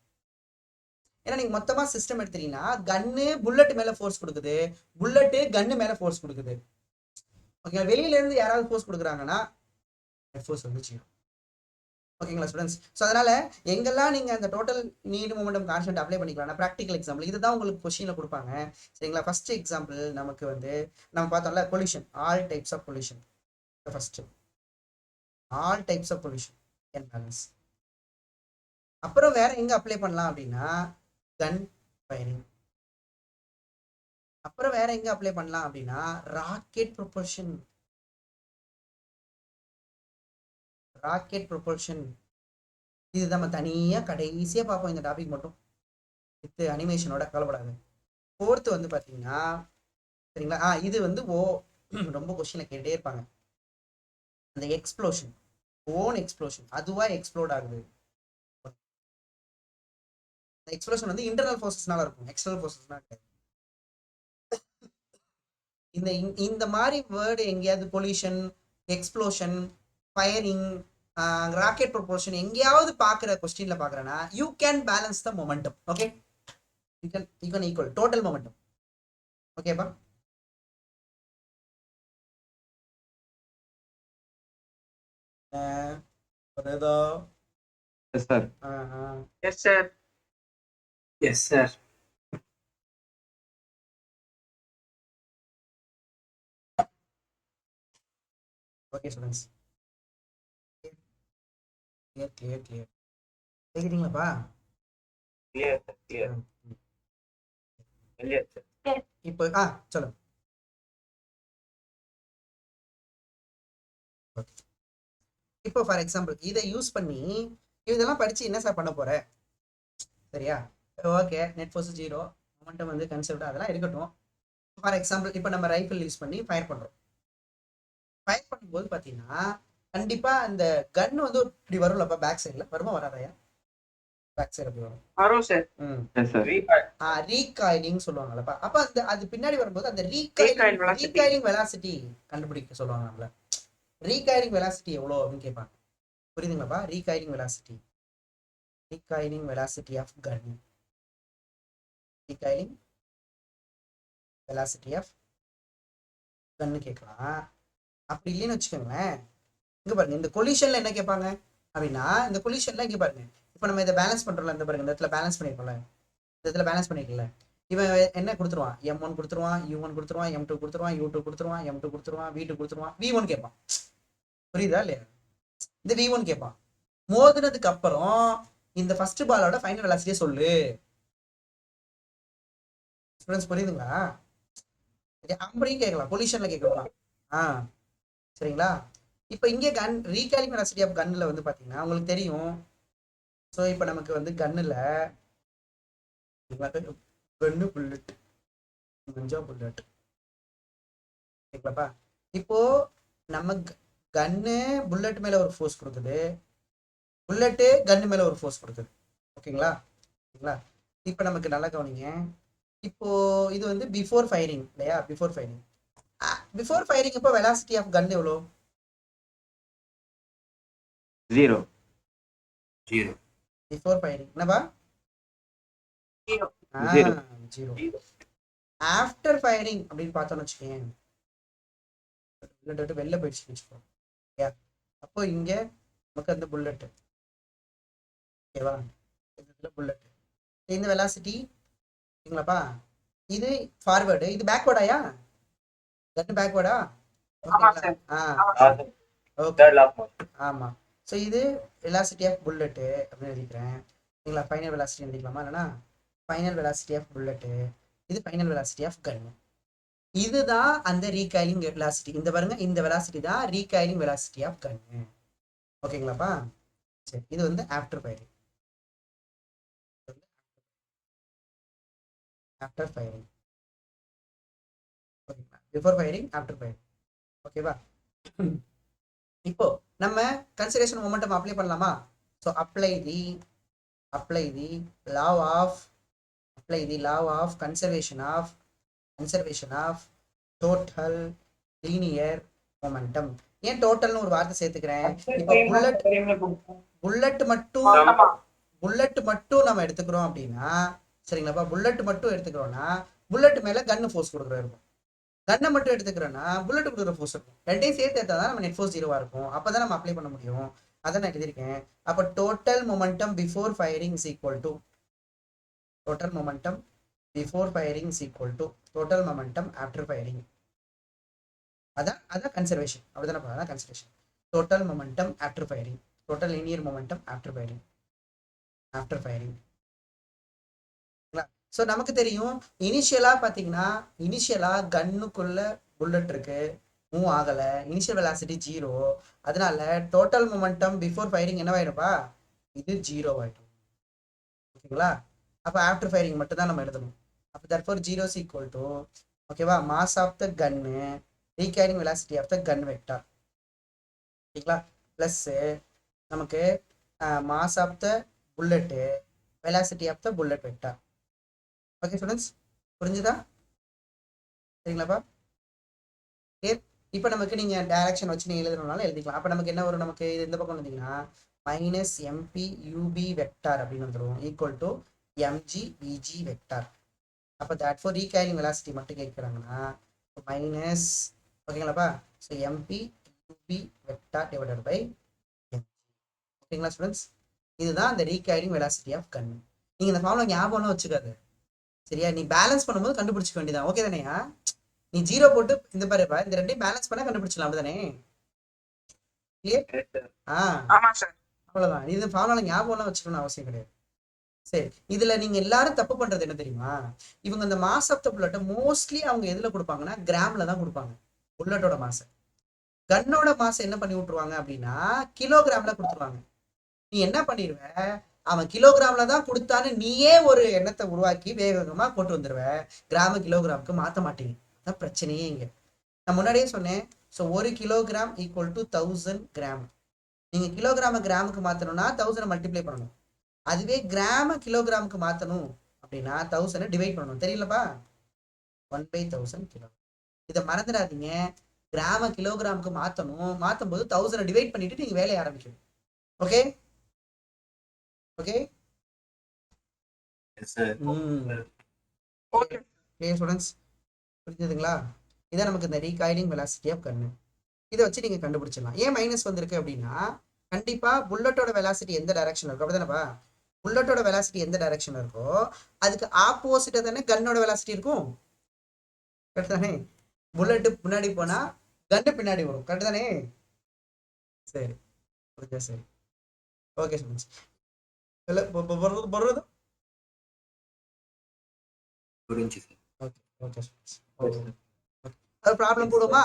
ஏன்னா நீங்க மொத்தமா சிஸ்டம் எடுத்தீங்கன்னா கன்னு புல்லட் மேல ஃபோர்ஸ் கொடுக்குது, புல்லட்டு கன்னு மேல ஃபோர்ஸ் கொடுக்குது. ஓகே, வெளியில இருந்து யாராவது ஃபோர்ஸ் கொடுக்குறாங்கன்னா ஃபோர்ஸ் வந்து 0. ஓகேங்களா ஸ்டூடெண்ட்ஸ்? ஸோ அதனால எங்கெல்லாம் நீங்க அந்த total net momentum constant apply பண்ணிக்கலாம். ப்ராக்டிகல் எக்ஸாம்பிள் இதுதான் உங்களுக்கு கொஸ்டின்ல கொடுப்பாங்க. சரிங்களா? ஃபர்ஸ்ட் எக்ஸாம்பிள் நமக்கு வந்து நம்ம பார்த்தோம்ல, pollution, all types of pollution. First all types of pollution can balance. அப்புறம் வேற எங்க அப்ளை பண்ணலாம் அப்படின்னா கன் ஃபயரிங். அப்புறம் வேற எங்க அப்ளை பண்ணலாம் அப்படின்னா ராக்கெட் ப்ரொபல்ஷன். இது நம்ம தனியா கடைசியா பார்ப்போம் இந்த டாபிக் மட்டும் வித் அனிமேஷனோட, கவலைப்படாது. ஃபோர்த் வந்து பாத்தீங்கன்னா, சரிங்களா, இது வந்து ரொம்ப கொஸ்டின்ல கேட்டே இருப்பாங்க, அந்த எக்ஸ்ப்ளோஷன், ஓன் எக்ஸ்ப்ளோஷன், அதுவா எக்ஸ்ப்ளோட் ஆகுது. எக்ஸ்ப்ளோஷன் வந்து இன்டர்னல் ஃபோர்ஸஸ்னால இருக்கும், எக்ஸ்டர்னல் ஃபோர்ஸஸ்னால கிடையாது. இந்த மாதிரி வேர்டு எங்கேயாவது pollution, explosion, firing, rocket propulsion எங்கேயாவது பார்க்குற கொஸ்டின்ல பார்க்குறேன்னா you can balance the momentum. Okay, you can equal total momentum. ஓகேப்பா?
Yes sir.
Yes sir.
Yes sir.
Okay students, clear clear clear கேக்குறீங்களாப்பா?
Clear sir, clear clear sir.
இப்போ சொல்லுங்க. இப்போ ஃபார் எக்ஸாம்பிள் இதை யூஸ் பண்ணி இதெல்லாம் படிச்சு என்ன சார் பண்ண போற? சரியா? ஓகே, நெட் ஃபோர்ஸ் 0, மொமெண்டம் வந்து கன்செப்ட் அதெல்லாம் இருக்கட்டும். ஃபார் எக்ஸாம்பிள் இப்போ நம்ம ரைஃபிள் யூஸ் பண்ணி ஃபயர் பண்றோம். ஃபயர் பண்ணும்போது பார்த்தீங்கன்னா கண்டிப்பா அந்த கன் வந்து இப்படி வரும்லப்பா, பேக் சைடில் வருமா வராதையா? பேக் சைடு அப்படி வரும்.
வரும் சார்.
ரீகாயிலிங் சொல்லுவாங்கல்லப்பா. அப்ப அந்த அது பின்னாடி வரும்போது அந்த
Recoil
ரீகாயிலிங் வெலாசிட்டி கண்டுபிடிக்க சொல்லுவாங்க நம்மள. ரீகாயிலிங் வெலாசிட்டி எவ்வளோ அப்படின்னு கேட்பாங்க. புரியுதுங்களாப்பா? Recoiling velocity of gun, recoiling velocity of கன்னு கேட்கலாம். அப்படி இல்லைன்னு வச்சுக்கோங்களேன், இங்க பாருங்க இந்த கொலிஷன்ல என்ன கேட்பாங்க அப்படின்னா, இந்த கொலிஷன்ல இங்க பாருங்க, இப்போ நம்ம இதை பேலன்ஸ் பண்றோம்ல, இந்த பாருங்க இந்த இடத்துல பேலன்ஸ் பண்ணிருக்கோம்ல, இந்த இடத்துல பேலன்ஸ் பண்ணிருக்கல, இவன் என்ன கொடுத்துருவான்? M1 கொடுத்துருவான், U1 கொடுத்துருவான், M2 கொடுத்துருவான், U2 கொடுத்துருவான், M2 கொடுத்துருவான், V2 கொடுத்துருவான், V1 கேட்பான். புரியுதா இல்லையா? இந்த V1 கேட்பான். மோதினதுக்கு அப்புறம் இந்த ஃபர்ஸ்ட் பாலோட ஃபைனல் வெலாசிட்டியை சொல்லு. ஸ்டூடெண்ட்ஸ் புரியுதுங்களா? அப்படியும் கேட்கலாம், பொலிஷன்ல கேட்கலாம். சரிங்களா? இப்போ இங்கே கன் ரீகாயிலிங் வெலாசிட்டி ஆஃப் கன்னில் வந்து பார்த்தீங்கன்னா உங்களுக்கு தெரியும். ஸோ இப்போ நமக்கு வந்து கன்னில் கன்னு புல்லட், புல்லட் கேட்கலாப்பா. இப்போ நம்ம கன்னு புல்லட் மேலே ஒரு ஃபோர்ஸ் கொடுக்குது, புல்லட்டு கன்னு மேலே ஒரு ஃபோர்ஸ் கொடுக்குது. ஓகேங்களா? இப்போ நமக்கு நல்லா கவனிங்க. இப்போ இது வந்து பிஃபோர் ஃபயரிங் இல்லையா? பிஃபோர் ஃபயரிங் இப்போ வெலாசிட்டி ஆஃப் கன் எவ்வளோ?
0.
பிஃபோர் ஃபயரிங் என்னப்பா? 0. ஆஃப்டர் ஃபயரிங் அப்படின்னு பார்த்தோம்னு வச்சுக்கேன், புல்லட் விட்டு வெளில போயிடுச்சுன்னு வச்சுக்கோ. அப்போ இங்க நமக்கு அந்த புல்லட், ஓகேவா? புல்லட் இந்த வெலாசிட்டி சரிங்களாப்பா? இது ஃபார்வர்டு, இது பேக்வர்டாயா? கன் பேக்வர்டா? ஆமா. ஸோ இது வெலாசிட்டி ஆஃப் புல்லட்டு அப்படின்னு எழுதிக்கிறேன். சரிங்களா? ஃபைனல் வெலாசிட்டி எழுதிக்கலாமா? இல்லைனா ஃபைனல் வெலாசிட்டி ஆஃப் புல்லட்டு, இது ஃபைனல் வெலாசிட்டி ஆஃப் கன்னு. இதுதான் அந்த ரீகாயிலிங் வெலாசிட்டி. இந்த பாருங்க, இந்த வெலாசிட்டி தான் ரீகாயிலிங் வெலாசிட்டி ஆஃப் கன்னு. ஓகேங்களாப்பா? சரி, இது வந்து ஆஃப்டர் ஃபயரிங். ஆஃப்டர் ஃபயரிங் ஓகேங்களா? Before firing, after firing. ஓகேவா? இப்போ நம்ம கன்சிடரேஷன் மொமெண்டம் அப்ளை பண்ணலாமா? So apply the law of conservation of total linear momentum. ஏன் டோட்டல்னு ஒரு வார்த்தை சேர்த்துக்கிறேன்? இப்போ புல்லட் மட்டும் நம்ம எடுத்துக்கிறோம் அப்படின்னா, சரிங்களாப்பா? புல்லட் மட்டும் எடுத்துக்கிறோம்னா புல்லட் மேல கன்னு ஃபோர்ஸ் கொடுக்குறோம் இருக்கும். கன்னை மட்டும் எடுத்துக்கிறோம்னா புல்லட் கொடுக்குற ஃபோர்ஸ் இருக்கும். ரெண்டையும் சேர்த்து எடுத்தா தான் நம்ம நெட் ஃபோர்ஸ் 0 இருக்கும். அப்பதான் நம்ம அப்ளை பண்ண முடியும். அதை நான் எழுதியிருக்கேன். அப்போ total momentum before firing is equal to total momentum before firing is equal to total momentum after firing. அதான் கன்சர்வேஷன். அப்படிதானே? அதான் conservation. Total momentum after firing, total linear momentum after firing. So நமக்கு தெரியும், இனிஷியலா கன்னுக்குள்ள புல்லட் இருக்கு, மூவ் ஆகலை, இனிஷியல் வெலாசிட்டி 0. அதனால டோட்டல் மொமெண்டம் பிஃபோர் ஃபயரிங் என்னவாயிடும்பா? இது 0 ஆயிடும். ஓகேங்களா? அப்போ ஆஃப்டர் ஃபயரிங் மட்டும் தான் நம்ம எழுதணும். அப்போ தர்ஃபோர் 0 இஸ் ஈக்குவல் டு, ஓகேவா, mass of the gun, recoiling velocity of the gun vector. ஓகேங்களா? ப்ளஸ் நமக்கு mass of the bullet, velocity of the bullet vector. Okay students, புரிஞ்சுதா? சரிங்களாப்பா? இப்போ நமக்கு நீங்க டைரக்ஷன் வச்சு நீங்க எழுதுறதுனால எழுதிக்கலாம். அப்போ நமக்கு என்ன வரும்? நமக்கு இது இந்த பக்கம் வந்தீங்கன்னா மைனஸ் எம்பி யூபி வெக்டார் அப்படின்னு வந்துடும், equal to m g v g vector. அப்போ தட் ஃபார் ரீகேரிங் வெலாசிட்டி மட்டும் கேட்குறாங்கன்னா மைனஸ், ஓகேங்களாப்பா? So m b u b vector divided by m g. ஓகேங்களா ஸ்டூடெண்ட்ஸ்? இதுதான் அந்த ரீகேரிங் வெலாசிட்டி ஆஃப் கன். நீங்க இந்த ஃபார்முலா ஞாபகம்லாம் வச்சுக்காது சரியா. நீ பேலன்ஸ் பண்ணும்போது கண்டுபிடிச்சிக்க வேண்டியதான். ஓகே தானேயா? நீ 0 போட்டு இந்த பாருப்பா, இந்த ரெண்டையும் பேலன்ஸ் பண்ணா கண்டுபிடிச்சலாம். அப்படிதானே? கிளியர்? அவ்வளவுதான். இது ஃபார்முலா ஞாபகம்லாம் வச்சுக்கணும்னு அவசியம் கிடையாது. சரி, இதுல நீங்க எல்லாரும் தப்பு பண்றது என்ன தெரியுமா? இவங்க இந்த mass of the bullet mostly அவங்க எதுல கொடுப்பாங்கன்னா கிராம்ல தான் கொடுப்பாங்க. புல்லட்டோட மாசை. கன்னோட மாசை என்ன பண்ணி விட்டுருவாங்க அப்படின்னா கிலோகிராம்ல கொடுத்துருவாங்க. நீ என்ன பண்ணிடுவ, அவன் கிலோகிராம்ல தான் கொடுத்தான்னு நீயே ஒரு எண்ணத்தை உருவாக்கி வேகமா போட்டு வந்துடுவ. கிலோகிராமுக்கு மாற்ற மாட்டீங்க. அதான் பிரச்சனையே இங்க. நான் முன்னாடியே சொன்னேன். So 1 kilogram equal to 1000 gram. நீங்க கிலோகிராம கிராமுக்கு மாத்தணும்னா 1000 மல்டிப்ளை பண்ணணும். அதுவே கிராம கிலோகிராமுக்கு மாத்தணும் அப்படின்னா 1000 டிவைட் பண்ணணும். தெரியலப்பா? 1/1000 கிலோ. இதை மறந்துடாதீங்க. கிராம கிலோகிராமுக்கு மாத்தணும். மாத்தும் போது 1000 டிவைட் பண்ணிட்டு நீங்க வேலையை ஆரம்பிக்கணும். ஓகே ஓகே ஓகே ஸ்டூடெண்ட்ஸ், புரிஞ்சுதுங்களா? இதான் நமக்கு இந்த ரீகாயிலிங் வெலாசிட்டி ஆஃப் கன்னு. இதை வச்சு நீங்க கண்டுபிடிச்சிடலாம். ஏன் மைனஸ் வந்திருக்கு அப்படின்னா கண்டிப்பா புல்லட்டோட வெலாசிட்டி எந்த டைரக்ஷன் இருக்கும் அப்படிதானப்பா? புல்லட்டோட வெலாசிட்டி எந்த டைரக்ஷன் இருக்கோ அதுக்கு ஆப்போசிட்டா தானே கன்னோட வெலாசிட்டி இருக்கும். கரெக்ட் தானே? புல்லட்டு முன்னாடி போனா கன்னு பின்னாடி வரும். கரெக்ட் தானே? சரி புரிஞ்சா? சரி ஓகே ஸ்டூடெண்ட்ஸ். போடுறது
புரிஞ்சு சார்.
Okay okay students. அது ப்ராப்ளம் போடுமா?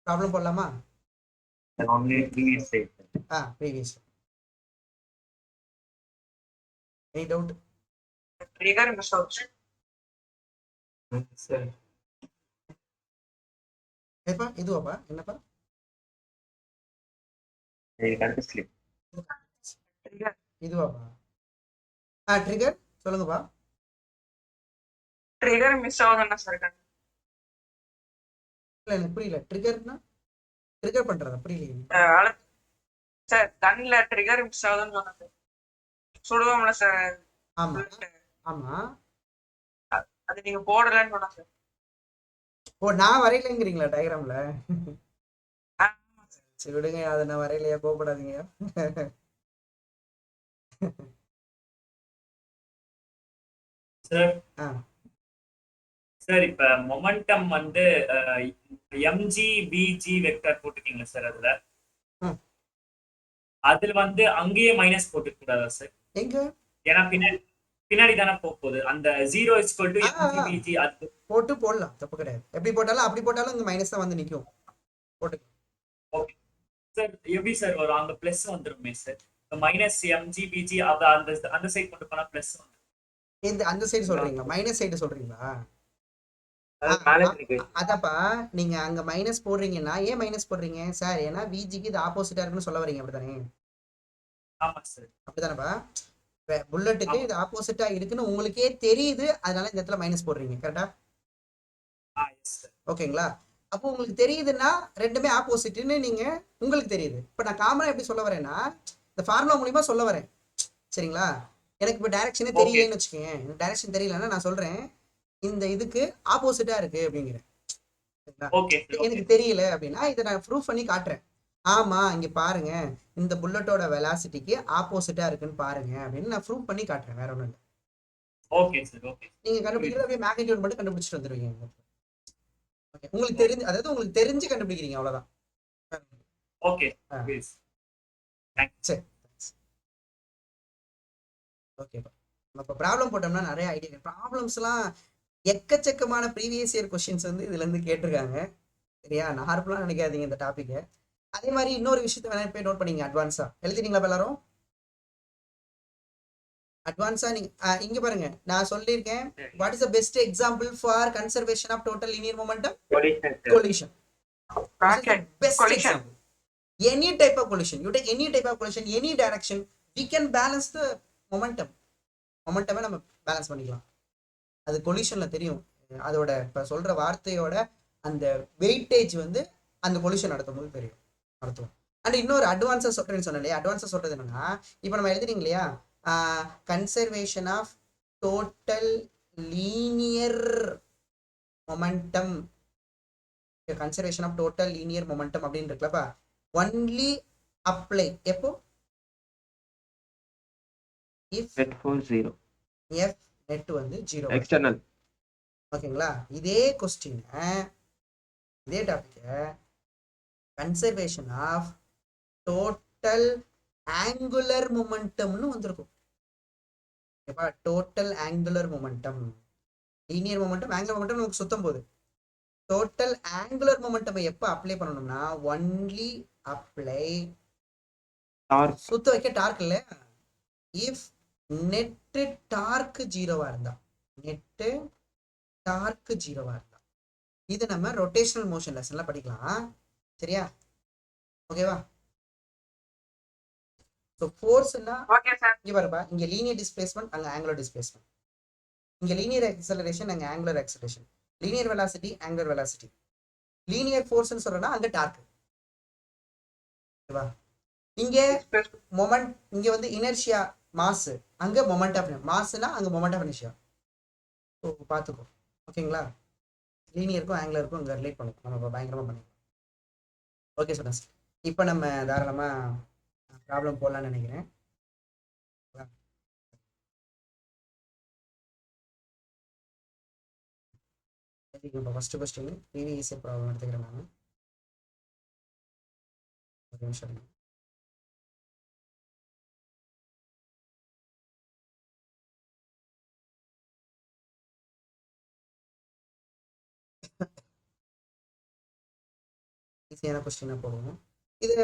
ப்ராப்ளம் போடலாமா? Previous. Any doubt?
Trigger miss ஆச்சு
சரி.
ஏப்பா இதுவாப்பா? என்னப்பா? இதுவாப்பா? ட்ரிகர் சொல்லுங்கப்பா.
ட்ரிகர் மிஸ் ஆகுதுன்னா சார்
இல்ல எனக்கு புரியல. ட்ரிகர்னா ட்ரிகர் பண்றதா? புரியலையே
சார். கண்ல ட்ரிகர் மிஸ் ஆகுதுன்னு சொன்னேன். சுடுவோம்ல சார்.
ஆமா ஆமா.
அது நீங்க போடலன்னு சொன்னா சார்.
ஓ, நான் வரையலைங்கிறீங்களா டயக்ராம்ல? சரி விடுங்க, அதை நான் வரையலையா, கோபப்படாதீங்க.
சார் சார் இப்ப மொமெண்டம் வந்து எம்ஜி பிஜி வெக்டர் போட்டுட்டீங்க சார். அதுல வந்து அங்கேயே மைனஸ் போட்டுக்க கூடாதா சார்?
எங்க?
ஏன்னா பின்னாடி தானே போகுது. அந்த 0 = எம்ஜி பிஜி அது
போட்டு போடலாம், தப்பு கிடையாது. எப்படி போட்டாலும் அப்படி போட்டாலும் இங்க மைனஸ் தான் வந்து நிக்கும். போட்டு.
Okay sir. எப்படி சார் வரும்? அங்க பிளஸ் வந்துருமே சார். மைனஸ் எம்ஜி பிஜி அந்த அந்த சைடு கொண்டு போனா பிளஸ் வந்துரும்.
இந்த அந்த சைடு சொல்றீங்களா? மைனஸ் சைடு சொல்றீங்களா? அதாப்பா, நீங்க அங்க மைனஸ் போடுறீங்கன்னா ஏன் மைனஸ் போடுறீங்க சார்? ஏன்னா விஜிக்கு இது ஆப்போசிட்டா இருக்குன்னு சொல்ல வரீங்க, அப்படித்தானே?
ஆமா சார்.
அப்படித்தானப்பா? புல்லட்டுக்கு இது ஆப்போசிட்டா இருக்குன்னு உங்களுக்கே தெரியுது, அதனால இந்த இடத்துல மைனஸ் போடுறீங்க. கரெக்டா? ஓகேங்களா? அப்போ உங்களுக்கு தெரியுதுன்னா ரெண்டுமே ஆப்போசிட்னு நீங்க உங்களுக்கு தெரியுது. இப்ப நான் காமனா எப்படி சொல்ல வரேன்னா இந்த ஃபார்முலா மூலியமா சொல்ல வரேன். சரிங்களா? எனக்கு இப்போ டைரக்ஷனே தெரியலன்னு வச்சுக்கோங்க. எனக்கு டைரக்ஷன் தெரியலன்னா நான் சொல்றேன் இந்த இதுக்கு ஆப்போசிட்டா இருக்கு அப்படிங்கிறேன். எனக்கு தெரியல அப்படின்னா இதை நான் ப்ரூஃப் பண்ணி காட்டுறேன். ஆமா இங்க பாருங்க, இந்த புல்லட்டோட வெலாசிட்டிக்கு ஆப்போசிட்டா இருக்குன்னு பாருங்க அப்படின்னு நான் ப்ரூஃப் பண்ணி காட்டுறேன். வேற ஒண்ணும் இல்லை.
Okay sir. ஓகே.
நீங்க கண்டுபிடிக்கிறது அப்படியே மேக்னிட்யூட் மட்டும் கண்டுபிடிச்சிட்டு வந்துருவீங்க. ஓகே, உங்களுக்கு தெரிஞ்சு, அதாவது உங்களுக்கு தெரிஞ்சு கண்டுபிடிக்கிறீங்க, அவ்வளவுதான்.
ஓகே
சரி ஓகே. நம்ம ப்ராப்ளம் போட்டோம்னா நிறைய ஐடியா. ப்ராப்ளம்ஸ்லாம் எக்கச்சக்கமான ப்ரீவியஸ் இயர் கொஸ்டின்ஸ் வந்து இதுல இருந்து கேட்டிருக்காங்க. சரியா? நார்மலா நினைக்காதீங்க இந்த டாபிக். அதே மாதிரி இன்னொரு விஷயத்த வேணா போய் நோட் பண்ணீங்க. அட்வான்ஸா எழுதிட்டீங்களா எல்லாரும்? அட்வான்ஸா நீங்க இங்க பாருங்க, நான் சொல்லியிருக்கேன். What is the best example for conservation of total linear momentum? Collision. Best example. Any type of collision, you take any type of collision, any direction, we can balance the momentum. மொமெண்டமே நம்ம பேலன்ஸ் பண்ணிக்கலாம். அது கொலிஷன்ல தெரியும். அதோட இப்ப சொல்ற வார்த்தையோட அந்த வெயிட்டேஜ் வந்து அந்த கொலிஷன் நடத்தும் போது தெரியும், நடத்துவோம். அண்ட் இன்னொரு அட்வான்ஸா சொல்றேன்னு சொன்னேன் இல்லையா? அட்வான்ஸா சொல்றது என்னன்னா, இப்போ நம்ம எழுதுறீங்க இல்லையா, conservation of total linear momentum, conservation of total linear momentum அப்படின்னு இருக்குல்லப்பா, ஒன்லி அப்ளை எப்போ? If
set for 0.
F net வந்து 0.
எக்ஸ்டர்னல்.
ஓகேங்களா? இதே கொஸ்டின் இதே topic conservation of total angular மொமெண்டம்னு வந்திருக்கும். ஓகேப்பா? Total angular momentum, linear momentum, angular momentum நமக்கு சுத்தம் போகுது. டோட்டல் ஆங்குலர் மொமெண்டம் எப்ப அப்ளை பண்ணணும்னா ஒன்லி அப்ளை
டார்க்.
சுத்த வைக்க டார்க் இல்ல, இஃப் நெட் டார்க் 0வா இருந்தா, நெட் டார்க் 0வா இருந்தா. இது நம்ம ரொட்டேஷனல் மோஷன் லெசன்ல படிக்கலாம். சரியா? ஓகேவா? ஸோ ஃபோர்ஸ்னா
ஓகே சார்.
இங்க பாருப்பா, இங்க லீனியர் டிஸ்பிளேஸ்மெண்ட், அங்க ஆங்குலர் டிஸ்பிளேஸ்மெண்ட். இங்க லீனியர் ஆக்சலரேஷன், அங்க angular acceleration. Linear velocity, angular velocity. Linear ஃபோர்ஸ்னு சொல்றேன்னா அங்க டார்க். ஓகேவா? இங்க மொமெண்ட், இங்க வந்து இனர்ஷியா மாஸ், அங்க மொமெண்ட் ஆஃப் மாஸ்னா அங்க மொமெண்ட் ஆஃப் இனர்ஷியா. ஸோ பார்த்துக்கோ. ஓகேங்களா? லீனியருக்கும் ஆங்குலருக்கும் இங்க ரிலேட் பண்ணும், நம்ம பயங்கரமா பண்ணிக்கலாம். ஓகே ஸ்டூடெண்ட்ஸ், இப்போ நம்ம தாராளமா ப்ராப்ளம் போடலாம்னு நினைக்கிறேன். இப்போ ஃபர்ஸ்ட் கொஸ்டின் ப்ரீவியஸ் ப்ராப்ளம் எடுத்துக்கிறேன் நான். ஒரு நிமிஷம். ஈஸியான கொஸ்டினா போடுவோம். இது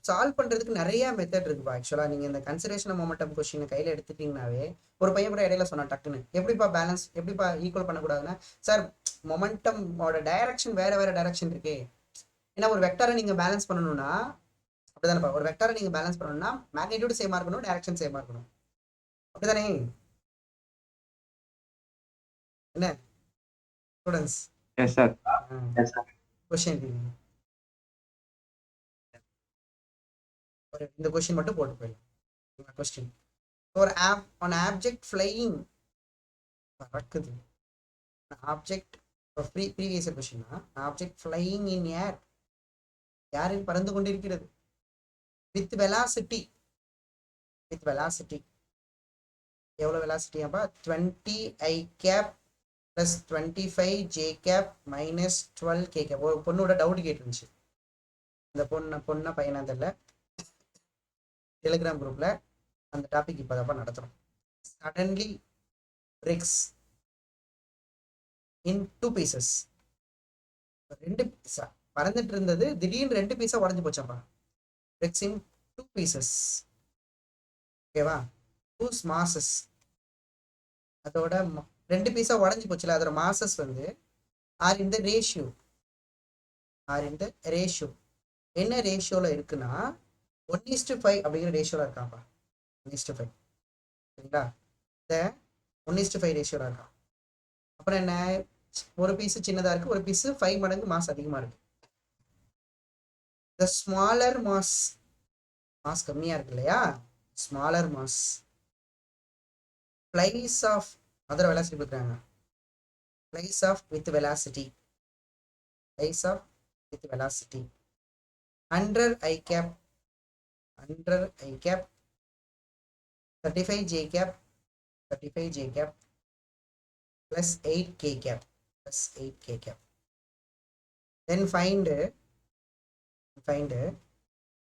சால்வ் பண்றதுக்கு நிறைய மெத்தட் இருக்குப்பா. ஆக்சுவலா நீங்க இந்த கன்சிடரேஷன் மொமெண்டம் கொஸ்டின் கையில எடுத்துட்டீங்கன்னாவே, ஒரு பையன் கூட இடையில சொன்னா டக்குன்னு, எப்படிப்பா பேலன்ஸ், எப்படிப்பா ஈக்குவல் பண்ணக்கூடாதுன்னா, சார் மொமெண்டமோட டைரக்ஷன் வேற வேற டைரக்ஷன் இருக்கு. ஏன்னா ஒரு வெக்டரை நீங்க பேலன்ஸ் பண்ணணும்னா அப்படிதானேப்பா, ஒரு வெக்டரை நீங்க பேலன்ஸ் பண்ணணும்னா மேக்னிடியூட் சேமா இருக்கணும், டைரக்ஷன் சேமா இருக்கணும். அப்படிதானே என்ன ஸ்டூடெண்ட்ஸ்?
Yes sir.
கொஸ்டின் இந்த கொஸ்டின் மட்டும் போட்டு போயிடலாம். கொஸ்டின், ஒரு ஆப்ஜெக்ட் ஃப்ளையிங் பறக்குது. ஆப்ஜெக்ட் ப்ரீவியஸ் கொஸ்டின்னா, ஆப்ஜெக்ட் ஃப்ளையிங் இன் ஏர், ஏரில் பறந்து கொண்டிருக்கிறது. வித் வெலாசிட்டி, வித் வெலாசிட்டி எவ்வளோ வெலாசிட்டியாப்பா? 20 i cap plus 25 j cap minus 12 k cap. ஒரு பொண்ணோட டவுட் கேட்டுருந்துச்சு. இந்த பொண்ணை பையனா தெரியல, டெலிகிராம் குரூப்ல அந்த டாபிக் இப்போதாப்பா நடத்துறோம். சடன்லி பிரேக்ஸ் இன் 2 pieces. 2 பீஸா பறந்துட்டு இருந்தது, திடீர்னு 2 பீஸா உடஞ்சு போச்சாப்பா. பிரேக்ஸ் இன் 2 pieces. ஓகேவா? 2 masses. அதோட 2 பீஸா உடஞ்சு போச்சுல, அதோட மாசஸ் வந்து ஆர் இந்த ரேஷியோ, ஆர் இந்த ரேஷியோ. என்ன ரேஷியோல இருக்குன்னா 1:5 அப்படிங்கிற ரேஷியோல இருக்காப்பா. 1:5. சரிங்களா? இந்த 1:5 ரேஷியோல இருக்கான். அப்புறம் என்ன, ஒரு பீஸ் சின்னதா இருக்கு, ஒரு பீஸ் 5 மடங்கு மாஸ் அதிகமா இருக்கு. the smaller mass, மாஸ் கம்மியா இருக்கு இல்லையா, smaller mass flies off, other velocity கொடுக்குறாங்க, flies off with velocity, flies off with velocity 100 i cap, 100 i cap 35 j cap, 35 j cap plus 8 k cap, plus 8 k cap. Then find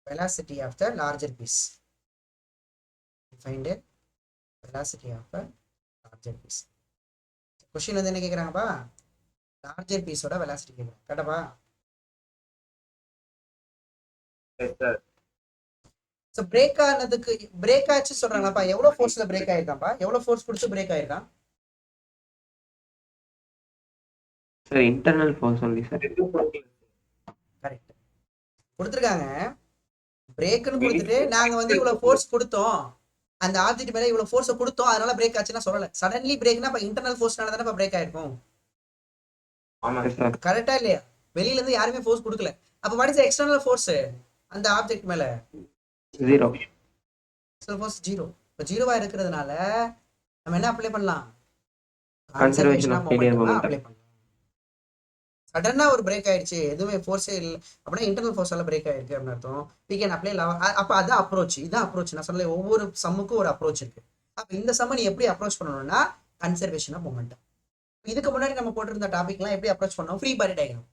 velocity of the larger piece. Find velocity of the larger piece. Question வந்து என்ன கேக்குறாங்கப்பா? larger piece ஓட velocity கேக்குறாங்க. கரெக்டாப்பா?
Yes sir.
சோ பிரேக் ஆனதுக்கு, பிரேக் ஆச்சு சொல்றாங்கப்பா. எவ்வளவு ஃபோர்ஸ்ல பிரேக் ஆயிருக்கான்ப்பா? எவ்வளவு ஃபோர்ஸ் கொடுத்து பிரேக் ஆயிருக்கான்?
Sir internal force only sir.
Correct கொடுத்துருக்காங்க. பிரேக்னு கொடுத்துட்டு நாங்க வந்து இவ்வளவு ஃபோர்ஸ் கொடுத்தோம், அந்த ஆப்ஜெக்ட் மேல இவ்வளவு ஃபோர்ஸ் கொடுத்தோம், அதனால பிரேக் ஆச்சுன்னா சொல்லல. சடன்லி பிரேக்னா அப்ப இன்டர்னல் ஃபோர்ஸ்னால தானே பிரேக் ஆயிருக்கும்.
ஆமாங்க
சார்.
கரெக்டா இல்லையா? வெளியில இருந்து யாருமே ஃபோர்ஸ் கொடுக்கல. அப்ப வாட் இஸ் எக்ஸ்டர்னல் ஃபோர்ஸ் அந்த ஆப்ஜெக்ட் மேல?
0.
External force 0. இப்ப 0வா இருக்கிறதுனால நம்ம என்ன அப்ளை பண்ணலாம்?
Conservation of linear momentum.
Apply பண்ணலாம். சடனா ஒரு பிரேக் ஆயிடுச்சு, எதுவுமே ஃபோர்ஸே இல்லை அப்படின்னா இன்டர்னல் ஃபோர்ஸால பிரேக் ஆயிருக்கு அப்படின்னு அர்த்தம். we can apply law. அப்ப அதான் அப்ரோச், இதான் அப்ரோச். நான் சொன்னேன் ஒவ்வொரு சம்முக்கும் ஒரு அப்ரோச் இருக்கு. அப்ப இந்த சம்ம நீ எப்படி அப்ரோச் பண்ணணும்னா கன்சர்வேஷன் ஆஃப் மொமெண்டம். இதுக்கு முன்னாடி நம்ம போட்டிருந்த டாபிக்லாம் எப்படி அப்ரோச் பண்ணோம்? Free body diagram.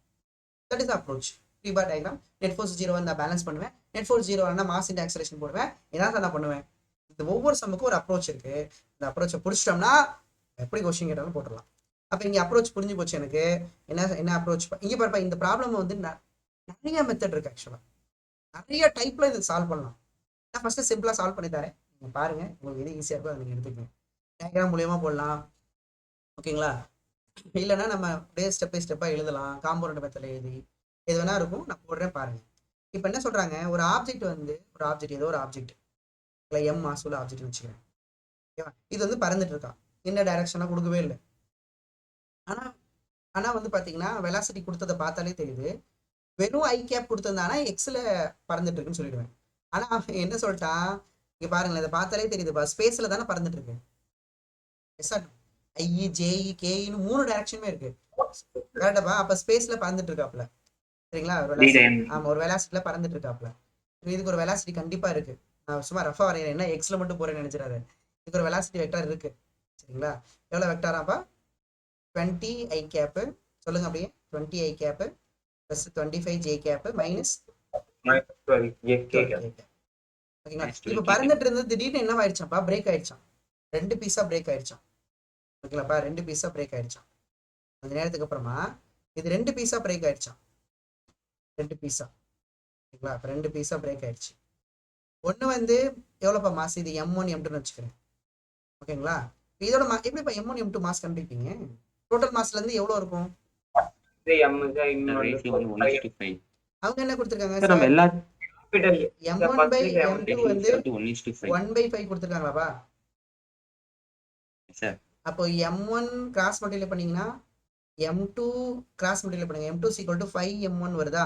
That is approach. Free body diagram. Net force 0 நான் பேலன்ஸ் பண்ணுவேன். நெட் ஃபோர்ஸ் 0 வரனா மாஸ் இன்டு ஆக்சலரேஷன் போடுவேன். இதான் நான் பண்ணுவேன். இந்த ஒவ்வொரு சம்முக்கும் ஒரு அப்ரோச் இருக்கு. இந்த அப்ரோச்சை பிடிச்சிட்டோம்னா எப்படி கொஸ்டின் கேட்டாலும் போட்டுடலாம். அப்போ இங்கே அப்ரோச் புரிஞ்சு போச்சு எனக்கு. என்ன அப்ரோச் இங்கே பாருப்பா, இந்த ப்ராப்ளம் வந்து நிறைய மெத்தட் இருக்கு. ஆக்சுவலாக நிறைய டைப்ல இது சால்வ் பண்ணலாம். நான் ஃபர்ஸ்ட் சிம்பிளா சால்வ் பண்ணி தரேன், நீங்க பாருங்க. உங்களுக்கு எது ஈஸியா இருக்கோ அதை நீங்க எடுத்துக்கங்க. டயக்ராம் மூலியமா போடலாம், ஓகேங்களா? இல்லைன்னா நம்ம அப்படியே ஸ்டெப் பை ஸ்டெப்பா எழுதலாம். காம்பவுண்ட் மெத்தட்ல எழுதி எது வேணா இருக்கும். நான் போடுறேன் பாருங்க. இப்போ என்ன சொல்றாங்க, ஒரு ஆப்ஜெக்ட் வந்து ஏதோ ஒரு ஆப்ஜெக்ட் எம் மாசுல ஆப்ஜெக்ட் வச்சுக்கிறேன். ஓகேவா? இது வந்து பறந்துட்டு இருக்கா, என்ன டைரக்ஷனா கொடுக்கவே இல்லை. ஆனா வந்து பாத்தீங்கன்னா வெலாசிட்டி கொடுத்ததை பார்த்தாலே தெரியுது. வெறும் ஐ கேப் கொடுத்திருந்தானா எக்ஸ்ல பறந்துட்டு இருக்குன்னு சொல்லிடுவேன். ஆனா என்ன சொல்லிட்டான் இங்க பாருங்களேன், இதை பார்த்தாலே தெரியுதுப்பா, ஸ்பேஸ்ல தானே பறந்துட்டு இருக்கு. ஐ ஜேஇ கேஇன்னு 3 டைரக்ஷனுமே இருக்கு. கரெக்டாப்பா? அப்ப ஸ்பேஸ்ல பறந்துட்டு இருக்காப்ல, சரிங்களா? ஆமா, ஒரு வெலாசிட்டில பறந்துட்டு இருக்காப்ல. இதுக்கு ஒரு வெலாசிட்டி கண்டிப்பா இருக்கு. நான் சும்மா ரஃபா வரையறேன், என்ன எக்ஸ்ல மட்டும் போறேன்னு நினைச்சிடாரு. இதுக்கு ஒரு வெலாசிட்டி வெக்டார் இருக்கு, சரிங்களா? எவ்வளவு வெக்டாராப்பா? 20 ஐ கேப். சொல்லுங்க அப்படியே, 20 i cap plus 25 j cap minus
12 k cap.
ஓகேங்களா? இப்ப பறந்துட்டு இருந்தது திடீர்னு என்ன ஆயிடுச்சாப்பா? பிரேக் ஆயிடுச்சான். 2 பீஸா பிரேக் ஆயிடுச்சான். ஓகேலாப்பா? 2 பீஸா பிரேக் ஆயிடுச்சான். கொஞ்ச நேரத்துக்கு அப்புறமா இது 2 பீஸா பிரேக் ஆயிடுச்சான். 2 பீஸா, ஓகேங்களா? அப்ப 2 பீஸா பிரேக் ஆயிடுச்சு. ஒண்ணு வந்து எவ்வளவுப்பா மாஸ்? இது M1 M2 வச்சுக்கிறேன், ஓகேங்களா? இதோட எப்படிப்பா M1 M2 மாஸ் கண்டுபிடிப்பீங்க? டோட்டல் மாஸ்ல இருந்து எவ்வளவு இருக்கும்? அவங்க என்ன கொடுத்திருக்காங்க?
நம்ம எல்லா
M1 by M2 வந்து 1/5 கொடுத்திருக்காங்களாப்பா? அப்போ M1 கிராஸ் மல்டிப்ளை பண்ணீங்கன்னா M2 கிராஸ் மல்டிப்ளை பண்ணுங்க, M2 = 5M1 வருதா?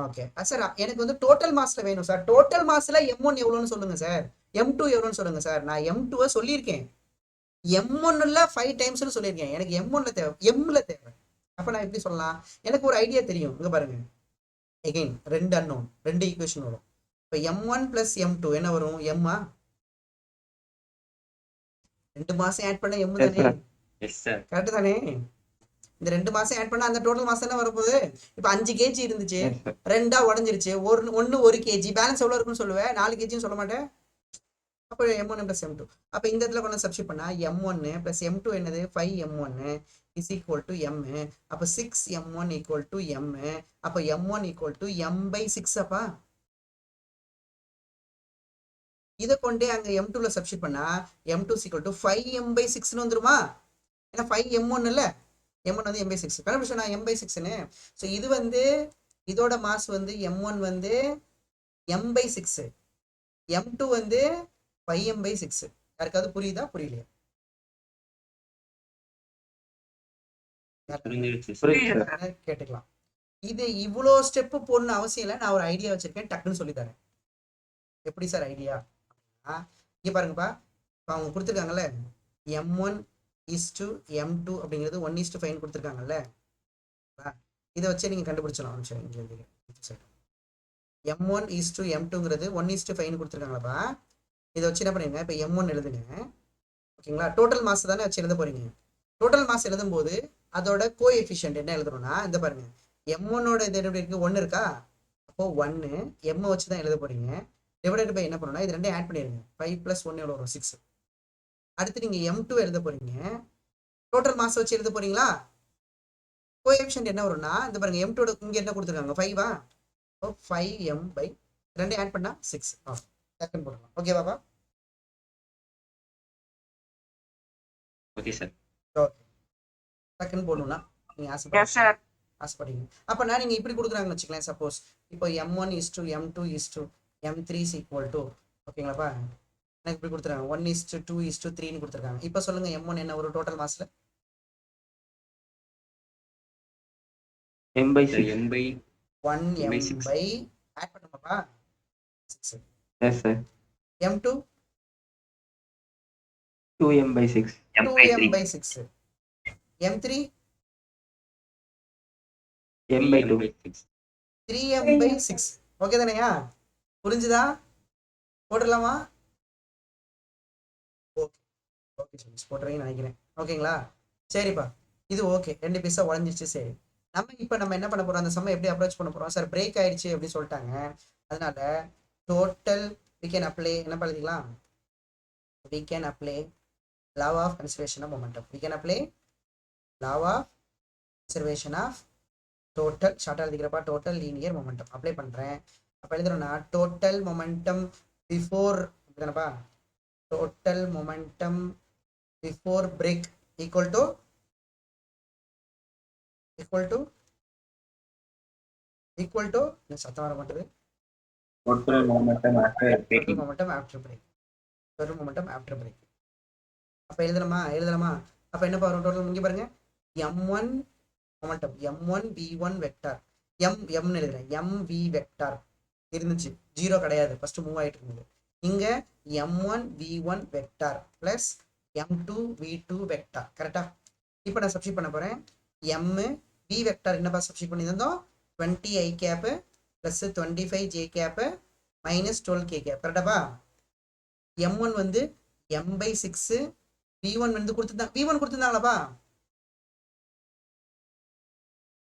ஓகே சார், எனக்கு வந்து டோட்டல் மாஸ்ல வேணும் சார். டோட்டல் மாஸ்ல M1 எவ்வளவுன்னு சொல்லுங்க சார், M2 எவ்வளவுன்னு சொல்லுங்க சார். நான் M2 சொல்லியிருக்கேன், M1ல 5 டைம்ஸ்னு சொல்லியிருக்கேன். எனக்கு M1ல தேவை, Mல தேவை. அப்ப நான் எப்படி சொல்லலாம்? எனக்கு ஒரு ஐடியா தெரியும். இங்க பாருங்க, எகைன் 2 அன்னோன், 2 ஈக்குவேஷன் வரும். இப்போ M1 plus M2 என்ன வரும்? M-ஆ? 2 மாசம் ஆட் பண்ண M தானே? கரெக்ட் தானே? இந்த 2 மாசம் ஆட் பண்ணா அந்த டோட்டல் மாசம் என்ன வரப்போகுது? இப்போ 5 கேஜி இருந்துச்சு, 2ஆ உடஞ்சிருச்சு. 1 கேஜி பேலன்ஸ் எவ்வளவு இருக்குன்னு சொல்லுவேன், 4 கேஜின்னு சொல்ல மாட்டேன். அப்போ M1 plus M2. அப்போ இந்த இடத்துல கொண்டு சப்ஸ்டிட் பண்ணா M1 plus M2 என்னது? 5M1 is equal to M. அப்போ 6M1 equal to M. அப்போ M1 equal to M/6 அப்பா. இதை கொண்டே அங்க M2ல சப்ஸ்டிட் பண்ணா M2 equal to 5M/6 வந்துருமா? ஏன்னா 5M1 இல்ல, M1 வந்து M/6. கண்டுபிடிச்சா M/6ன்னு. ஸோ இது வந்து இதோட மாஸ் வந்து M1 வந்து M/6, M2 வந்து 5M/6. யாருக்காவது புரியுதா புரியலையா? கேட்டுக்கலாம். இது இவ்வளோ ஸ்டெப் போடணும் அவசியம் இல்லை, நான் ஒரு ஐடியா வச்சிருக்கேன், டக்குன்னு சொல்லி தரேன். எப்படி சார் ஐடியா? இங்க பாருங்கப்பா, இப்போ அவங்க கொடுத்துருக்காங்கல்ல M1 M2 அப்படிங்கிறது 1:5 கொடுத்துருக்காங்கல்ல, இதை வச்சு நீங்க கண்டுபிடிச்சலாம். M1 M2ங்கிறது 1:5 கொடுத்துருக்காங்களப்பா. இதை வச்சு என்ன பண்ணுங்க, இப்போ M1 எழுதுங்க, ஓகேங்களா? டோட்டல் மாஸ் தானே வச்சு எழுத போறீங்க. டோட்டல் மாஸ் எழுதும் போது அதோட கோஎஃபிஷியன்ட் என்ன எழுதணும்னா, இந்த பாருங்க, M1ஓட இது எப்படி இருக்கு? 1 இருக்கா? அப்போ 1 M வச்சு தான் எழுத போறீங்க. டிவைடட் பை என்ன பண்ணணும்னா இது ரெண்டையும் ஆட் பண்ணிடுங்க. 5 + 1 எவ்வளோ வரும்? 6. அடுத்து நீங்க M2 எழுத போறீங்க, டோட்டல் மாஸ் வச்சு எழுத போறீங்களா? கோஎஃபிஷியன்ட் என்ன வரும்னா, இந்த பாருங்க, M2 இங்க என்ன கொடுத்துருக்காங்க? 5-ஆ? 5M by ரெண்டையும் ஆட் பண்ணா 6. டக்குன்னு போடலாம். ஓகே பாப்பா?
Okay sir.
ஓகே, டக்குன்னு போடணும்னா நீங்க ஆசைப்படுறீங்க. அப்பனா நீங்க இப்படி கொடுக்குறாங்கன்னு வச்சுக்கலாம். சப்போஸ் இப்போ M1 M2 M3 equal to, ஓகேங்களாப்பா? எனக்கு இப்படி கொடுத்துருக்காங்க 1:2 3ன்னு கொடுத்துருக்காங்க. இப்போ சொல்லுங்க M1 என்ன ஒரு டோட்டல் மாஸ்ல? M/1 M by ஆட் பண்ணுமாப்பா 6.
Yes sir.
M2
2M/6.
2M/6. M3
M/2.
3M/6. Okay தானேயா? புரிஞ்சுதா? போட்டுடலாமா? ஓகே ஓகே ஸ்டூடெண்ட்ஸ், போட்டுறீங்கன்னு நினைக்கிறேன். ஓகேங்களா? சரிப்பா, இது ஓகே, 2 பீஸா உடஞ்சிச்சு. சரி, நம்ம என்ன பண்ண போறோம், அந்த சம்மை எப்படி அப்ரோச் பண்ண போறோம்? சார் பிரேக் ஆயிடுச்சு அப்படின்னு சொல்லிட்டாங்க, அதனால டோட்டல் we can apply என்ன பண்ணிக்கலாம், we can apply law of conservation of momentum. We can apply law of conservation of total ஷார்ட்டா எழுதிக்கிறப்பா டோட்டல் லீனியர் மொமெண்டம் அப்ளை பண்றேன். அப்ப எழுதுறோம்னா டோட்டல் மொமெண்டம் பிஃபோர் அப்படிதானப்பா, total momentum before break equal to சத்தம் வர மாட்டேது.
total momentum after
total momentum after break. total momentum after break. அப்ப எழுதலாமா? அப்ப என்ன வரும் டோட்டல் இங்க பாருங்க, m1 momentum m1 v1 vector m எழுதுறேன், mv வெக்டார் இருந்துச்சு, 0 கிடையாது, ஃபர்ஸ்ட் மூவ் ஆயிட்டு இருந்தது. இங்க m1 v1 vector plus m2 v2 vector. கரெக்டா? இப்போ நான் சப்ஸ்டிட் பண்ண போறேன். m v வெக்டார் என்னப்பா சப்ஸ்டிட் பண்ணியிருந்தோம், 20 i cap plus 25 j cap minus 12 k cap. கரெக்டாப்பா? m1 வந்து m/6, v1 வந்து கொடுத்துருந்தாங்களாப்பா,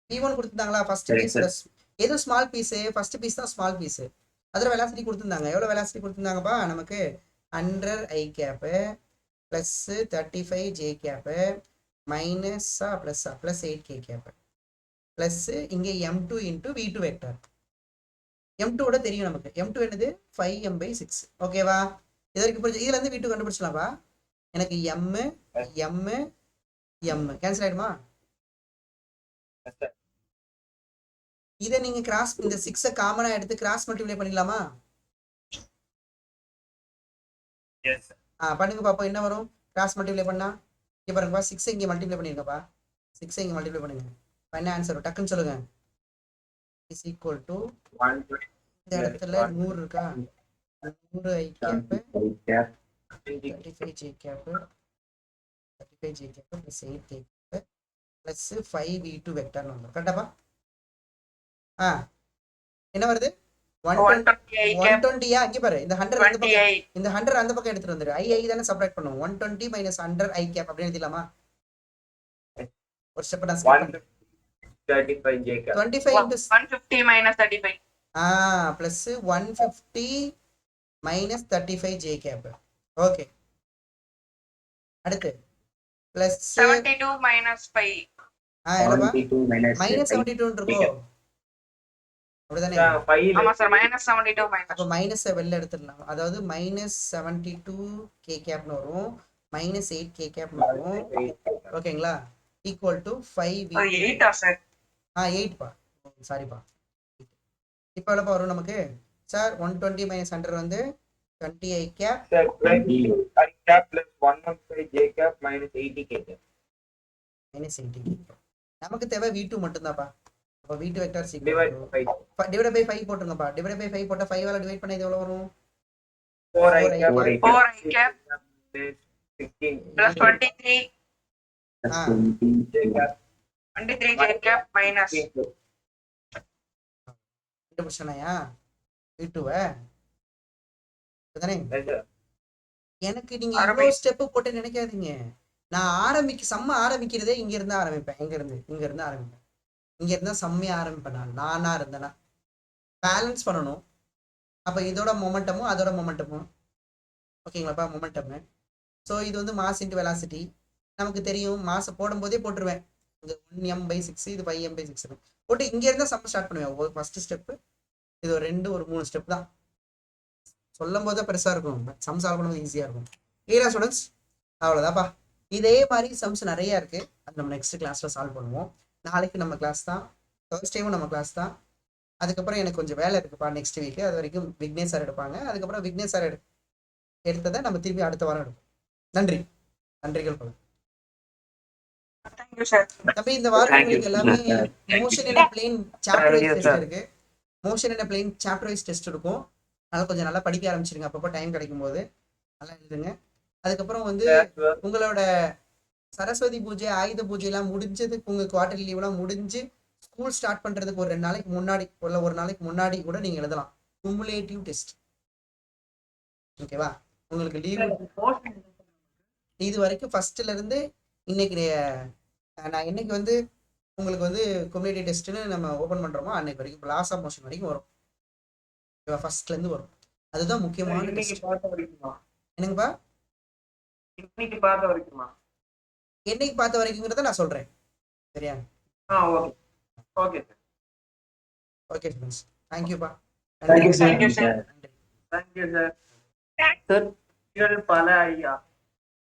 v1 கொடுத்துருந்தாங்களா? ஃபர்ஸ்ட் பீஸ் எது ஸ்மால் பீஸ், ஃபர்ஸ்ட் பீஸ் தான் ஸ்மால் பீஸ். அதில் வெலாசிட்டி கொடுத்துருந்தாங்க. எவ்வளோ வெலாசிட்டி கொடுத்துருந்தாங்கப்பா நமக்கு, 100 i cap plus 35 j cap மைனஸா பிளஸ்ஸா பிளஸ் 8 k கேப் பிளஸ் இங்கே m2 into v2 vector. m2 தெரியும் நமக்கு, m2 என்னது 5m/6. ஓகேவா? இது வரைக்கும் புரிஞ்சு, இதுல இருந்து v2 கண்டுபிடிச்சலாம்ப்பா. எனக்கு m கேன்சல் ஆயிடுமா? இதை நீங்க கிராஸ், இந்த 6 காமனா எடுத்து கிராஸ் மல்டிப்ளை பண்ணிடலாமா?
எஸ்
பண்ணுங்க பாப்போம் என்ன வரும் கிராஸ் மல்டிப்ளை பண்ணா. இங்க பாருங்கப்பா, 6 இங்க மல்டிப்ளை பண்ணிருங்கப்பா, 6 இங்க மல்டிப்ளை பண்ணுங்க. என்ன ஆன்சர் டக்குன்னு சொல்லுங்க. இஸ் ஈக்குவல் டு இந்த இடத்துல 100 இருக்கா, 100 i cap 35 j cap 35 j cap plus 8 k cap plus 5 v2 வெக்டர்னு வந்துரும். கரெக்டாப்பா? என்ன வருது, 120. இங்க பாரு, இந்த 100 அந்த பக்கம், இந்த 100 அந்த பக்கம் எடுத்துட்டு வந்துரு. i தானே சப்ட்ராக்ட் பண்ணுவோம். 120 மைனஸ் 100 i கேப் அப்படின்னு எழுதிடலாமா? ஒரு ஸ்டெப் நான் ஸ்கிப் பண்ணேன்.
35 j cap
25 into
150 minus 35.
Plus 150 minus 35 j cap. Okay, அடுத்து பிளஸ்
72 minus 5.
என்னப்பா மைனஸ் 72 இருக்கும் அப்படிதானே?
5
ஆமா சார், minus 72 minus.
அப்போ மைனஸை வெளில எடுத்துடலாம். அதாவது மைனஸ் 72 k கேப்னு வரும், மைனஸ் 8 k கேப்னு வரும். ஓகேங்களா? Equal to 5
8 sir.
8பா, சாரிப்பா. இப்போ எவ்வளோப்பா வரும் நமக்கு சார்? 120 மைனஸ் 100 வந்து 20 i gap
sir 20 i cap plus 115 j cap minus 80 k cap.
Minus 80 k cap. நமக்கு தேவை v2 மட்டும்தான்ப்பா. அப்போ v2 vector
Divide by 5.
Divide by 5 போட்டுருங்கப்பா. டிவைட் பை 5 போட்டா 5 ஆல டிவைட் பண்ணா இது எவ்வளவு வரும்?
4 i cap
4 i cap
plus 16
plus 23
j cap
23 j cap minus.
கண்டுபிடிச்சனாயா v2-வை? அதானே?
yes sir.
எனக்கு நீங்க இவ்வளவு ஸ்டெப் போட்டு நினைக்காதீங்க. நான் செம்ம ஆரம்பிக்கிறதே இங்க இருந்து ஆரம்பிப்பேன். இங்க இருந்து ஆரம்பிப்பேன். இங்க இருந்தா செம்மையா ஆரம்பிப்பேன். நானா இருந்தேன்னா பேலன்ஸ் பண்ணணும். அப்ப இதோட மொமெண்டமும் அதோட மொமெண்டமும் ஓகேங்களாப்பா, மொமெண்டம். ஸோ இது வந்து மாஸ் இன்ட்டு வெலாசிட்டி நமக்கு தெரியும். மாசை போடும் போதே போட்டுருவேன். இது 1m/6, இது 5m/6 போட்டு இங்க இருந்தா சம் ஸ்டார்ட் பண்ணுவேன். ஃபர்ஸ்ட் ஸ்டெப் இது ஒரு 2 ஒரு 3 ஸ்டெப் தான். சொல்லும் போது பெருசா இருக்கும், பட் சம் சால்வ் பண்ணும்போது ஈஸியா இருக்கும். ஏரா ஸ்டூடெண்ட்ஸ், அவ்வளோதான்ப்பா. இதே மாதிரி சம்ஸ் நிறைய இருக்கு, அது நம்ம நெக்ஸ்ட் கிளாஸ்ல சால்வ் பண்ணுவோம். நாளைக்கு நம்ம கிளாஸ் தான், தேர்ஸ்டேவும் நம்ம கிளாஸ் தான். அதுக்கப்புறம் எனக்கு கொஞ்சம் வேலை இருக்குப்பா நெக்ஸ்ட் வீக். அது வரைக்கும் விக்னேஷ் சார் எடுப்பாங்க. அதுக்கப்புறம் விக்னேஷ் சார் எடுத்ததை நம்ம திருப்பி அடுத்த வாரம் எடுப்போம். நன்றிகள் பல. தம்பி, இந்த வாரம் உங்களுக்கு எல்லாமே motion in plane chapter wise test இருக்கு. Motion in plane chapter wise test இருக்கும். அதனால கொஞ்சம் நல்லா படிக்க ஆரம்பிச்சிருங்க. அப்பப்போ டைம் கிடைக்கும் போது நல்லா எழுதுங்க. அதுக்கப்புறம் வந்து உங்களோட சரஸ்வதி பூஜை, ஆயுத பூஜை எல்லாம் முடிஞ்சதுக்கு, உங்க குவார்டர்லி லீவ் எல்லாம் முடிஞ்சு ஸ்கூல் ஸ்டார்ட் பண்றதுக்கு ஒரு 2 நாளைக்கு முன்னாடி, ஒரு நாளைக்கு முன்னாடி கூட நீங்க எழுதலாம் குமுலேட்டிவ் டெஸ்ட். ஓகேவா? உங்களுக்கு லீவ் இது வரைக்கும் ஃபர்ஸ்ட்ல இருந்து இன்னைக்கு நான் இன்னைக்கு வந்து உங்களுக்கு வந்து கம்யூனிட்டி டெஸ்ட்னு நம்ம ஓபன் பண்றோமோ அன்னைக்கு வரைக்கும் லாஸ் ஆஃப் மோஷன் வரைக்கும் வரும். ஓகேவா? ஃபர்ஸ்ட்ல இருந்து வரும். அதுதான் முக்கியமான
இன்னைக்கு
டெஸ்ட்.
பார்த்த வரைக்குமா?
என்னங்கப்பா?
இன்னைக்கு பார்த்த வரைக்குமா?
என்னைக்கு பார்த்த வரைக்குங்கிறத நான் சொல்றேன். சரியா?
Okay okay sir.
Okay friends, தேங்க்யூப்பா.
Thank you sir. Thank you sir. பல ஐயா.